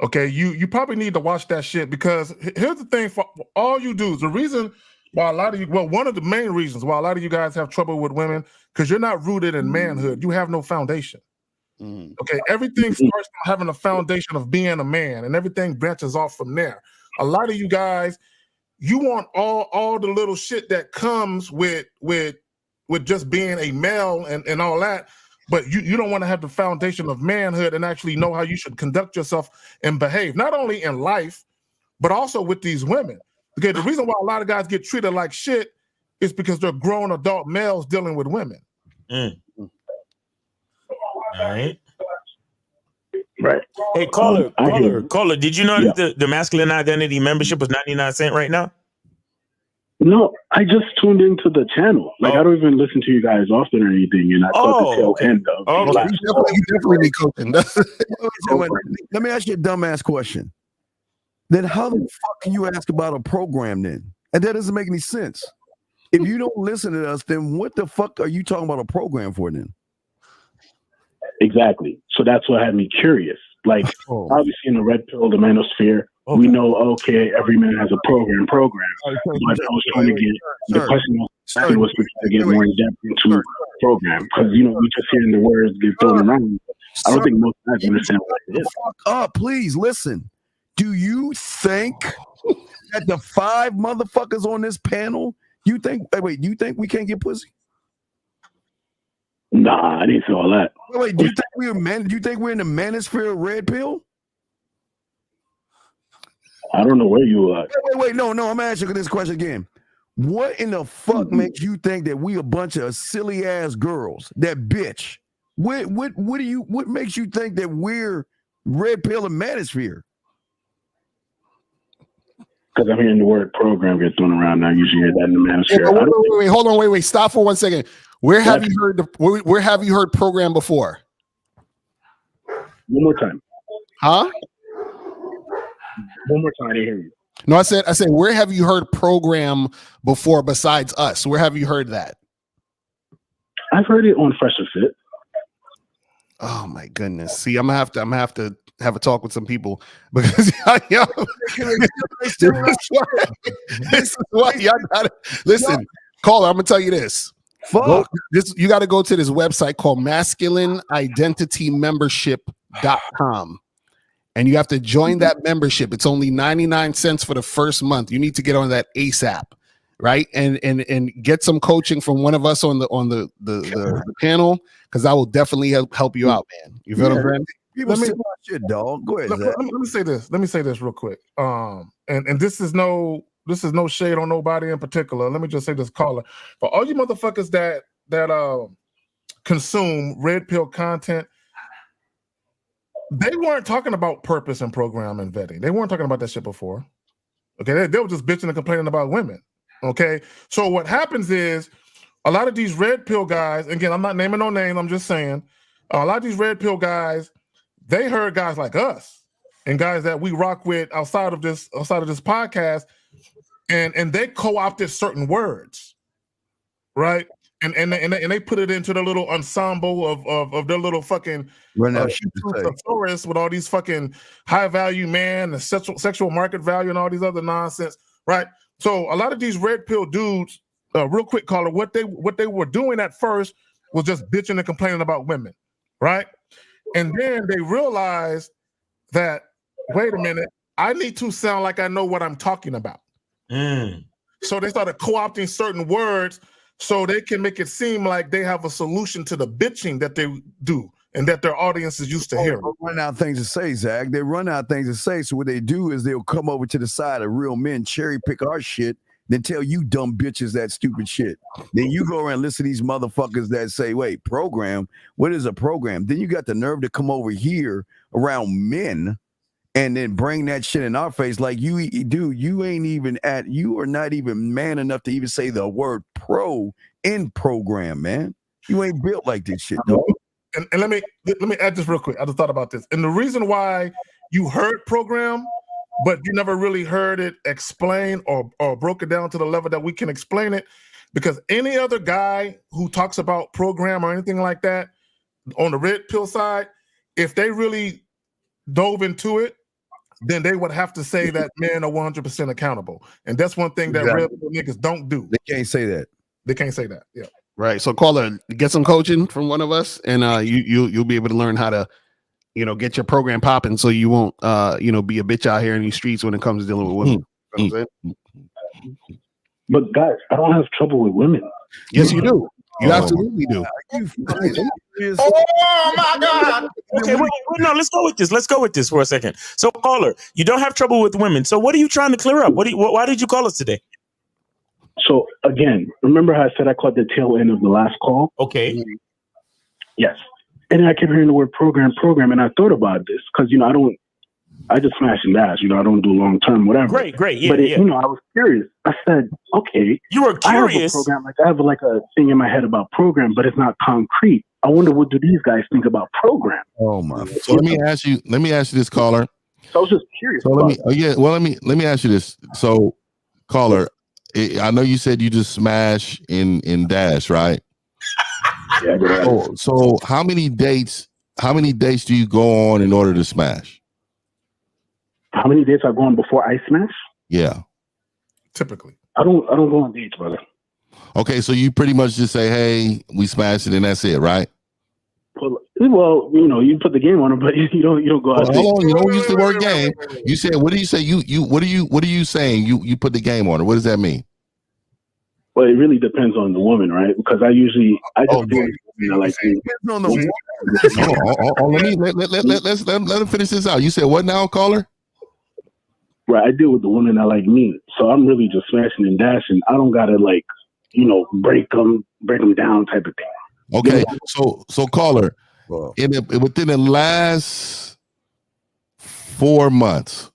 Okay, you probably need to watch that shit because here's the thing: for all you dudes, the reason why a lot of you, well, one of the main reasons why a lot of you guys have trouble with women because you're not rooted in manhood. You have no foundation. Okay, everything starts from having a foundation of being a man, and everything branches off from there. A lot of you guys, you want all the little shit that comes with just being a male and all that, but you don't want to have the foundation of manhood and actually know how you should conduct yourself and behave, not only in life, but also with these women. Okay, the reason why a lot of guys get treated like shit is because they're grown adult males dealing with women. All right. Right. Hey, caller, did you know that the masculine identity membership was 99 cents right now? No, I just tuned into the channel. Like I don't even listen to you guys often or anything, and I caught the tail end of. You definitely need coaching. Let me ask you a dumbass question. Then how the fuck can you ask about a program then? And that doesn't make any sense. If you don't listen to us, then what the fuck are you talking about a program for then? Exactly. So that's what had me curious. Like, obviously in the red pill, the manosphere, we know, okay, every man has a program. But I was trying to get, the question was to get more in depth into program. Because, you know, we just hearing the words get thrown around. I don't think most guys understand what it is. Fuck up, please listen. Do you think that the 5 motherfuckers on this panel, you think we can't get pussy? Nah, I didn't say all that. Wait, do you think we're men? Do you think we're in the manosphere of red pill? I don't know where you are. Wait, no, I'm asking this question again. What in the fuck makes you think that we a bunch of silly ass girls? That bitch. What makes you think that we're red pill and manosphere? Because I'm hearing the word program get thrown around now. I usually hear that in the manosphere. Wait, hold on, wait. Stop for 1 second. Where have you heard program before? One more time. Huh? One more time. I didn't hear you. No, I said, where have you heard program before besides us? Where have you heard that? I've heard it on Fresh and Fit. Oh my goodness. See, I'm gonna have to have a talk with some people because y'all, this is why y'all gotta listen. Caller, I'm gonna tell you this. You got to go to this website called masculineidentitymembership.com. And you have to join that membership. It's only 99 cents for the first month. You need to get on that ASAP, right? And get some coaching from one of us on the panel, because I will definitely help you out, man. You feel what I'm saying? Let me shit, dog. Go ahead. Let me say this. Let me say this real quick. And this is no shade on nobody in particular. Let me just say this, caller. For all you motherfuckers that consume red pill content, they weren't talking about purpose and program and vetting. They weren't talking about that shit before. Okay, they were just bitching and complaining about women. Okay, so what happens is a lot of these red pill guys, again, I'm not naming no names, I'm just saying, a lot of these red pill guys, they heard guys like us and guys that we rock with outside of this podcast, and they co-opted certain words, right? And they put it into the little ensemble of their little fucking thesaurus with all these fucking high value man and sexual market value and all these other nonsense, right? So a lot of these red pill dudes, real quick, caller, what they were doing at first was just bitching and complaining about women, right? And then they realized that, wait a minute, I need to sound like I know what I'm talking about. So they started co-opting certain words so they can make it seem like they have a solution to the bitching that they do and that their audience is used to hearing. They run out of things to say, Zach. They run out of things to say. So what they do is they'll come over to the side of real men, cherry pick our shit, then tell you dumb bitches that stupid shit. Then you go around and listen to these motherfuckers that say, wait, program? What is a program? Then you got the nerve to come over here around men and then bring that shit in our face like you are not even man enough to even say the word pro in program, man. You ain't built like this shit, dog. And let me add this real quick. I just thought about this. And the reason why you heard program, but you never really heard it explained or broke it down to the level that we can explain it, because any other guy who talks about program or anything like that on the red pill side, if they really dove into it, then they would have to say that men are 100% accountable. And that's one thing that red pill niggas don't do. They can't say that. They can't say that. Yeah. Right. So caller, get some coaching from one of us, and you'll be able to learn how to, get your program popping, so you won't be a bitch out here in these streets when it comes to dealing with women. You know what I'm saying? But guys, I don't have trouble with women. Yes, you do. You absolutely do. Oh my God. Okay, wait, no, let's go with this for a second. So, caller, you don't have trouble with women. So what are you trying to clear up? Why did you call us today? So again, remember how I said I caught the tail end of the last call? Okay. Yes. And then I kept hearing the word program, and I thought about this because, I just smash and dash, I don't do long term, whatever. Great. Yeah, but I was curious. I said, okay. You were curious. I have a program, I have a thing in my head about program, but it's not concrete. I wonder, what do these guys think about program? Oh my. So let me ask you this, caller. So I was just curious. So let me ask you this. So, caller, I know you said you just smash in dash, right? Yeah. So how many dates do you go on in order to smash? How many dates I've gone before I smash? Yeah. Typically. I don't go on dates, brother. Okay, so you pretty much just say, hey, we smashed it and that's it, right? Well, you put the game on it, but you don't go out. Hold on, you don't use the word game. You said, what do you say? What are you saying? You put the game on it. What does that mean? Well, it really depends on the woman, right? Because I just like let him finish this out. You said what now, caller? Right, I deal with the women that like me, so I'm really just smashing and dashing. I don't gotta break them down type of thing. Okay, so caller, within the last 4 months,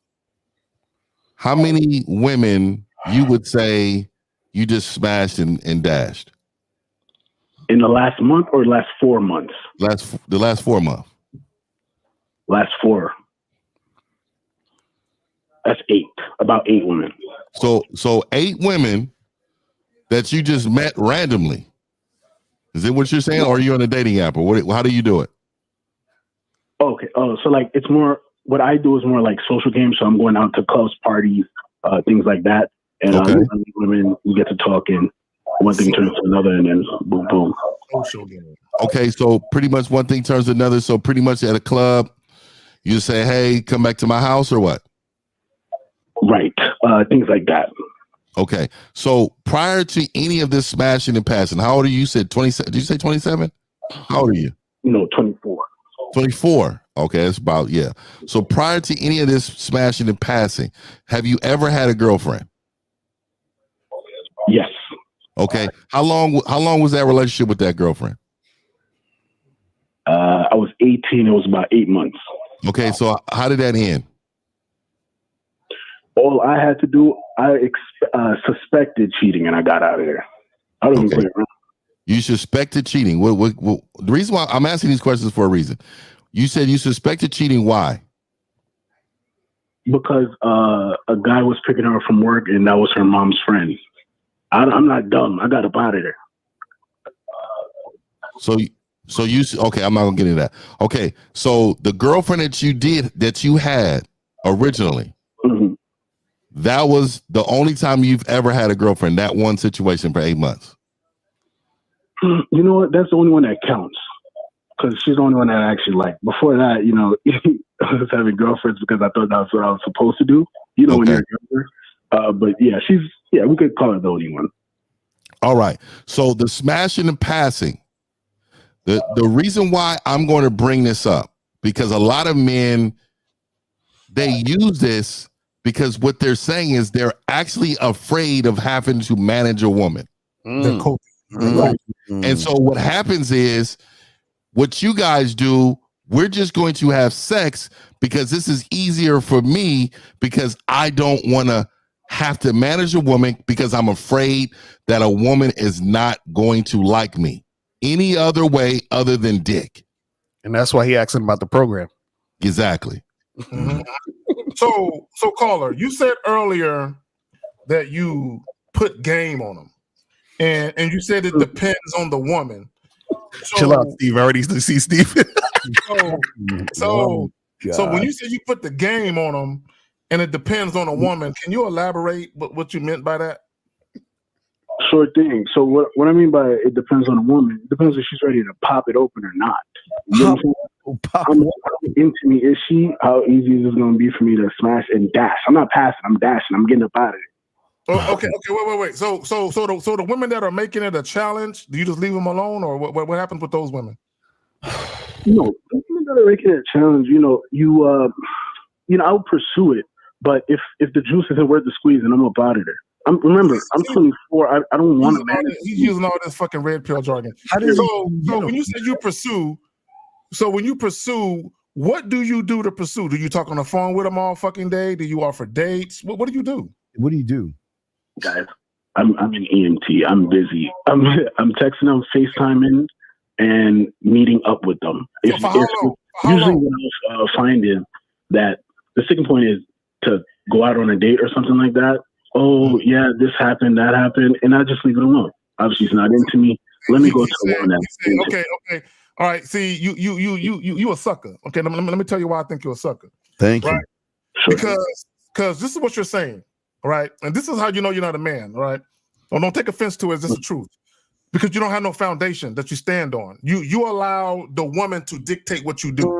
how many women you would say you just smashed and dashed? In the last month or last 4 months? The last 4 months. Last 4. That's 8. About 8 women. So 8 women that you just met randomly. Is it what you're saying, or are you on a dating app, or what? How do you do it? Okay. Oh, so like it's more. What I do is more like social games. So I'm going out to clubs, parties, things like that, and women, we get to talk, and one thing turns to another, and then boom, boom. Social game. Okay, so pretty much one thing turns to another. So pretty much at a club, you say, "Hey, come back to my house," or what? Right. Things like that. Okay. So prior to any of this smashing and passing, how old are you? You said 27. Did you say 27? How old are you? No, 24. 24. Okay, that's about, yeah. So prior to any of this smashing and passing, have you ever had a girlfriend? Yes. Okay. How long was that relationship with that girlfriend? I was 18. It was about 8 months. Okay, so how did that end? All I had to do, I suspected cheating, and I got out of there. I don't even play around. You suspected cheating. What, the reason why I'm asking these questions for a reason. You said you suspected cheating. Why? Because a guy was picking her up from work, and that was her mom's friend. I'm not dumb. I got up out of there. So you okay? I'm not gonna get into that. Okay, so the girlfriend that you had originally, that was the only time you've ever had a girlfriend. That one situation for 8 months. You know what? That's the only one that counts. Because she's the only one that I actually like. Before that, you know, I was having girlfriends because I thought that's what I was supposed to do. You know, when you're younger. But yeah, we could call her the only one. All right. So the smashing and passing. The reason why I'm going to bring this up, because a lot of men, they use this because what they're saying is they're actually afraid of having to manage a woman. Right. And so what happens is, what you guys do, we're just going to have sex because this is easier for me because I don't want to have to manage a woman because I'm afraid that a woman is not going to like me any other way other than dick. And that's why he asked him about the program. Exactly. So caller, you said earlier that you put game on them, and you said it depends on the woman. Chill out, Steve. I already see Steve. So when you say you put the game on them and it depends on a woman, can you elaborate what you meant by that? Sure thing. So what I mean by it depends on a woman, it depends if she's ready to pop it open or not. You know how into me is she? How easy is it going to be for me to smash and dash? I'm not passing. I'm dashing. I'm getting up out of it. Oh, okay, wait. So the women that are making it a challenge, do you just leave them alone, or what happens with those women? No, the women that are making it a challenge, I would pursue it, but if the juice isn't worth the squeeze, and I'm up out of there. I'm 24. I don't want to manage. He's using all this fucking red pill jargon. So when you say you pursue, what do you do to pursue? Do you talk on the phone with them all fucking day? Do you offer dates? What do you do? What do you do? Guys, I'm an EMT. I'm busy. I'm texting them, FaceTiming, and meeting up with them. Usually what I'll find is that the sticking point is to go out on a date or something like that. Oh, yeah, this happened, that happened, and I just leave it alone. Obviously, it's not into me. Let me go to the one that's okay. All right, see, you a sucker. Okay, let me tell you why I think you're a sucker. Thank you. Sure. Because this is what you're saying. All right. And this is how you know you're not a man. All right. Well, don't take offense to it. This is the truth. Because you don't have no foundation that you stand on. You allow the woman to dictate what you do.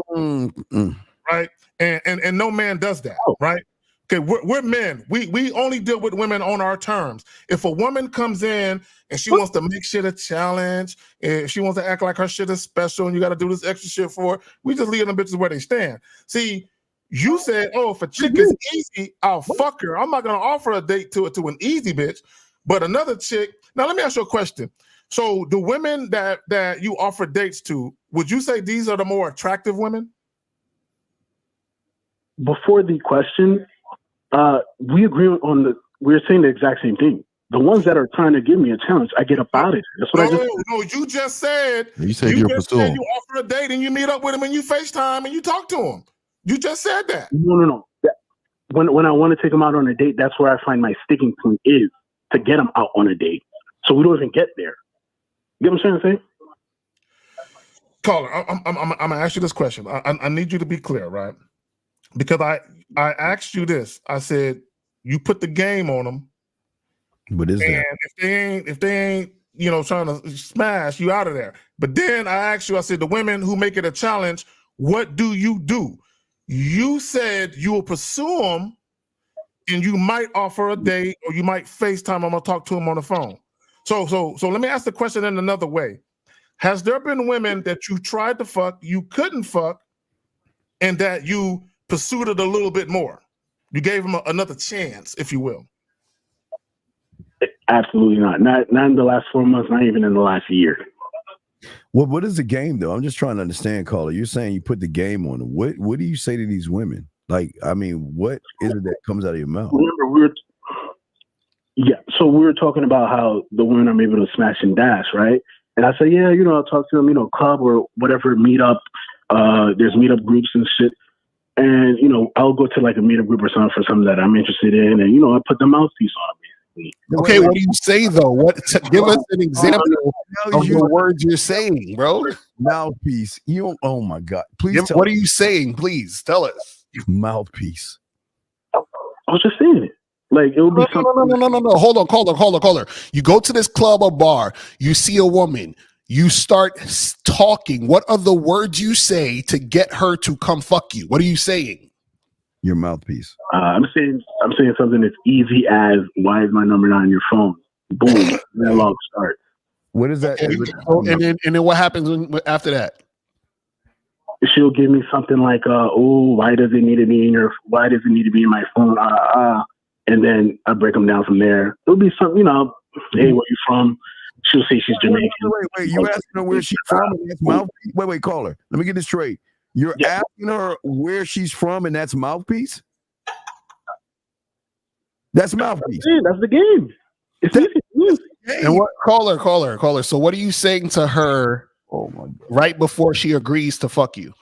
Right. And no man does that. Right. Okay. We're men. We only deal with women on our terms. If a woman comes in and she wants to make shit a challenge, if she wants to act like her shit is special and you got to do this extra shit for her, we just leave them bitches where they stand. See, you said, oh, if a chick is easy, I'll fuck her. I'm not going to offer a date to an easy bitch. But another chick, now let me ask you a question. So the women that you offer dates to, would you say these are the more attractive women? Before the question, we agree on we're saying the exact same thing. The ones that are trying to give me a challenge, I get up out of it. That's what No, you just said. You said you're pursuing. You offer a date and you meet up with them and you FaceTime and you talk to them. You just said that. No. When I want to take them out on a date, that's where I find my sticking point is to get them out on a date. So we don't even get there. You get what I'm trying to say? Caller, I'm gonna ask you this question. I need you to be clear, right? Because I asked you this. I said you put the game on them. What is that? And if they ain't trying to smash you out of there. But then I asked you. I said the women who make it a challenge, what do? You said you will pursue them, and you might offer a date, or you might FaceTime them or talk to them on the phone. So let me ask the question in another way. Has there been women that you tried to fuck, you couldn't fuck, and that you pursued it a little bit more? You gave them another chance, if you will. Absolutely not. Not in the last 4 months, not even in the last year. What is the game though? I'm just trying to understand, caller. You're saying you put the game on them. What do you say to these women? Like, I mean, what is it that comes out of your mouth? Remember, so we were talking about how the women are able to smash and dash, right? And I said, yeah, I'll talk to them, club or whatever meetup. There's meetup groups and shit. And, I'll go to like a meetup group or something for something that I'm interested in. And, I put the mouthpiece on me. Okay, what do you say though? Give us an example of the words you're saying, bro. Mouthpiece. Oh my God. Please what are you saying? Please tell us. Mouthpiece. I was just saying it. Like it would be no. Hold on, caller. You go to this club or bar, you see a woman, you start talking. What are the words you say to get her to come fuck you? What are you saying? Your mouthpiece. I'm saying something as easy as, why is my number not on your phone? Boom. Dialogue start. What is that? And then what happens after that? She'll give me something like, why does it need to be in my phone? And then I break them down from there. It'll be something, hey, where you from? She'll say she's Jamaican. Wait. You asking her where she's from? And that's mouthpiece? Wait, caller. Let me get this straight. You're asking her where she's from, and that's mouthpiece? That's mouthpiece. That's the game. It's easy. And what caller? So what are you saying to her right before she agrees to fuck you?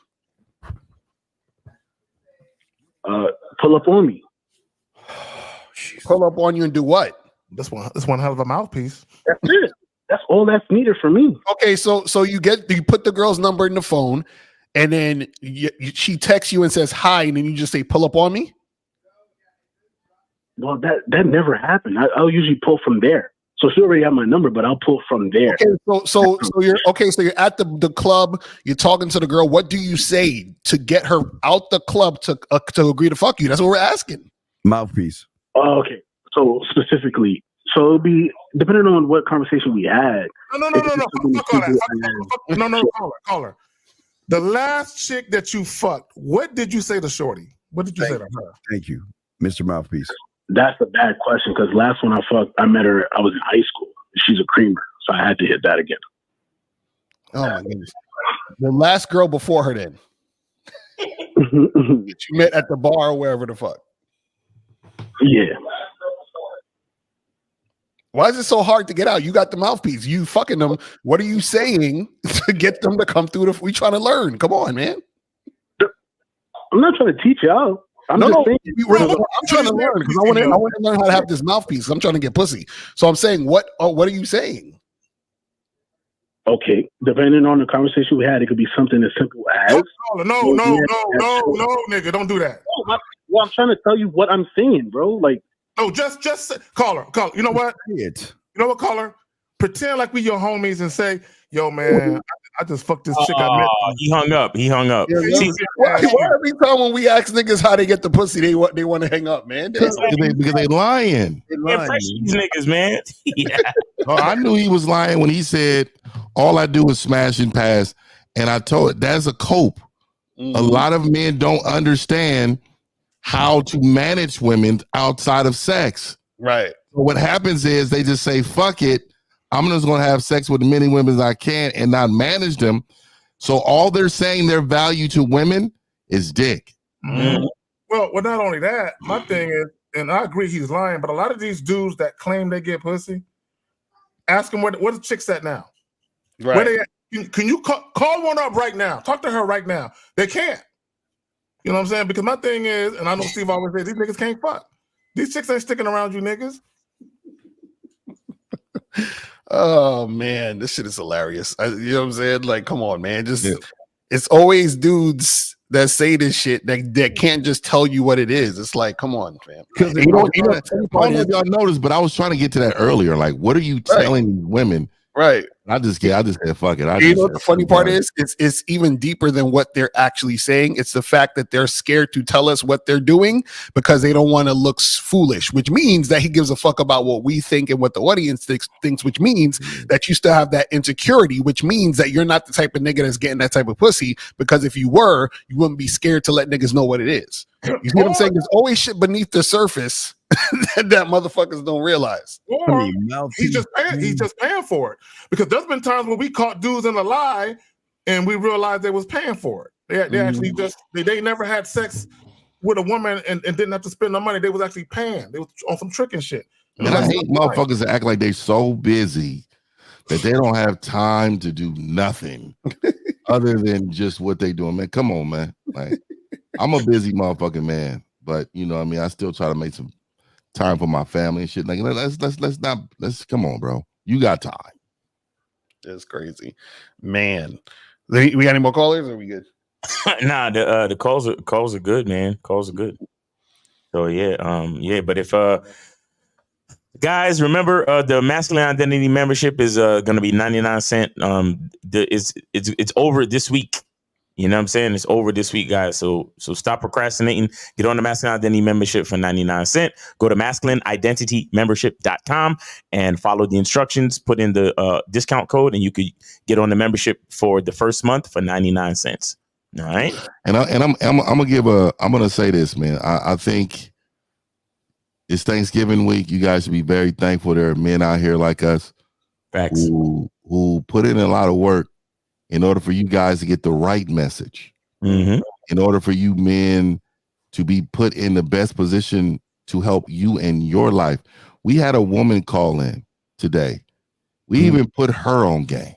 Pull up on me. Pull up on you and do what? This one hell of a mouthpiece. That's it. That's all that's needed for me. Okay, so you put the girl's number in the phone, and then she texts you and says hi, and then you just say pull up on me. Well, that never happened. I'll usually pull from there. So she already have my number, but I'll pull from there. Okay, so you're at the club. You're talking to the girl. What do you say to get her out the club to agree to fuck you? That's what we're asking. Mouthpiece. Oh, okay. So specifically, it'll be depending on what conversation we had. No, caller. The last chick that you fucked, what did you say to Shorty? What did you say to her? Thank you, Mr. Mouthpiece. That's a bad question because last one I fucked, I met her. I was in high school. She's a creamer, so I had to hit that again. Oh my goodness! The last girl before her, then that you met at the bar or wherever the fuck. Yeah. Why is it so hard to get out? You got the mouthpiece. You fucking them. What are you saying to get them to come through? We trying to learn. Come on, man. I'm not trying to teach you out. I'm trying to learn because I want to learn how to have this mouthpiece. I'm trying to get pussy. So I'm saying, what are you saying? Okay, depending on the conversation we had, it could be something as simple as no, nigga, don't do that. Well, I'm trying to tell you what I'm saying, bro. Like, no, just caller. You know what? You know what, caller? Pretend like we your homies and say, yo, man, I just fucked this chick I met. He hung up. Yeah, why every time when we ask niggas how they get the pussy, they want to hang up, man? Because they lying. These niggas, man. Yeah. Oh, I knew he was lying when he said, all I do is smash and pass. And I told it, that's a cope. Mm-hmm. A lot of men don't understand how to manage women outside of sex. Right. So what happens is they just say, fuck it. I'm just going to have sex with as many women as I can and not manage them. So all they're saying their value to women is dick. Mm-hmm. Well, not only that, my thing is, and I agree he's lying, but a lot of these dudes that claim they get pussy, ask them where the chick's at now. Right. Where they at? Can you call one up right now? Talk to her right now. They can't. You know what I'm saying? Because my thing is, and I know Steve always says, these niggas can't fuck. These chicks ain't sticking around you niggas. Oh man, this shit is hilarious. You know what I'm saying? Like, come on, man. It's always dudes that say this shit that can't just tell you what it is. It's like, come on, fam. Because I don't know if y'all noticed, but I was trying to get to that earlier. Like, what are you telling women? Right. I just said, fuck it. You know what the funny part is? It's even deeper than what they're actually saying. It's the fact that they're scared to tell us what they're doing because they don't want to look foolish, which means that he gives a fuck about what we think and what the audience thinks, which means that you still have that insecurity, which means that you're not the type of nigga that's getting that type of pussy, because if you were, you wouldn't be scared to let niggas know what it is. You see what I'm saying? There's always shit beneath the surface that motherfuckers don't realize. Or he's just paying for it. Because there's been times when we caught dudes in a lie and we realized they was paying for it. They actually they never had sex with a woman and didn't have to spend no money. They was actually paying. They was on some tricking shit. And I hate motherfuckers that act like they so busy that they don't have time to do nothing other than just what they doing. Man, come on, man. Like, I'm a busy motherfucking man, but you know what I mean? I still try to make some time for my family and shit. Like, let's come on, bro. You got time. That's crazy, man. We got any more callers? Or are we good? Nah, the calls are good, man. Calls are good. So yeah. But if guys, remember the masculine identity membership is gonna be 99 cents. It's over this week. You know what I'm saying? It's over this week, guys. So stop procrastinating. Get on the Masculine Identity Membership for 99 cents. Go to masculineidentitymembership.com and follow the instructions. Put in the discount code, and you could get on the membership for the first month for 99 cents. All right. And I'm gonna say this, man. I think it's Thanksgiving week. You guys should be very thankful there are men out here like us. Facts. Who put in a lot of work in order for you guys to get the right message, in order for you men to be put in the best position to help you in your life. We had a woman call in today. We even put her on game.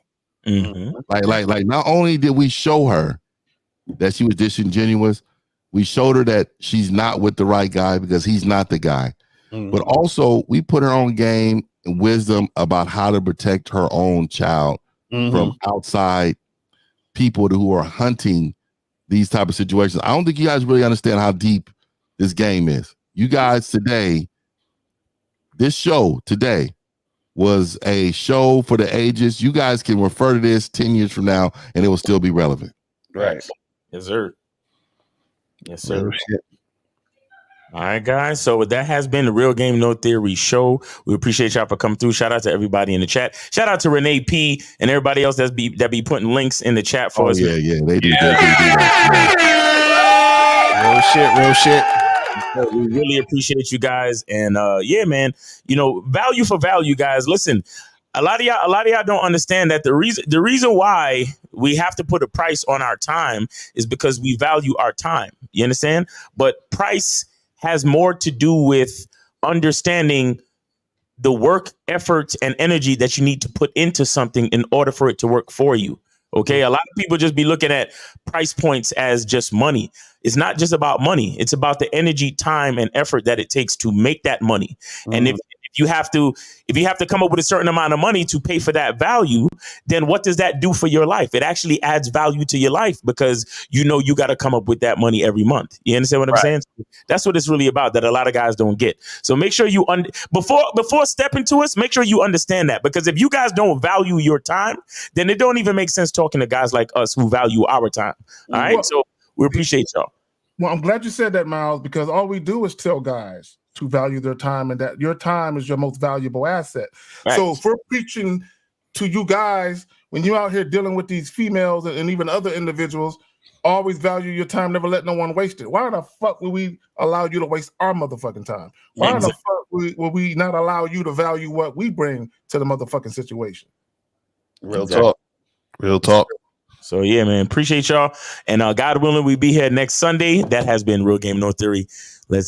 Like not only did we show her that she was disingenuous, we showed her that she's not with the right guy because he's not the guy. But also we put her on game and wisdom about how to protect her own child from outside people who are hunting these type of situations. I don't think you guys really understand how deep this game is. You guys today, this show today was a show for the ages. You guys can refer to this 10 years from now and it will still be relevant. Right. Yes, sir. Yes, sir. All right, guys. So that has been the Real Game No Theory show. We appreciate y'all for coming through. Shout out to everybody in the chat. Shout out to Renee P and everybody else that be putting links in the chat for us. Yeah, they do. Real shit. We really appreciate you guys. And yeah, man, you know, value for value, guys. Listen, a lot of y'all don't understand that the reason why we have to put a price on our time is because we value our time. You understand? But price has more to do with understanding the work, effort, and energy that you need to put into something in order for it to work for you. Okay. A lot of people just be looking at price points as just money. It's not just about money. It's about the energy, time, and effort that it takes to make that money. And if you have to come up with a certain amount of money to pay for that value, then what does that do for your life? It actually adds value to your life because you know you got to come up with that money every month. You understand what I'm saying? That's what it's really about, that a lot of guys don't get. So make sure you before stepping to us, make sure you understand that, because if you guys don't value your time, then it don't even make sense talking to guys like us who value our time. All right. So we appreciate y'all. Well, I'm glad you said that, Miles, because all we do is tell guys to value their time and that your time is your most valuable asset. Right. So if we're preaching to you guys, when you're out here dealing with these females and even other individuals, always value your time, never let no one waste it. Why the fuck would we allow you to waste our motherfucking time? Why the fuck would we not allow you to value what we bring to the motherfucking situation? Real talk. So yeah, man, appreciate y'all. And God willing, we'll be here next Sunday. That has been Real Game No Theory. Let's